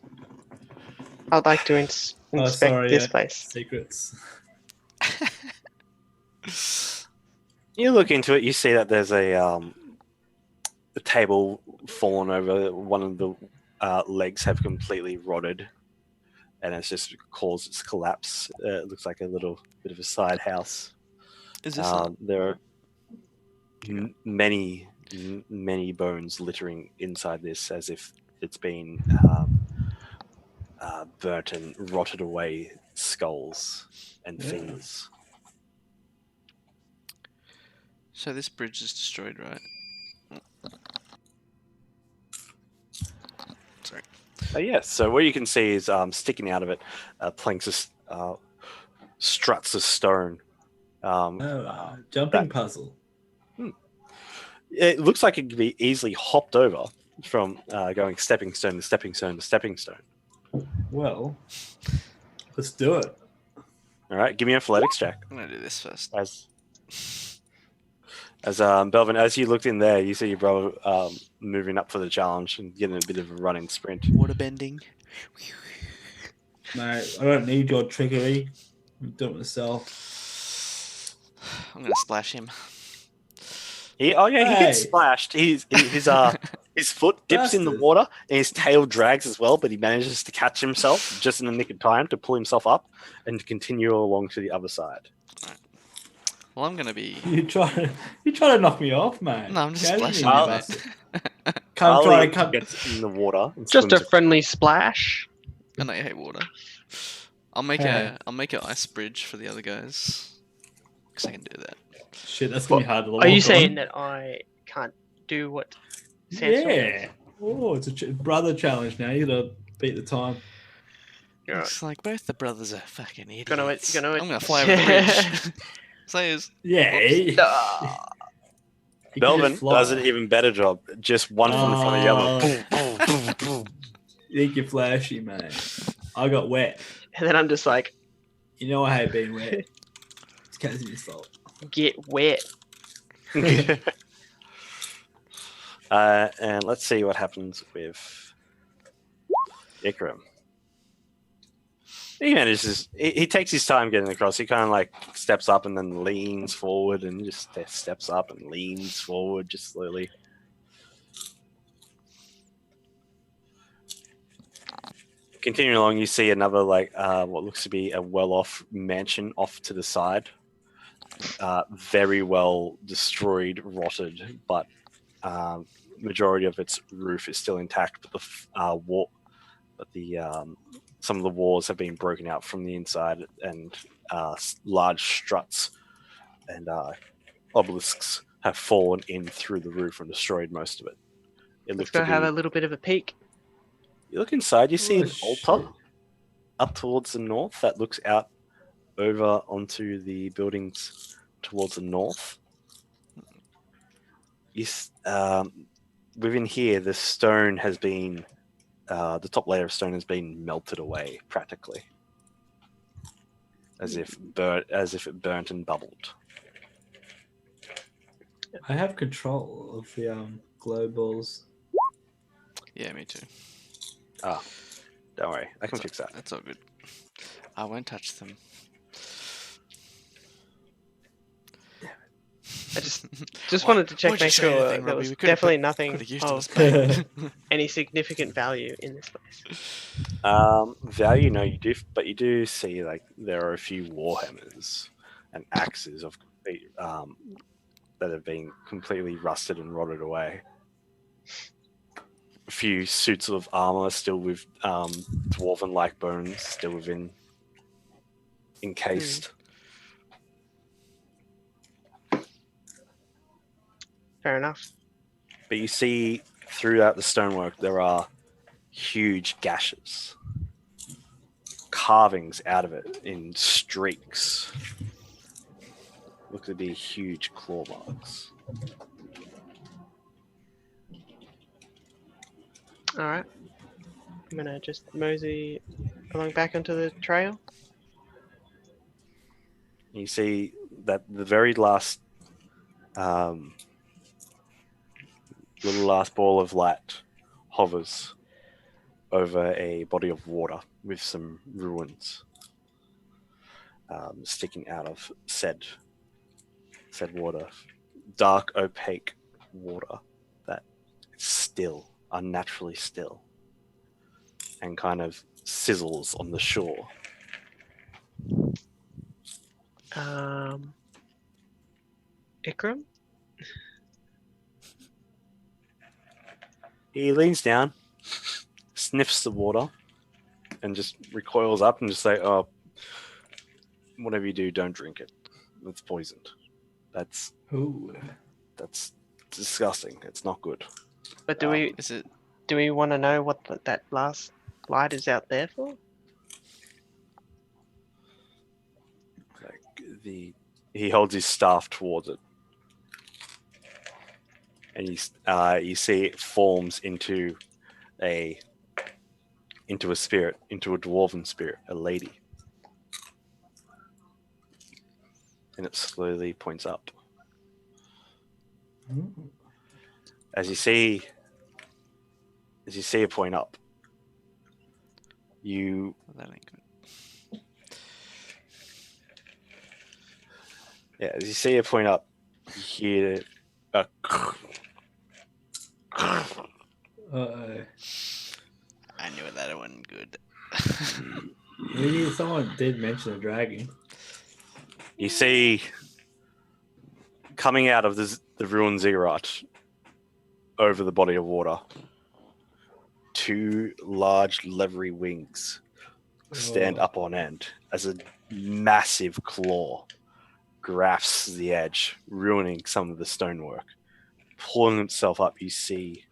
I'd like to inspect this yeah. place. Secrets. you look into it. You see that there's a table fallen over. One of the legs have completely rotted, and it's just caused its collapse. It looks like a little bit of a side house. Is this There are many bones littering inside this, as if it's been burnt and rotted away skulls and Yeah. fingers. so this bridge is destroyed, right? Sorry. Yeah, so what you can see is sticking out of it planks of struts of stone. Jumping puzzle. It looks like it could be easily hopped over from going stepping stone to stepping stone to stepping stone. Well, let's do it. All right, give me an athletics check. I'm gonna do this first. As Belvin, as you looked in there, you see your brother moving up for the challenge and getting a bit of a running sprint. Water bending. Mate, I don't need your trickery. I'm doing it myself. I'm gonna splash him. He gets Hey. splashed. His foot dips in the Bastard. water and his tail drags as well, but he manages to catch himself just in the nick of time to pull himself up and to continue along to the other side. Well, I'm gonna be. You try to knock me off, mate. No, I'm just Get splashing me, you, I'll- mate. Come try to come. gets in the water. And Just a swims friendly splash. I know you hate water. I'll make an ice bridge for the other guys. Because I can do that. Shit, that's gonna be hard to walk Are you on. saying that I can't do what Sandstorm Yeah. Oh, it's a brother challenge now. You gotta beat the time. You're right. Looks like both the brothers are fucking idiots. Gonna- I'm gonna fly over the bridge. Sayers. Yeah. Ah. You can just Belvin fly. does an even better job. Just one foot in front of the other. Oh. Boom, boom, boom. You think you're flashy, mate. I got wet. And then I'm just like, You know I hate being wet. It's Cassie's fault. get wet. And let's see what happens with Ikram. He manages. He takes his time getting across. He kind of like steps up and then leans forward, and just steps up and leans forward, just slowly. Continuing along, you see another what looks to be a well-off mansion off to the side. Very well destroyed, rotted, but majority of its roof is still intact. But some of the walls have been broken out from the inside, and large struts and obelisks have fallen in through the roof and destroyed most of it. Let's go have a little bit of a peek. You look inside, you see Oh, an altar up towards the north that looks out over onto the buildings towards the north. Within here, the stone has been, the top layer of stone has been melted away practically, as if it burnt and bubbled. I have control of the glow balls. Yeah, me too. Don't worry, I can fix that. That's all good. I won't touch them. I just wanted to check, Why'd you make say sure anything, there Robbie? was We could've definitely put- nothing could've used it as of bait. any significant value in this place. Value, no, you do, but you do see like there are a few warhammers and axes that have been completely rusted and rotted away. A few suits of armor still with dwarven-like bones still within, encased. Fair enough. But you see throughout the stonework there are huge gashes, carvings out of it in streaks. Look to be huge claw marks. All right. I'm gonna just mosey along back onto the trail. You see that the very last little last ball of light hovers over a body of water with some ruins sticking out of said water. Dark, opaque water that is still, unnaturally still, and kind of sizzles on the shore. Ikram? He leans down, sniffs the water, and just recoils up and just say, "Oh, whatever you do, don't drink it. It's poisoned. That's Ooh. disgusting. It's not good." But Is it? do we want to know what that last light is out there for? He holds his staff towards it, and you see it forms into a spirit, into a dwarven spirit, a lady, and it slowly points up. Mm. As you see it point up, you That ain't good. as you see it point up, you hear a Uh-oh. I knew that wasn't good. Maybe someone did mention a dragon. You see coming out of the ruined ziggurat over the body of water, two large leathery wings stand up on end as a massive claw grasps the edge, ruining some of the stonework. Pulling itself up, you see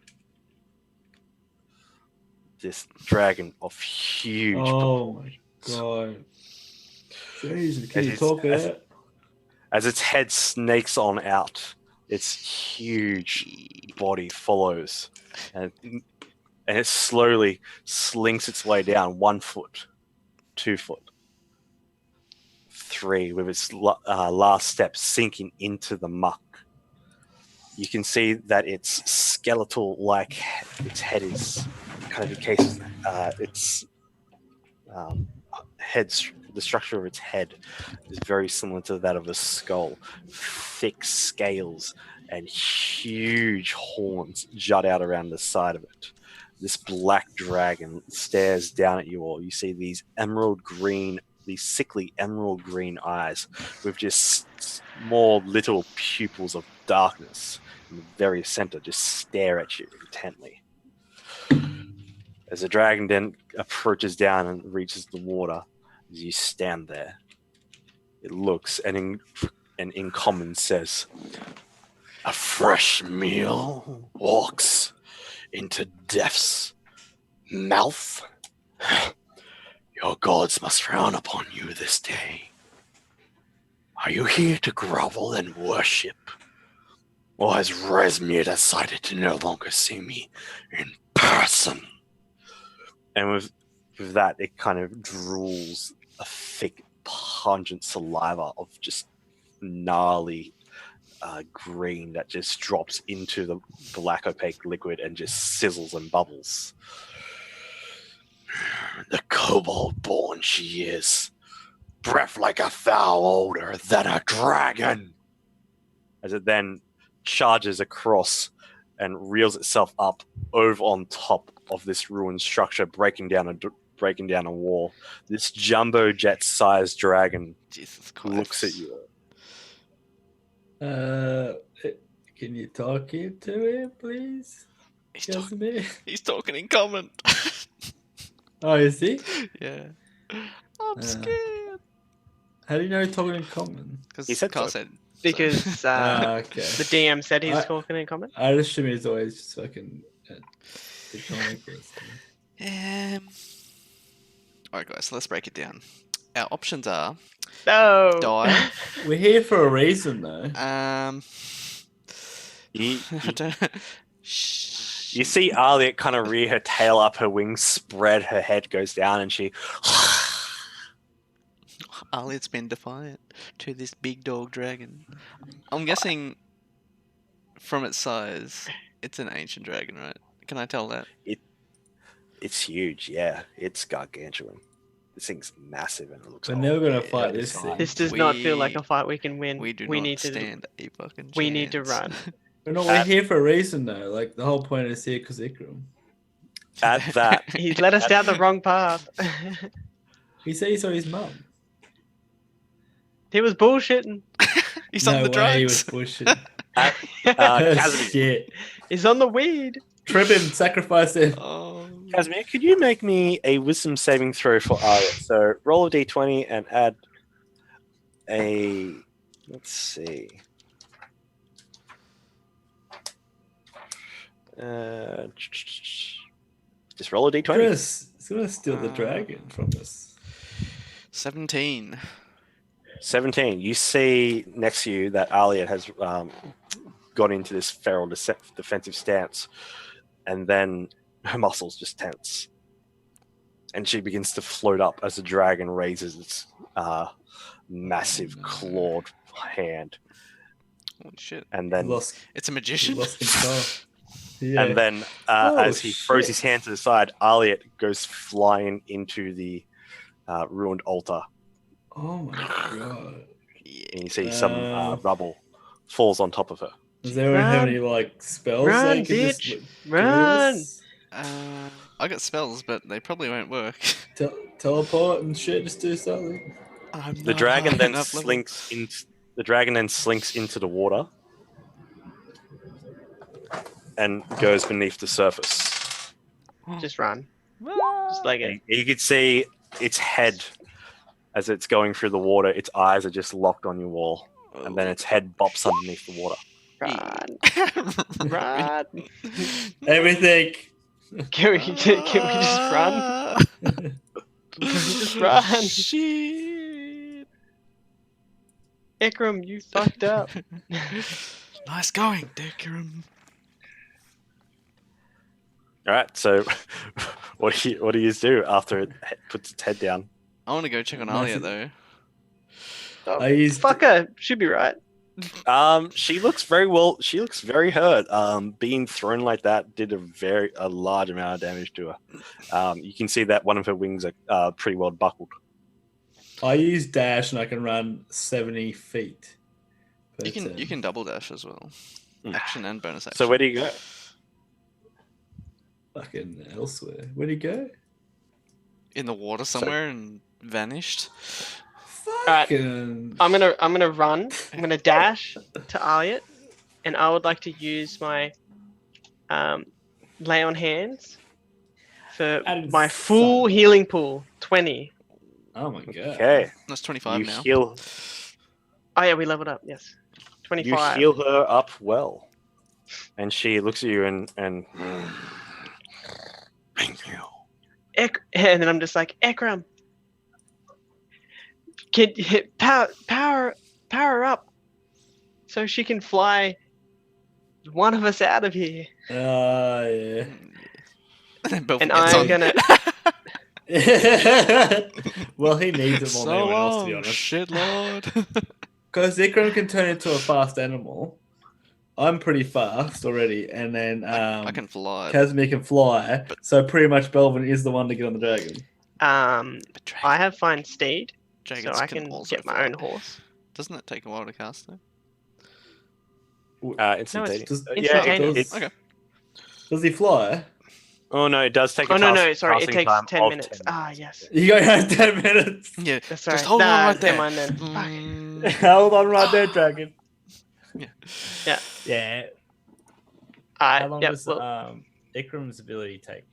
this dragon of huge Oh my proportions. god. Jeez, As can you it's- talk as- about? As its head snakes on out, its huge body follows, and it slowly slinks its way down 1 foot, 2 foot, 3, with its last step sinking into the muck. You can see that its skeletal, its head is kind of encased. Its the structure of its head is very similar to that of a skull. Thick scales and huge horns jut out around the side of it. This black dragon stares down at you all. You see these sickly emerald green eyes with just small little pupils of darkness in the very center just stare at you intently. As the dragon then approaches down and reaches the water, as you stand there, it looks and in common says, "A fresh meal walks into death's mouth. Your gods must frown upon you this day. Are you here to grovel and worship? Or has Resmir decided to no longer see me in person?" And with that, it kind of drools a thick, pungent saliva of just gnarly green that just drops into the black opaque liquid and just sizzles and bubbles. "The kobold-born she is. Breath like a foul odor than a dragon." As it then charges across and reels itself up over on top of this ruined structure, breaking down a wall. This jumbo jet-sized dragon Jesus Christ. looks at you. Can you talk into it, please? Casimir? He's talking in common. Oh, is he? Yeah. I'm scared. How do you know he's talking in common? Because He said Carl so. said. Because Okay. the DM said he's I- talking in common. I assume he's always just fucking Platonic or something. Alright, guys, so let's break it down. Our options are No. die. We're here for a reason, though. You, I don't- you see Arliet kind of rear her tail up, her wings spread, her head goes down, and she... Arliet's been defiant to this big dog dragon. I'm guessing from its size, it's an ancient dragon, right? Can I tell that? It's huge, yeah. It's gargantuan. This thing's massive and it looks We're old. never gonna Yeah, fight it's this fine. thing. This does not feel like We- a fight we can win. We do we not need to. stand a fucking chance. We need to run. We're here for a reason, though. Like, the whole point is here because Ikram. At that, He's led us down the wrong path. He said he saw his mum. He was bullshitting. He's No on the way, he drugs. was pushing. Casimir, Shit. He's on the weed. Trip him, sacrifice him. Oh. Casimir, could you make me a wisdom saving throw for Arliet? So roll a d20 and add a... Let's see. Just roll a d20. He's gonna steal the dragon from us. 17. 17. You see next to you that Arliet has got into this feral defensive stance, and then her muscles just tense. And she begins to float up as the dragon raises its massive clawed hand. Holy shit. And then, It's a he magician? lost control. Yeah. and then as he throws his hand to the side, Arliet goes flying into the ruined altar. Oh my god. And you see some rubble falls on top of her. Does anyone have Run. any like spells? Run, they can just, bitch. like, do Run. this? I got spells, but they probably won't work. Teleport and shit. Just do something. I'm The not dragon high then enough level. slinks in. The dragon then slinks into the water and goes beneath the surface. Just run. Just like it. And you can see its head as it's going through the water. Its eyes are just locked on your wall, and then its head bops underneath the water. Run. Run. Everything. Can we just run? Can we just run? Shit. Ikram, you fucked up. Nice going, Dickerum. All right. So, what do you do after it puts its head down? I want to go check on Alia, Nothing. though. Oh, I used fucker. Should be right. She looks very well. She looks very hurt. Being thrown like that did a large amount of damage to her. You can see that one of her wings are pretty well buckled. I use dash and I can run 70 feet. per You turn. can double dash as well. Action and bonus action. So where do you go? Fucking elsewhere. Where'd he go? In the water somewhere and vanished. Alright. Fucking. I'm gonna run. I'm gonna dash to Elliot, and I would like to use my lay on hands for That is my full so- healing pool. 20. Oh my god. Okay. That's 25 You now. heal. Oh yeah, we leveled up. Yes. You 25. heal her up well, and she looks at you and thank you. And then I'm just like, Ekram, can hit power up, so she can fly one of us out of here. Oh yeah. Belfort And gets I'm on. gonna. Well, he needs it more So than anyone else, to be long, honest. shit lord. Because Ikram can turn into a fast animal. I'm pretty fast already, and then I can fly. Casimir can fly. But- So pretty much Belvin is the one to get on the dragon. But I have fine steed, so dragons I can also get my fly. own horse. Doesn't it take a while to cast though? Instantaneous. Does, Yeah, instantaneous. Okay. does he fly? Oh no, it does take a Oh no, task- no, sorry, it casting takes time 10 of minutes. 10 Ah, minutes. yes. You got 10 minutes. Yeah. Sorry. Just hold on Nah, right there. never mind then. Fuck. Mm, Hold on right there, dragon. Yeah. Yeah. Yeah. Alright, How long yep, does well, Ikram's ability take?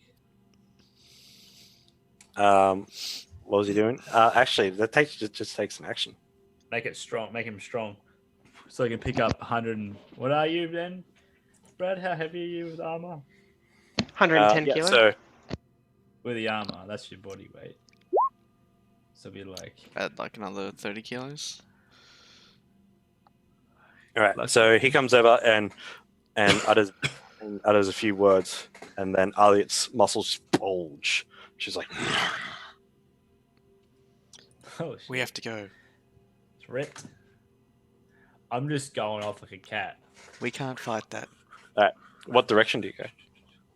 What was he doing? Actually, that just takes an action. Make it strong. Make him strong. So he can pick up 100 and... What are you then? Brad, how heavy are you with armor? 110 yeah, kilos. so With the armor, that's your body weight. So be like... add like another 30 kilos. all right, Lucky. so he comes over and utters a few words, and then Elliot's muscles bulge. She's like, Oh, shit. We have to go. Threat. I'm just going off like a cat. We can't fight that. "What direction do you go?"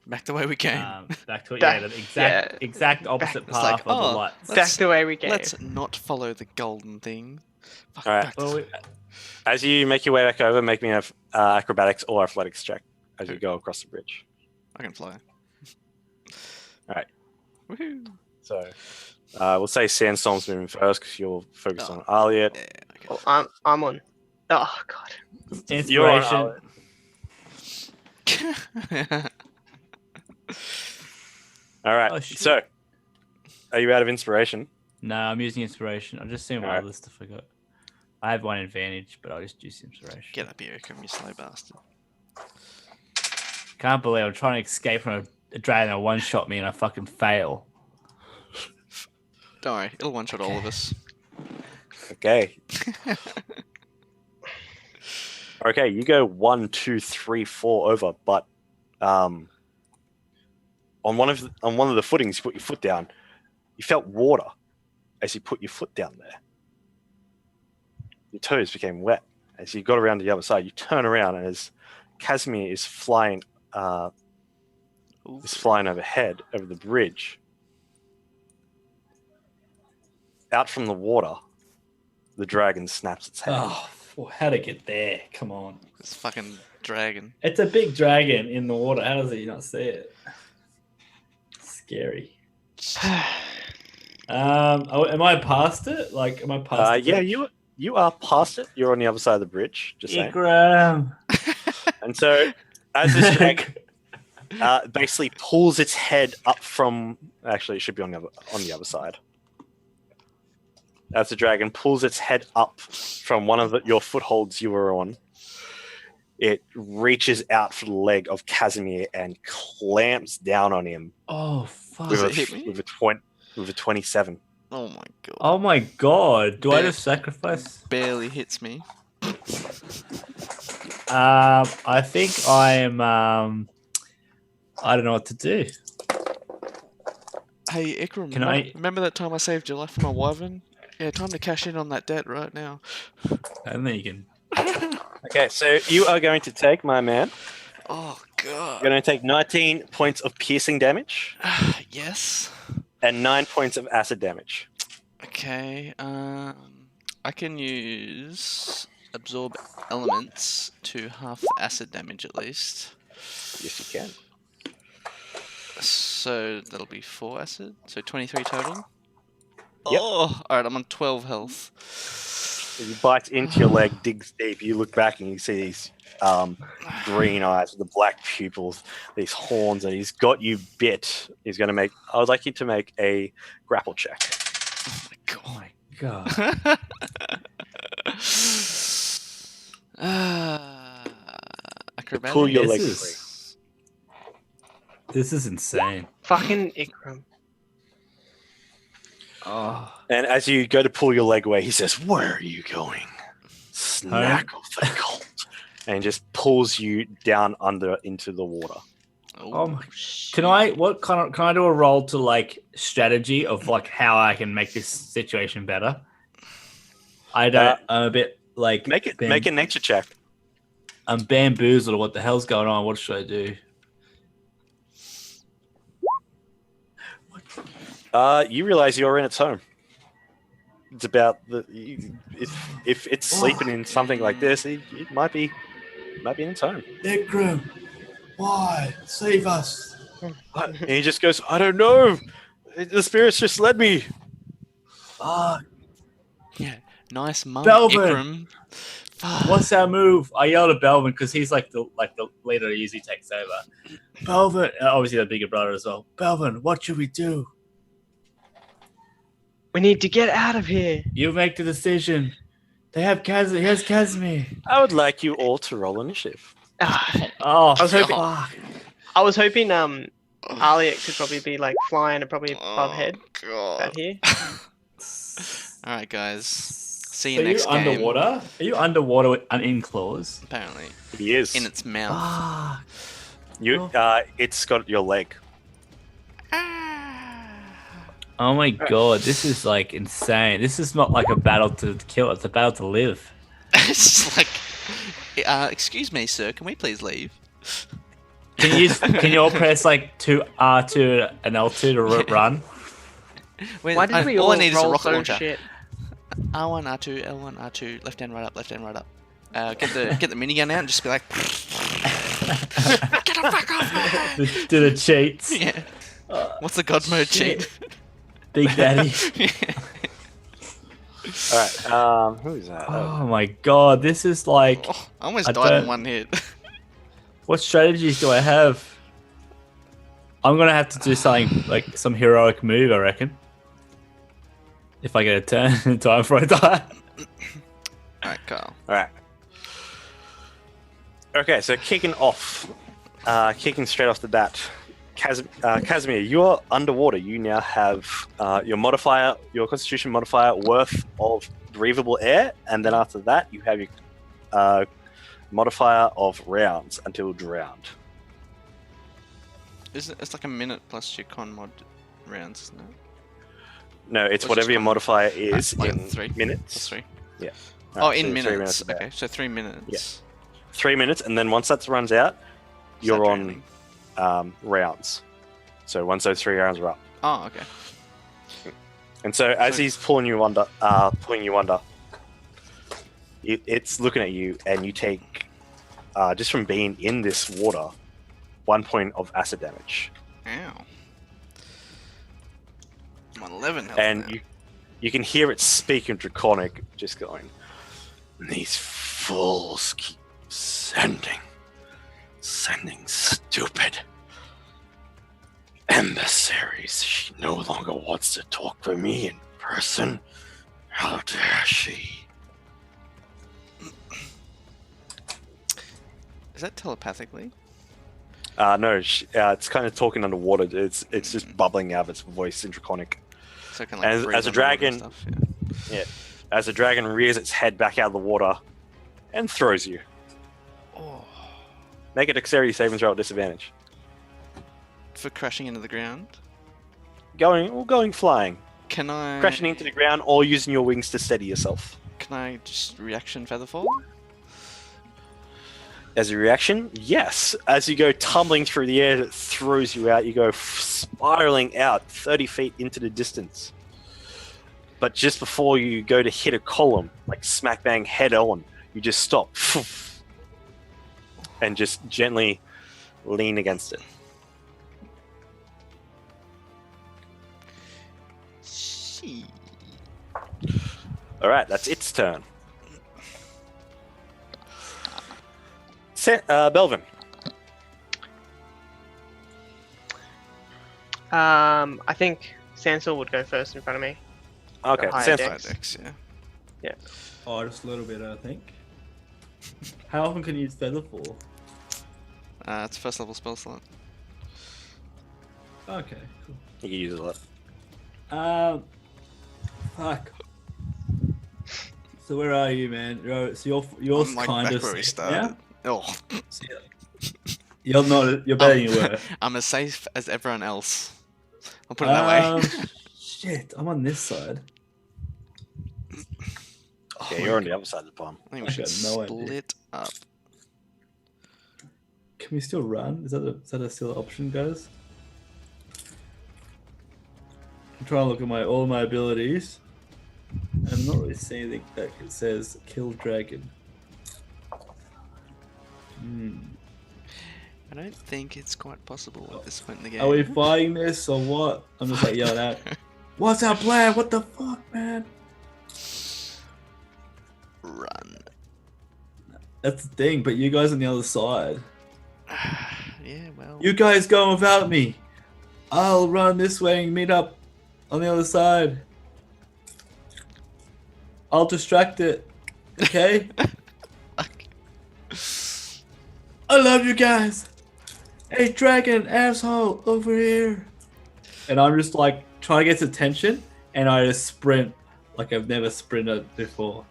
Back the way we came. Back to it. Back- Yeah, the yeah. exact opposite It's path like, of the oh, lights. Back the way we came. Let's not follow the golden thing. Fuck, All right. back this Well, way. As you make your way back over, make me an acrobatics or athletics check as you go across the bridge. I can fly. Alright. Woohoo. So we'll say Sandstorm's moving first because you're focused Oh. on Elliot. Yeah, okay. Oh, I'm on. Oh god. You're on Inspiration. Elliot. All right. Oh, shit. So, are you out of inspiration? No, I'm using inspiration. I'm just seeing what Alright. other stuff I got. I have one advantage, but I'll just use inspiration. Get up here, come you slow bastard. Can't believe I'm trying to escape from a dragon that one-shot me and I fucking fail. Don't worry, it'll one-shot all of us. Okay. Okay, you go 1, 2, 3, 4 over, but on one of the footings, you put your foot down. You felt water as you put your foot down there. Your toes became wet. As you got around to the other side, you turn around, and as Casimir is flying overhead over the bridge, out from the water, the dragon snaps its head. Oh, how'd it get there? Come on. This fucking dragon. It's a big dragon in the water. How does he not see it? Scary. Am I past it? Like, am I past the Yeah, bridge? you are past it. You're on the other side of the bridge. Just saying. Ikram. And so, as this dragon basically pulls its head up from, actually, it should be on the other side. As the dragon pulls its head up from one of your footholds you were on, it reaches out for the leg of Casimir and clamps down on him Oh, fuck. Does it hit me? with a 27. Oh my god. Oh my god. Do I Bear- just sacrifice? Barely hits me. I think I am. I don't know what to do. Hey Ikram, Can remember that time I saved your life from a wyvern? Yeah, time to cash in on that debt right now. And then you can. Okay, so you are going to take, my man, Oh you're god. going to take 19 points of piercing damage Yes. and 9 points of acid damage. Okay. I can use absorb elements to half acid damage at least. Yes, you can. So that'll be 4 acid. So 23 total. Yep. Oh, alright, I'm on 12 health. As he bites into your leg, digs deep. You look back and you see these green eyes with the black pupils, these horns, and he's got you bit. He's going to make. I would like you to make a grapple check. Oh my god. Acrobatics. Pull your leg This free. is, this is insane. Fucking Ikram. Oh. And as you go to pull your leg away, he says, "Where are you going? Snack of the cult." And just pulls you down under into the water. Oh my- Can I do a roll to like strategy of like how I can make this situation better? I don't. I'm a bit like Make a nature check. I'm bamboozled. What the hell's going on? What should I do? You realize you're in its home. It's about if it's sleeping in something like this, it might be in its home. Ikram, why? Save us. And he just goes, "I don't know. The spirits just led me." Yeah, nice mum, Belvin! Ikram. What's our move? I yelled at Belvin because he's like the leader that usually takes over. Belvin, obviously the bigger brother as well. Belvin, what should we do? We need to get out of here. You make the decision. They have Casimir. Here's Casimir. I would like you all to roll initiative. Oh, I was hoping. fuck. I was hoping. Aliet could probably be like flying and probably above head God. out here. All right, guys. See So you next are you game. underwater? Are you underwater with an in claws? Apparently, He is. in its mouth. Ah. It's got your leg. Oh my god, this is like insane. This is not like a battle to kill, it's a battle to live. It's like, excuse me, sir. Can we please leave? Can you all press like R2 and L2 to run? Why did we all all I need is a roll rocket so launcher. shit? R1, R2, L1, R2, left hand, right up, left hand, right up. Get the minigun out and just be like, get the fuck off me! Do the cheats. Yeah. What's the god mode shit. cheat? Big Daddy. All right. Who's that? Oh my god, this is like. Oh, I almost I died don't- in one hit. What strategies do I have? I'm gonna have to do something like some heroic move, I reckon. If I get a turn in time before I die. Alright, Carl. All right. Okay, so kicking straight off the bat, Casimir, you're underwater. You now have your Constitution modifier worth of breathable air, and then after that, you have your modifier of rounds until drowned. It's like a minute plus your con mod rounds, isn't it? No, it's What's whatever your your modifier is like in 3 minutes. Plus 3. Yeah. Oh, Alright, in so 3 minutes. of that. Okay, so 3 minutes. 3 minutes, and then once that runs out, you're Start on drowning. rounds. So once those 3 rounds are up. Oh, okay. And so as he's pulling you under, it's looking at you, and you take, just from being in this water, 1 point of acid damage. Ow. I'm on 11 health And now. you can hear it speak in Draconic, just going, "These fools keep sending stupid emissaries. She no longer wants to talk to me in person. How dare she?" Is that telepathically? No, it's kind of talking underwater. It's just bubbling out of its voice in Draconic. So I can, like, As breathe a underwater dragon- and stuff, yeah. As the dragon rears its head back out of the water and throws you. Oh. Make a dexterity saving throw at disadvantage. For crashing into the ground? Going flying. Can I... Crashing into the ground or using your wings to steady yourself. Can I just reaction featherfall? As a reaction, yes. As you go tumbling through the air, it throws you out. You go spiraling out 30 feet into the distance. but just before you go to hit a column, like smack bang head on, you just stop and just gently lean against it. She. All right, that's its turn. Belvin. I think Sansel would go first in front of me. Okay, Higher Sansa. dex. Dex, yeah. Oh, just a little bit, I think. How often can you use Feather for? It's first level spell slot. Okay, cool. You can use it a lot. Fuck. So where are you, man? So you're I'm like kind back of where we safe started. now? Oh. So you're not. You're better than you were. I'm as safe as everyone else. I'll put it that way. Shit, I'm on this side. Oh Yeah, my you're on God. the other side of the pond. I think I we should got no idea. split up. Can we still run? Is that a still option, guys? I'm trying to look at all my abilities. I'm not really seeing anything that it says kill dragon. I don't think it's quite possible at this point in the game. Are we fighting this or what? I'm just like yelling out. What's our plan? What the fuck, man? Run. That's the thing, but you guys on the other side. Yeah, well. You guys go without me. I'll run this way and meet up on the other side. I'll distract it. Okay? I love you guys. Hey, dragon asshole over here. And I'm just like trying to get its attention, and I just sprint like I've never sprinted before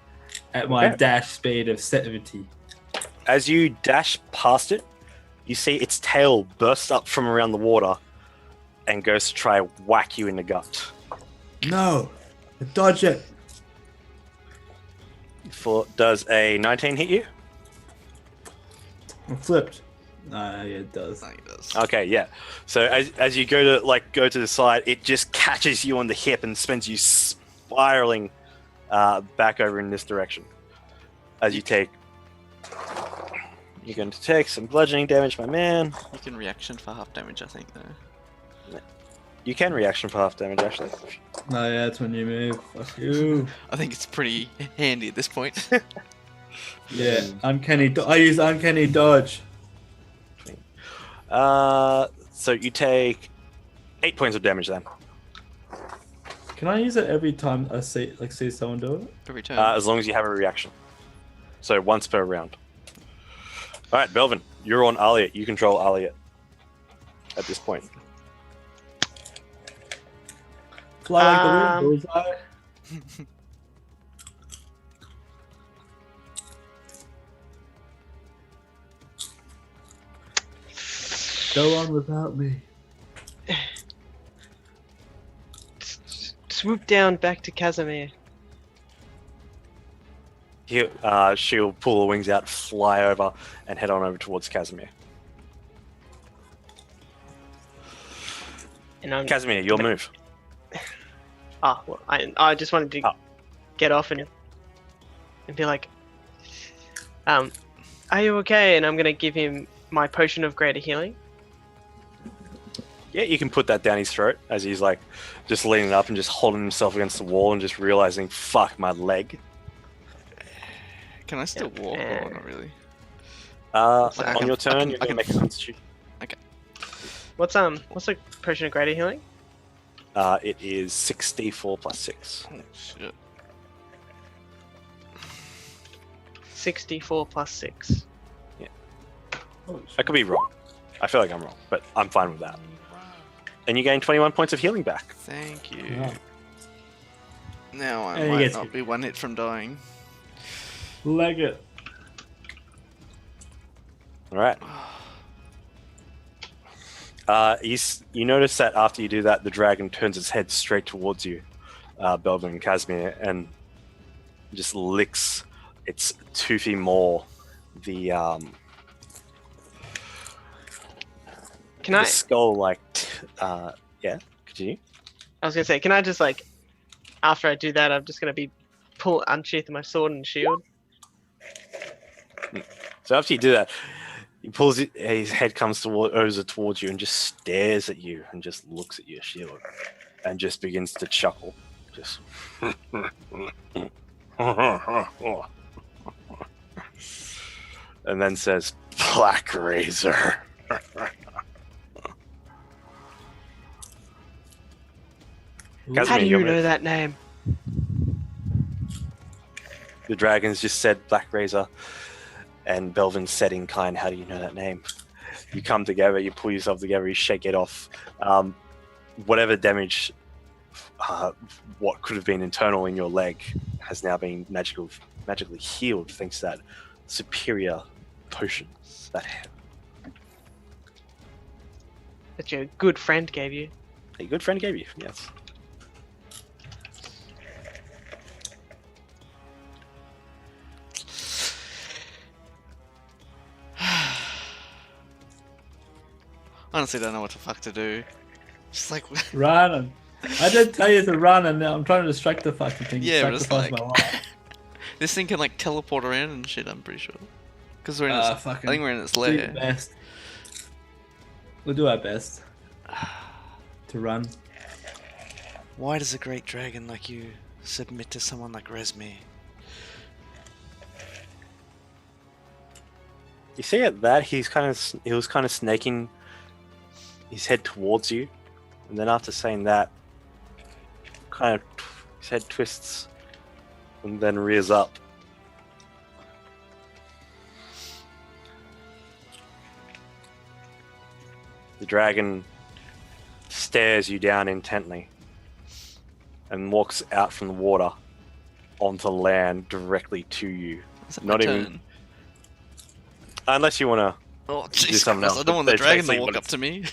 at my Okay. dash speed of 70. As you dash past it, you see its tail burst up from around the water and goes to try whack you in the gut. No, dodge it. Does a 19 hit you? I'm flipped. Yeah, it does. I think it does. Okay, yeah. So as you go to the side, it just catches you on the hip and sends you spiraling back over in this direction. As you take, you're going to take some bludgeoning damage, my man. You can reaction for half damage, I think, though. You can reaction for half damage, actually. No, yeah, that's when you move. Fuck you. I think it's pretty handy at this point. Yeah, uncanny. I use uncanny dodge. So you take 8 points of damage then. Can I use it every time I see someone do it? Every turn. As long as you have a reaction. So once per round. All right, Belvin, you're on Aliet. You control Aliet at this point. Fly like the wind, bullseye. Go on without me. Swoop down back to Casimir. She'll pull her wings out, fly over, and head on over towards Casimir. And I'm Casimir, your move. well, I just wanted to get off and be like, are you okay? And I'm gonna give him my potion of greater healing. Yeah, you can put that down his throat as he's like just leaning up and just holding himself against the wall and just realizing, fuck, my leg. Can I still walk or not really? On your turn, you're I going to can- make a constitution. What's the potion of greater healing? It is 64 plus 6. Oh, shit. 64 plus 6. I could be wrong. I feel like I'm wrong, but I'm fine with that. And you gain 21 points of healing back. Thank you. Yeah. Now I And he might gets not hit. be one hit from dying. Leg it. All right. You notice that after you do that, the dragon turns its head straight towards you, Belvin and Casimir, and just licks its toothy maw. The Can I? skull, yeah. Continue. I was gonna say, can I just like after I do that, I'm just gonna be unsheathing my sword and shield. So after you do that, he pulls it, his head comes towards you and just stares at you and just looks at your shield and just begins to chuckle. Just and then says, Black Razor. How do Casimir, you you're know moved. that name? The dragons just said Black Razor, and Belvin said in kind, how do you know that name? You come together, you pull yourself together, you shake it off. Whatever damage, what could have been internal in your leg, has now been magically healed thanks to that superior potion that That your good friend gave you. a good friend gave you. Yes. Honestly, don't know what the fuck to do. Just like, Run. I did tell you to run, and now I'm trying to distract the fucking thing. Yeah, but it's Sacrifice like- my life. this thing can like teleport around and shit. I'm pretty sure. Because we're in its, I Fucking think we're in its do your lair. best. We'll do our best to run. Why does a great dragon like you submit to someone like Resmi? You see at that he was kind of snaking his head towards you, and then after saying that, kind of his head twists and then rears up. The dragon stares you down intently and walks out from the water onto land directly to you. Is that Not my even- turn? Unless you want to. Oh Jesus something Christ! else, I don't want the but dragon to basically walk when up to me.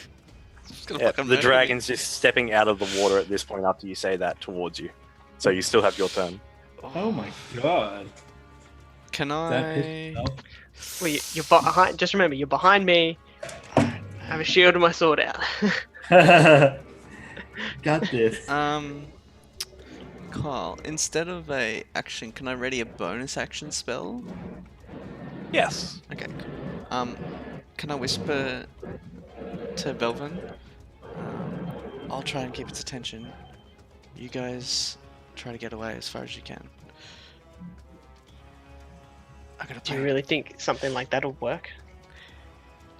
It's gonna Yeah, fucking the murder me. dragon's just stepping out of the water at this point after you say that towards you. So you still have your turn. Oh my god. Can That pissed I? me off. Well, you're behind. Just remember, you're behind me. I have a shield and my sword out. Got this. Kyle, instead of a action, can I ready a bonus action spell? Yes. Okay. Can I whisper to Belvin? I'll try and keep its attention. You guys try to get away as far as you can. I gotta Do you play. really think something like that'll work?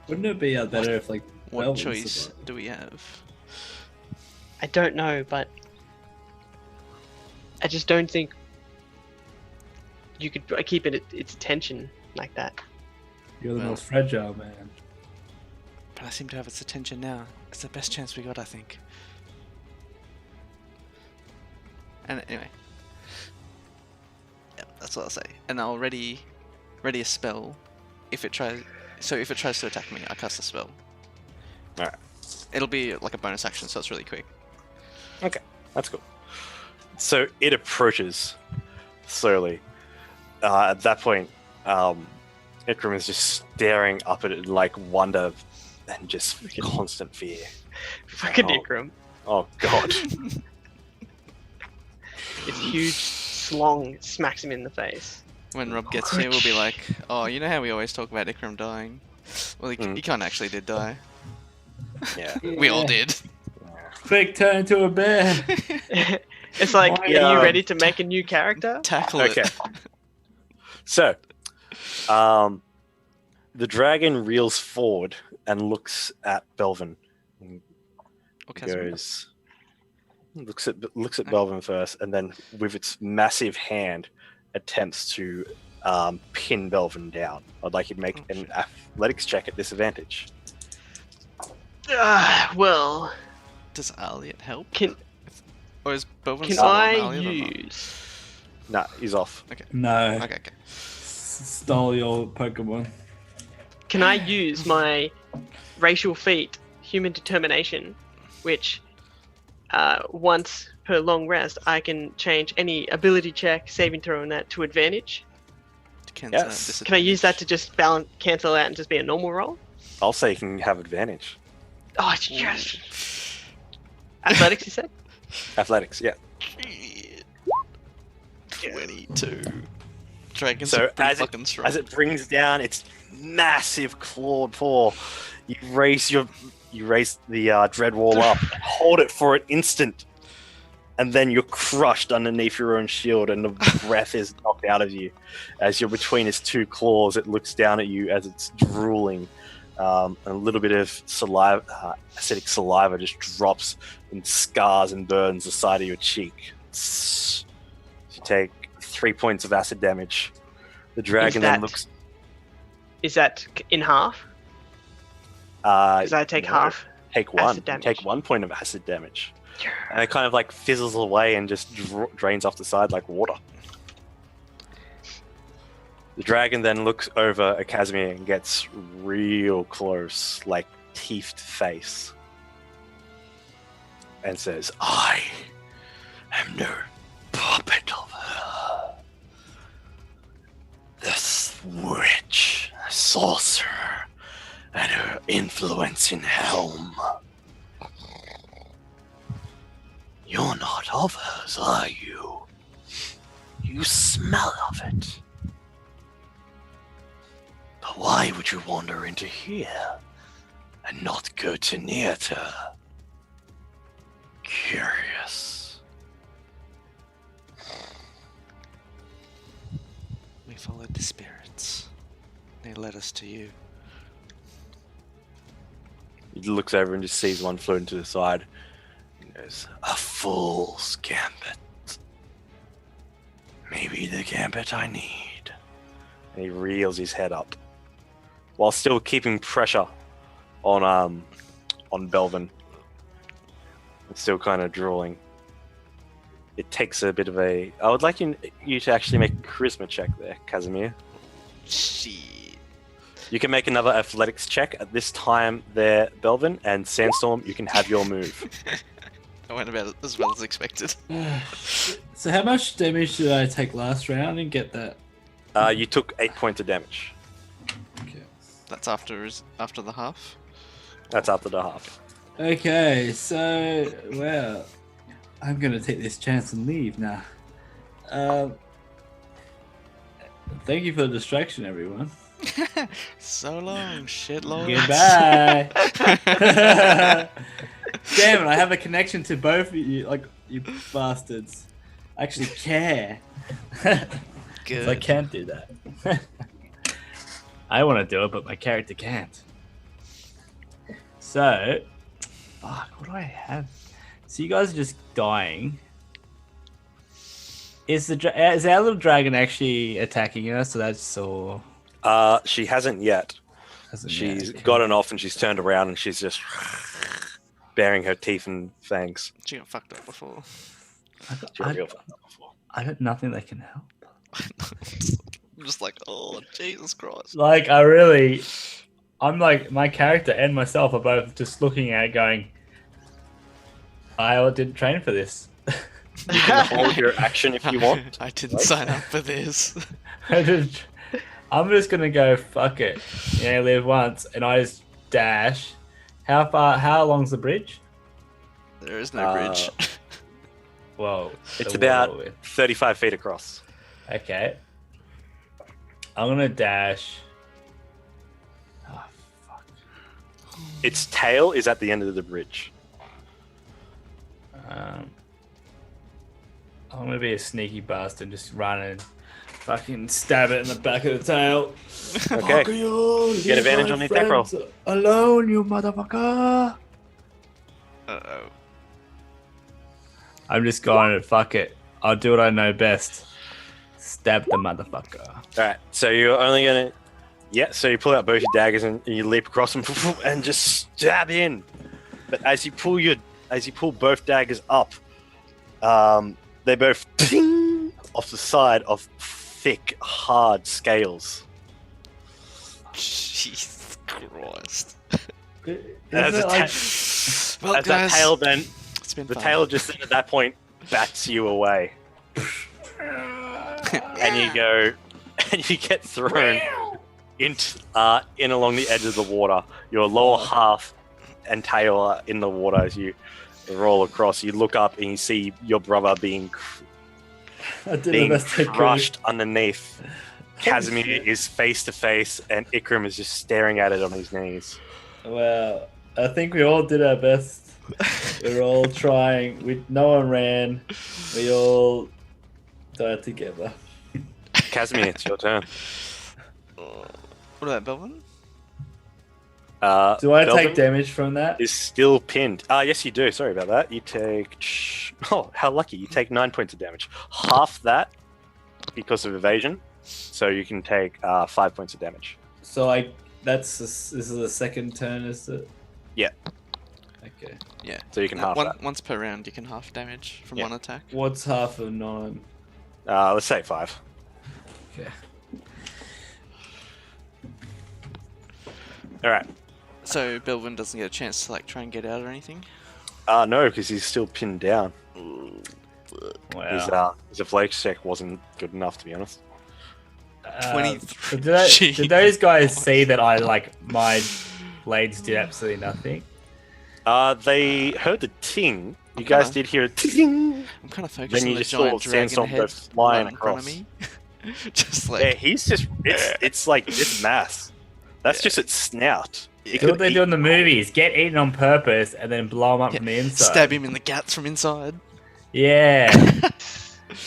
Wouldn't it be better if like What Belvin's choice the- do we have? I don't know, but I just don't think you could keep it its attention like that. You're the Well. most fragile man. But I seem to have its attention now. It's the best chance we got, I think. And anyway. Yeah, that's what I'll say. And I'll ready a spell if it tries. So if it tries to attack me, I cast a spell. Alright. It'll be like a bonus action, so it's really quick. Okay, that's cool. So it approaches slowly. At that point, Ikram is just staring up at it in like wonder and just constant fear. Fucking Oh. Ikram. Oh god. Its huge slong smacks him in the face. When Rob gets here, we'll be like, "Oh, you know how we always talk about Ikram dying? Well, he kind of actually did die. Yeah. We all did." Quick, turn into a bear. It's like, Why, are you um, ready to make a new character? Tackle Okay. it. So, the dragon reels forward and looks at Belvin. And Okay, so- goes, looks at Belvin first, and then with its massive hand attempts to pin Belvin down. I'd like you to make an athletics check at disadvantage. Well, Does Aliot help? can Or is Belvin can still on I Aliot or not? use? Nah, he's off. No. Okay, okay. Stole your Pokemon. Can I use my racial feat, human determination, which once per long rest, I can change any ability check, saving throw, and that to advantage. To cancel Yes. Can I use that to just cancel out and just be a normal roll? I'll say you can have advantage. Oh, yes. Athletics, you said? Athletics, yeah. 22. Dragon's So pretty as fucking strong. as it brings down its massive clawed paw, you raise the dread wall up, and hold it for an instant, and then you're crushed underneath your own shield, and the breath is knocked out of you as you're between its two claws. It looks down at you as it's drooling. And a little bit of saliva, acidic saliva, just drops and scars and burns the side of your cheek. You take 3 points of acid damage. The dragon then looks. Is that in half? Because I take half. Take one. acid damage. Take 1 point of acid damage, and it kind of like fizzles away and just drains off the side like water. The dragon then looks over at Casimir and gets real close, like teethed face, and says, "I am no puppet of her. This witch, sorcerer, and her influence in Helm. You're not of hers, are you? You smell of it. But why would you wander into here and not go to near to her? Curious." We followed the spirits. They led us to you. He looks over and just sees one floating to the side. He goes, "A fool's gambit. Maybe the gambit I need." And he reels his head up, while still keeping pressure on Belvin. It's still kind of drooling. It takes a bit of a. I would like you to actually make a charisma check there, Casimir. Shit. You can make another athletics check at this time there, Belvin, and Sandstorm, you can have your move. I went about as well as expected. So how much damage did I take last round and get that? You took 8 points of damage. Okay. That's after the half. That's after the half. Okay, so well, I'm gonna take this chance and leave now. Thank you for the distraction, everyone. So long, shitlord. Goodbye. Damn it! I have a connection to both of you, like you bastards. I actually care. Good. So I can't do that. I want to do it, but my character can't. So, fuck, what do I have? So you guys are just dying. Is our little dragon actually attacking us? So that's so. She hasn't yet. She's gotten off and she's turned around and she's just baring her teeth and fangs. She got fucked up before. I got nothing that can help. I'm just like, oh, Jesus Christ. Like, I'm like, my character and myself are both just looking at it going, I didn't train for this. You can hold your action if you want. I didn't sign up for this. I'm just gonna go, fuck it. You only live once, and I just dash. How long's the bridge? There is no bridge. Whoa. It's the about water width. 35 feet across. Okay. I'm gonna dash. Oh, fuck. Its tail is at the end of the bridge. I'm gonna be a sneaky bastard and just run and fucking stab it in the back of the tail. Okay. Fuck you, Get advantage on the attack roll. Alone, you motherfucker. Uh-oh. I'm just going to fuck it. I'll do what I know best. Stab the motherfucker. Alright, so you're only gonna. Yeah, so you pull out both your daggers and you leap across them and just stab in. But as you pull both daggers up, they both ping off the side of thick, hard scales. Jesus Christ. As Is it like- Well, that guys, tail then, it's been the fun. tail just at that point bats you away, and you go, and you get thrown in along the edge of the water. Your lower half and tail are in the water as you roll across. You look up and you see your brother being I did the being best I could. crushed underneath. Casimir is face to face, and Ikram is just staring at it on his knees. Well, I think we all did our best. We were all trying. No one ran. We all died together. Casimir, it's your turn. What about Belvin? Do I Belvin take damage from that? is still pinned. Yes, you do. Sorry about that. You take... Oh, how lucky. You take 9 points of damage. Half that because of evasion. So you can take 5 points of damage. So this is the second turn, is it? Yeah. Okay. Yeah. So you can half that. Once per round, you can half damage from one attack. What's half of 9? Let's say 5. Okay. All right. So Belvin doesn't get a chance to like try and get out or anything. No, because he's still pinned down. Wow. His athletics check wasn't good enough, to be honest. 23. Did those guys see that my blades did absolutely nothing? They heard the ting. You guys did hear a ting. I'm kind of focused Then on you the just saw giant dragon Sandstorm go head flying right in front of across. me. Just like Yeah, he's just... It's like this mass. That's just its snout. It Do what could they do eat- in the movies. Get eaten on purpose and then blow them up from the inside. stab him in the guts from inside. Yeah.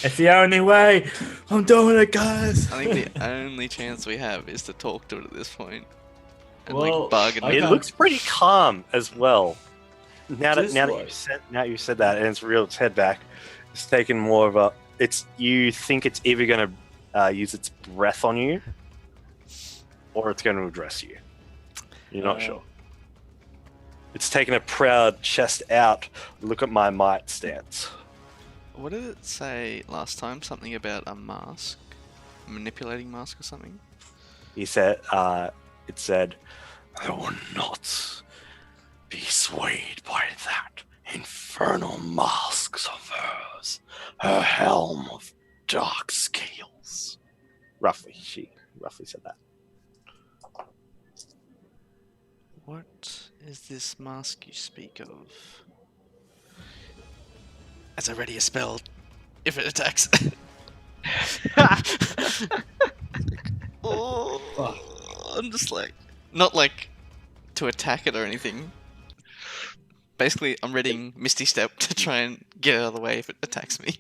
It's the only way. I'm doing it, guys. I think the only chance we have is to talk to it at this point. And Well, like bargain. I It with can't- looks pretty calm as well. Now Just that you said that, and it's reeled its head back, it's taken more of a. You think it's either going to use its breath on you, or it's going to address you. You're not sure. It's taken a proud chest out. Look at my might stance. What did it say last time? Something about a mask, a manipulating mask or something. He said. It said, "I will not be swayed by that infernal masks of hers, her helm of dark scales." She roughly said that. What is this mask you speak of? As I ready a spell, if it attacks. I'm just like, not like to attack it or anything. Basically, I'm readying Misty Step to try and get out of the way if it attacks me.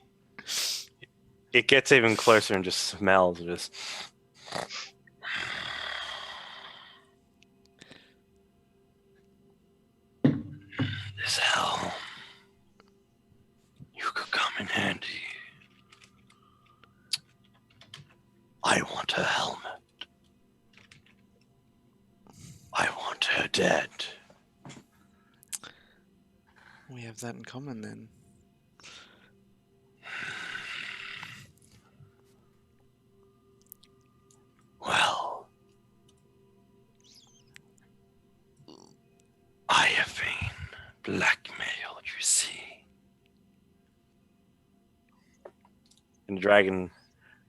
It gets even closer and just smells just. This helm, you could come in handy. I want her helmet. I want her dead. We have that in common then. Well, I have been blackmailed, you see. And the dragon,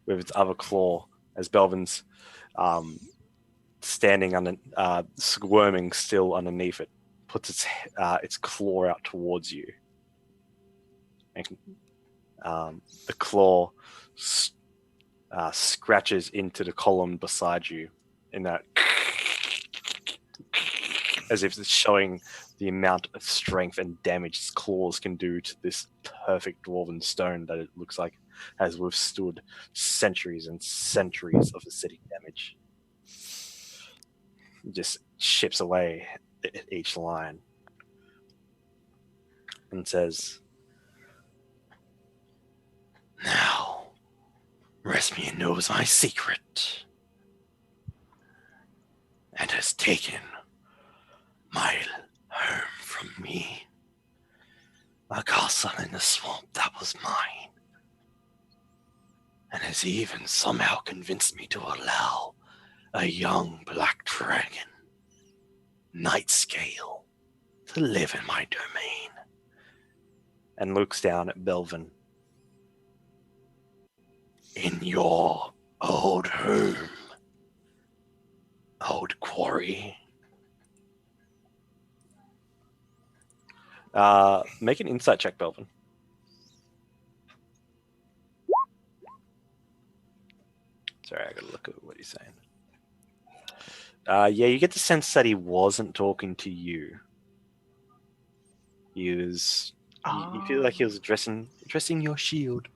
with its other claw, as Belvin's standing under, squirming still underneath it, puts its claw out towards you. And the claw scratches into the column beside you in that as if it's showing the amount of strength and damage its claws can do to this perfect dwarven stone that it looks like has withstood centuries and centuries of acidic damage. It just chips away at each line and says, "Now, Resmian knows my secret and has taken my home from me. A castle in the swamp that was mine. And has even somehow convinced me to allow a young black dragon, Night Scale, to live in my domain." And looks down at Belvin. "In your old home, old quarry." Make an insight check, Belvin. Sorry, I gotta look at what he's saying. Yeah, you get the sense that he wasn't talking to you. He was. You feel like he was addressing your shield.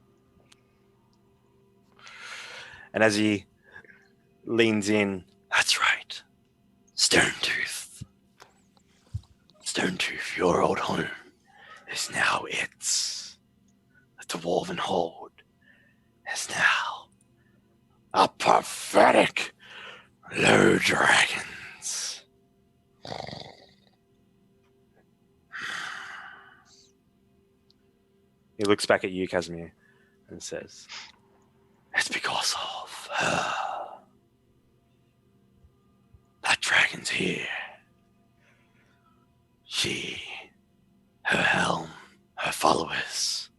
And as he leans in, that's right, Stonetooth. Stonetooth, your old home, is now its. The Dwarven Horde is now a pathetic low dragons. He looks back at you, Casimir, and says, "It's because of her. That dragon's here. She, her helm, her followers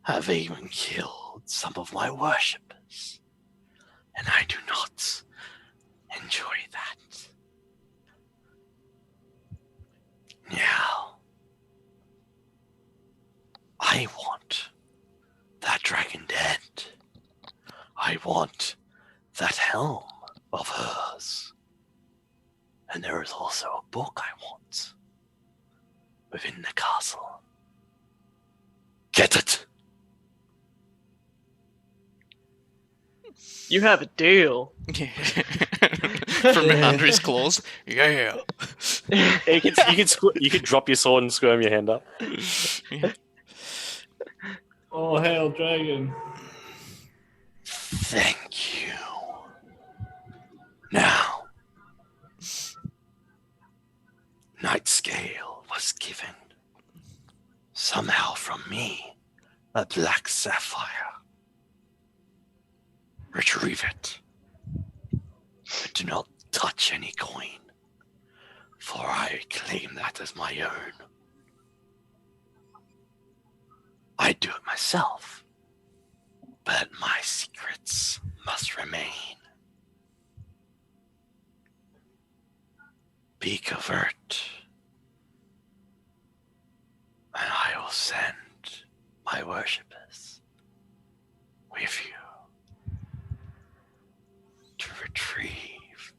have even killed some of my worshippers, and I do not enjoy that. Now, I want that dragon dead. I want that helm of hers. And there is also a book I want within the castle. Get it!" You have a deal. From under his claws. Yeah. You could drop your sword and squirm your hand up. Oh, hail dragon. Thank you. Now, Nightscale was given, somehow from me, a black sapphire. Retrieve it. But do not touch any coin, for I claim that as my own. I do it myself, but my secrets must remain. Be covert, and I will send my worshippers with you to retrieve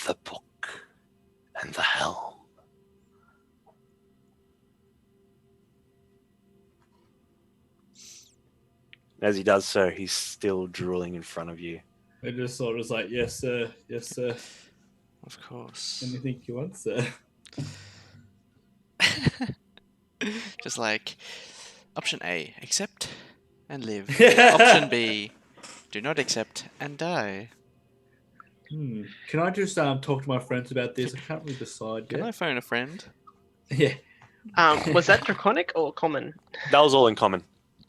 the book and the helm. As he does so, he's still drooling in front of you. They just sort of like, yes, sir. Yes, sir. Of course. Anything you want, sir. Just like option A, accept and live. Option B, do not accept and die. Can I just talk to my friends about this? I can't really decide Can yet. I phone a friend? Yeah. Was that draconic or common? That was all in common.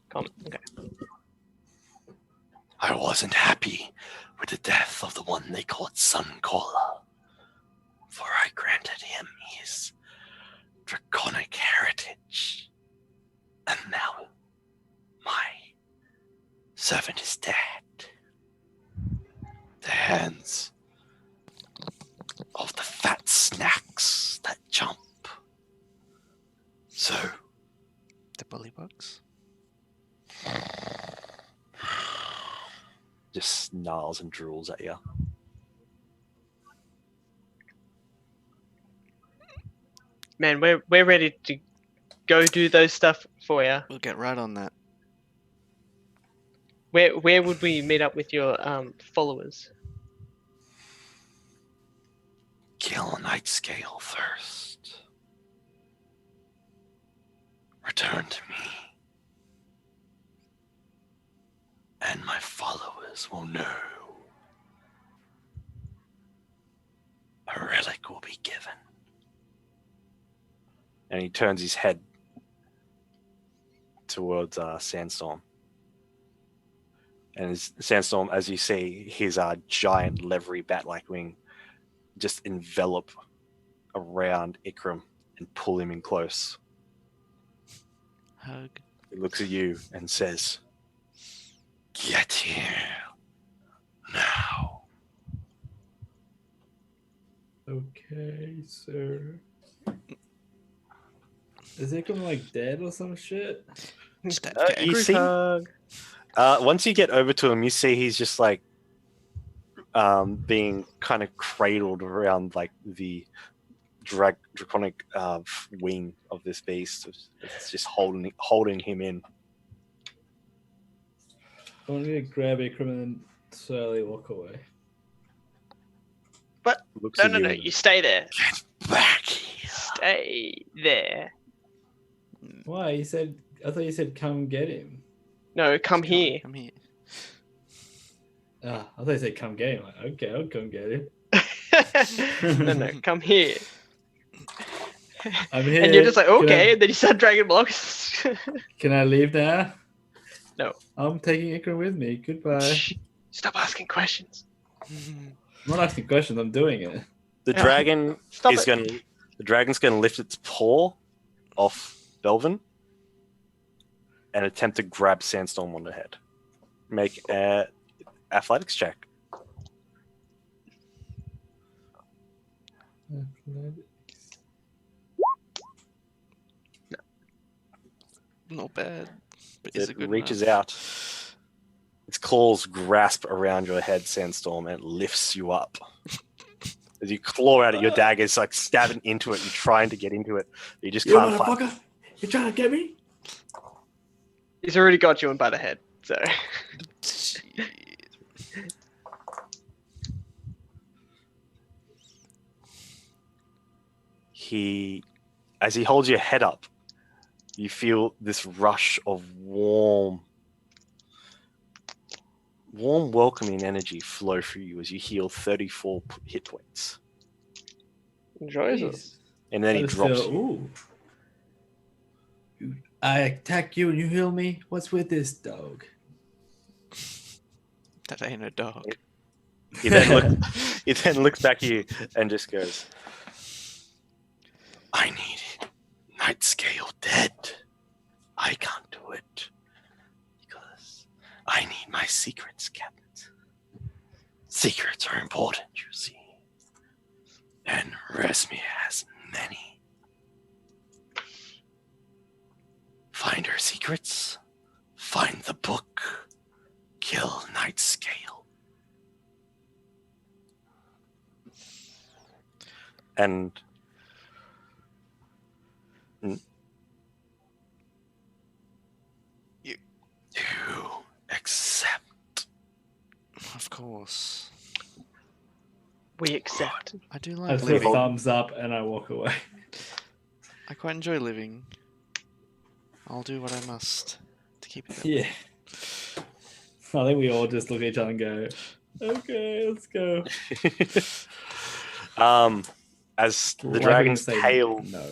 Common. Okay. I wasn't happy with the death of the one they called Suncaller, for I granted him his draconic heritage. And now my servant is dead. The hands of the fat snacks that jump. So, The bullybugs? just snarls and drools at you. Man, we're ready to go do those stuff for you. We'll get right on that. Where would we meet up with your followers? Kill Nightscale first. Return to me. And my followers will know. A relic will be given. And he turns his head towards Sandstorm. And Sandstorm, as you see, his giant leathery bat-like wing just envelop around Ikram and pull him in close. Hug. He looks at you and says, "Get here now." Okay, sir. Is Ikram like dead or some shit? Stab You gag. see, Hug. once you get over to him, you see he's just like being kind of cradled around like the draconic wing of this beast. It's just holding him in. I'm gonna grab Ikram and then slowly walk away. Looks No, at no, you no. and You stay there. back here. Stay there. Why? I thought you said come get him. No, come here. Come here. Ah, I thought you said come get him. Like, okay, I'll come get him. No, come here. I'm here. And you're just like, Can okay. I- And then you start dragging blocks. Can I leave now? No. I'm taking Ikram with me. Goodbye. Stop asking questions. I'm not asking questions. I'm doing it. The Yeah. dragon Stop is it. going. The dragon's going to lift its paw off Belvin and attempt to grab Sandstorm on the head. Make an athletics check. Not bad. But is it It good reaches enough? out. Its claws grasp around your head, Sandstorm, and it lifts you up. As you claw out at your dagger, it's like stabbing into it. You're trying to get into it. You just You can't find. motherfucker! You trying to get me? He's already got you in by the head. So Shit. As he holds your head up, you feel this rush of warm, welcoming energy flow through you as you heal 34 hit points. enjoys it. Jeez. And then I he just drops feel, you. ooh. I attack you and you heal me? What's with this dog? That ain't a dog. He then looks back at you and just goes, I need Night Scale dead. I can't do it. Because I need my secrets kept. Secrets are important, you see. And Resmi has many. Find her secrets. Find the book. Kill Night Scale. And you accept. Of course. We accept. I do I like feel living. thumbs up and I walk away. I quite enjoy living. I'll do what I must to keep it up. Yeah. I think we all just look at each other and go, okay, let's go. As the Like we're dragon's gonna say tail, No.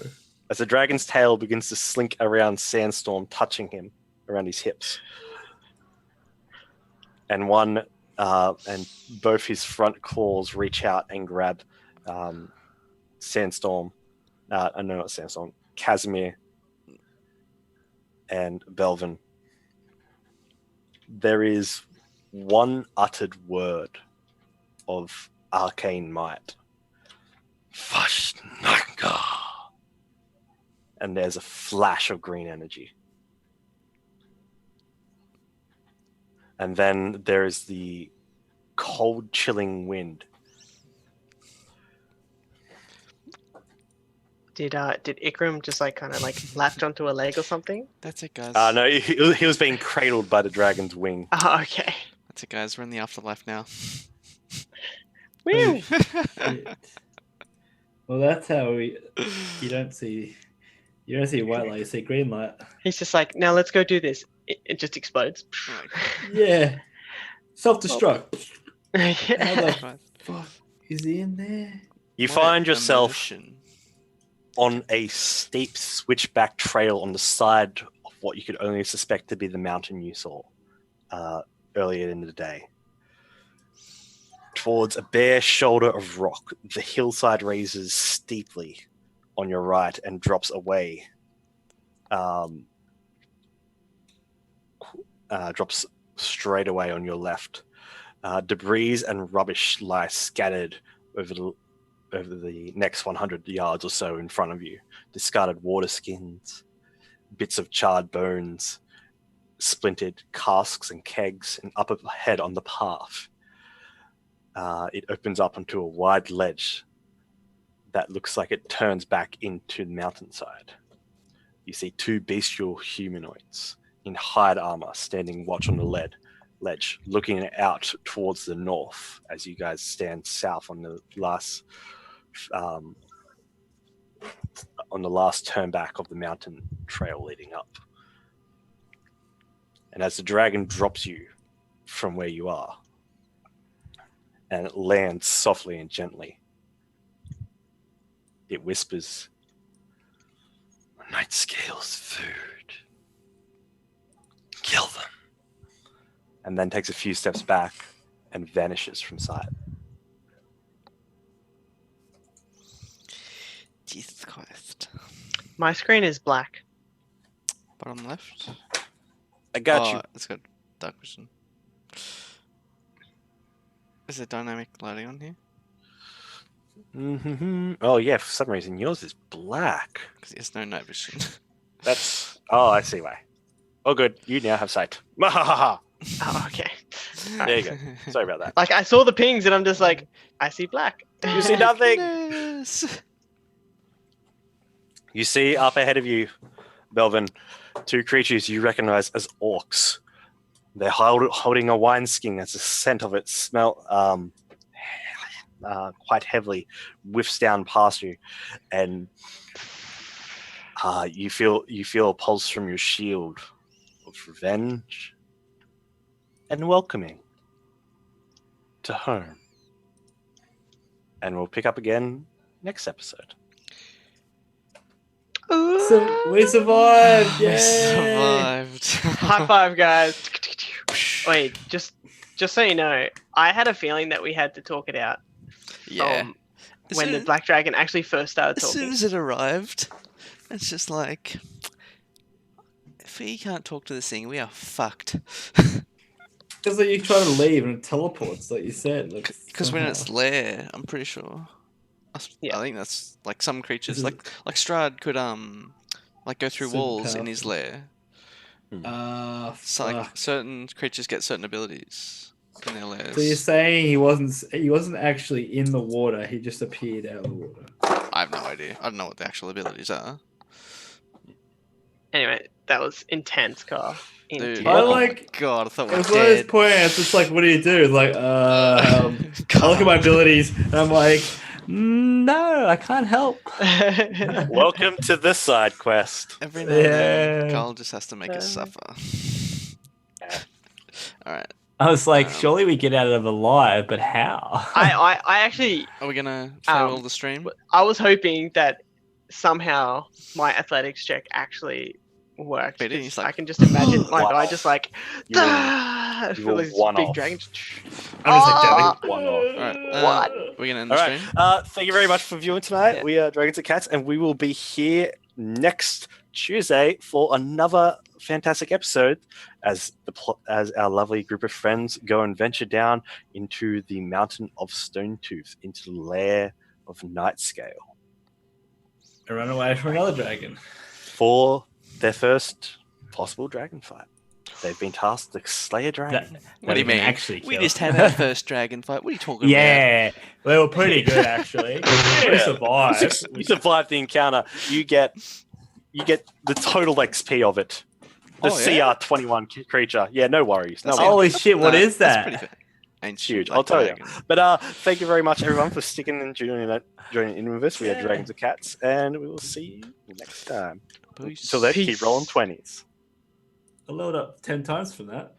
as the dragon's tail begins to slink around Sandstorm, touching him around his hips, and both his front claws reach out and grab Sandstorm. No, not Sandstorm. Casimir and Belvin. There is one uttered word of arcane might. Fashnanga. And there's a flash of green energy. And then there is the cold, chilling wind. Did Ikram just like kind of like latch onto a leg or something? That's it, guys. No, he was being cradled by the dragon's wing. Oh, okay. That's it, guys. We're in the afterlife now. Woo! Shit. Well, that's how you don't see white light, you see green light. He's just like, now let's go do this. It just explodes. Yeah. Self-destruct. Yeah. How the Right. fuck is he in there? You What find a yourself emotion. on a steep switchback trail on the side of what you could only suspect to be the mountain you saw earlier in the day. Towards a bare shoulder of rock, the hillside raises steeply on your right and drops away. Drops straight away on your left. Debris and rubbish lie scattered over the next 100 yards or so in front of you. Discarded water skins, bits of charred bones, splintered casks and kegs, and up ahead on the path, it opens up onto a wide ledge that looks like it turns back into the mountainside. You see two bestial humanoids in hide armor standing watch on the ledge, looking out towards the north as you guys stand south on the last turn back of the mountain trail leading up. And as the dragon drops you from where you are, and it lands softly and gently, it whispers, "Night Scale's food. Kill them." And then takes a few steps back and vanishes from sight. Jesus Christ. My screen is black. Bottom left. I got you. It's got dark vision. Is there dynamic lighting on here? Mm-hmm. Oh yeah, for some reason yours is black. Because there's no night vision. That's... Oh, I see why. Oh good, you now have sight. Mahaha! Oh, okay. There you go. Sorry about that. Like I saw the pings and I'm just like, I see black. You see nothing! Yes. You see up ahead of you, Belvin, two creatures you recognize as orcs. They're holding a wineskin as the scent of it smell quite heavily whiffs down past you, and you feel a pulse from your shield of revenge and welcoming to home. And we'll pick up again next episode. So we survived! We Yay! survived. High five, guys. Wait, just so you know, I had a feeling that we had to talk it out Yeah. from when the Black Dragon actually first started As soon talking. as it arrived, it's just like, if we can't talk to this thing, we are fucked. Because like, you try to leave and it teleports, like you said. Because when it's lair, I'm pretty sure. Yeah. I think that's like some creatures, Is it- like Strahd could like go through Super walls in his powerful. lair. So like fuck. certain creatures get certain abilities in their lairs. So you're saying he wasn't actually in the water, he just appeared out of the water. I have no idea. I don't know what the actual abilities are. Anyway, that was intense, Carl. Dude, Intense. I oh like- my god, I thought we were It's one of those dead. points, it's like, what do you do? It's like, I look at my abilities, and I'm like, no, I can't help. Welcome to this side quest. Every now and then, Yeah. Carl just has to make us suffer. Alright, I was like, Um, surely we get out of it alive, but how? I actually, are we gonna fail Um, the stream? I was hoping that somehow my athletics check actually worked. But it 'cause is like- I can just imagine my Wow. guy just like, You will- "Ah," you feel will this one big off. dragon. I'm just like, Ah! damn it. One off. Alright, What? we're gonna end the All right. stream. Thank you very much for viewing tonight. Yeah. We are Dragons and Cats, and we will be here next Tuesday for another fantastic episode as as our lovely group of friends go and venture down into the mountain of Stonetooth, into the lair of Nightscale, I run away from another dragon. for their first possible dragon fight. They've been tasked to slay a dragon. What do you mean? Actually, We kill. just had our first dragon fight. What are you talking about? Yeah, they were pretty good actually. We survived. You survive the encounter. You get the total XP of it. The Oh, yeah? CR21 creature. Yeah, no worries. No That's worries. Holy shit! What Nah, is that's that? pretty fair. Ancient Huge, black I'll tell you. dragon. But thank you very much, everyone, for sticking and joining in with us. We are Yeah. Dragons and Cats, and we will see you next time. Peace. Until then, keep Peace. rolling 20s. I leveled up 10 times from that.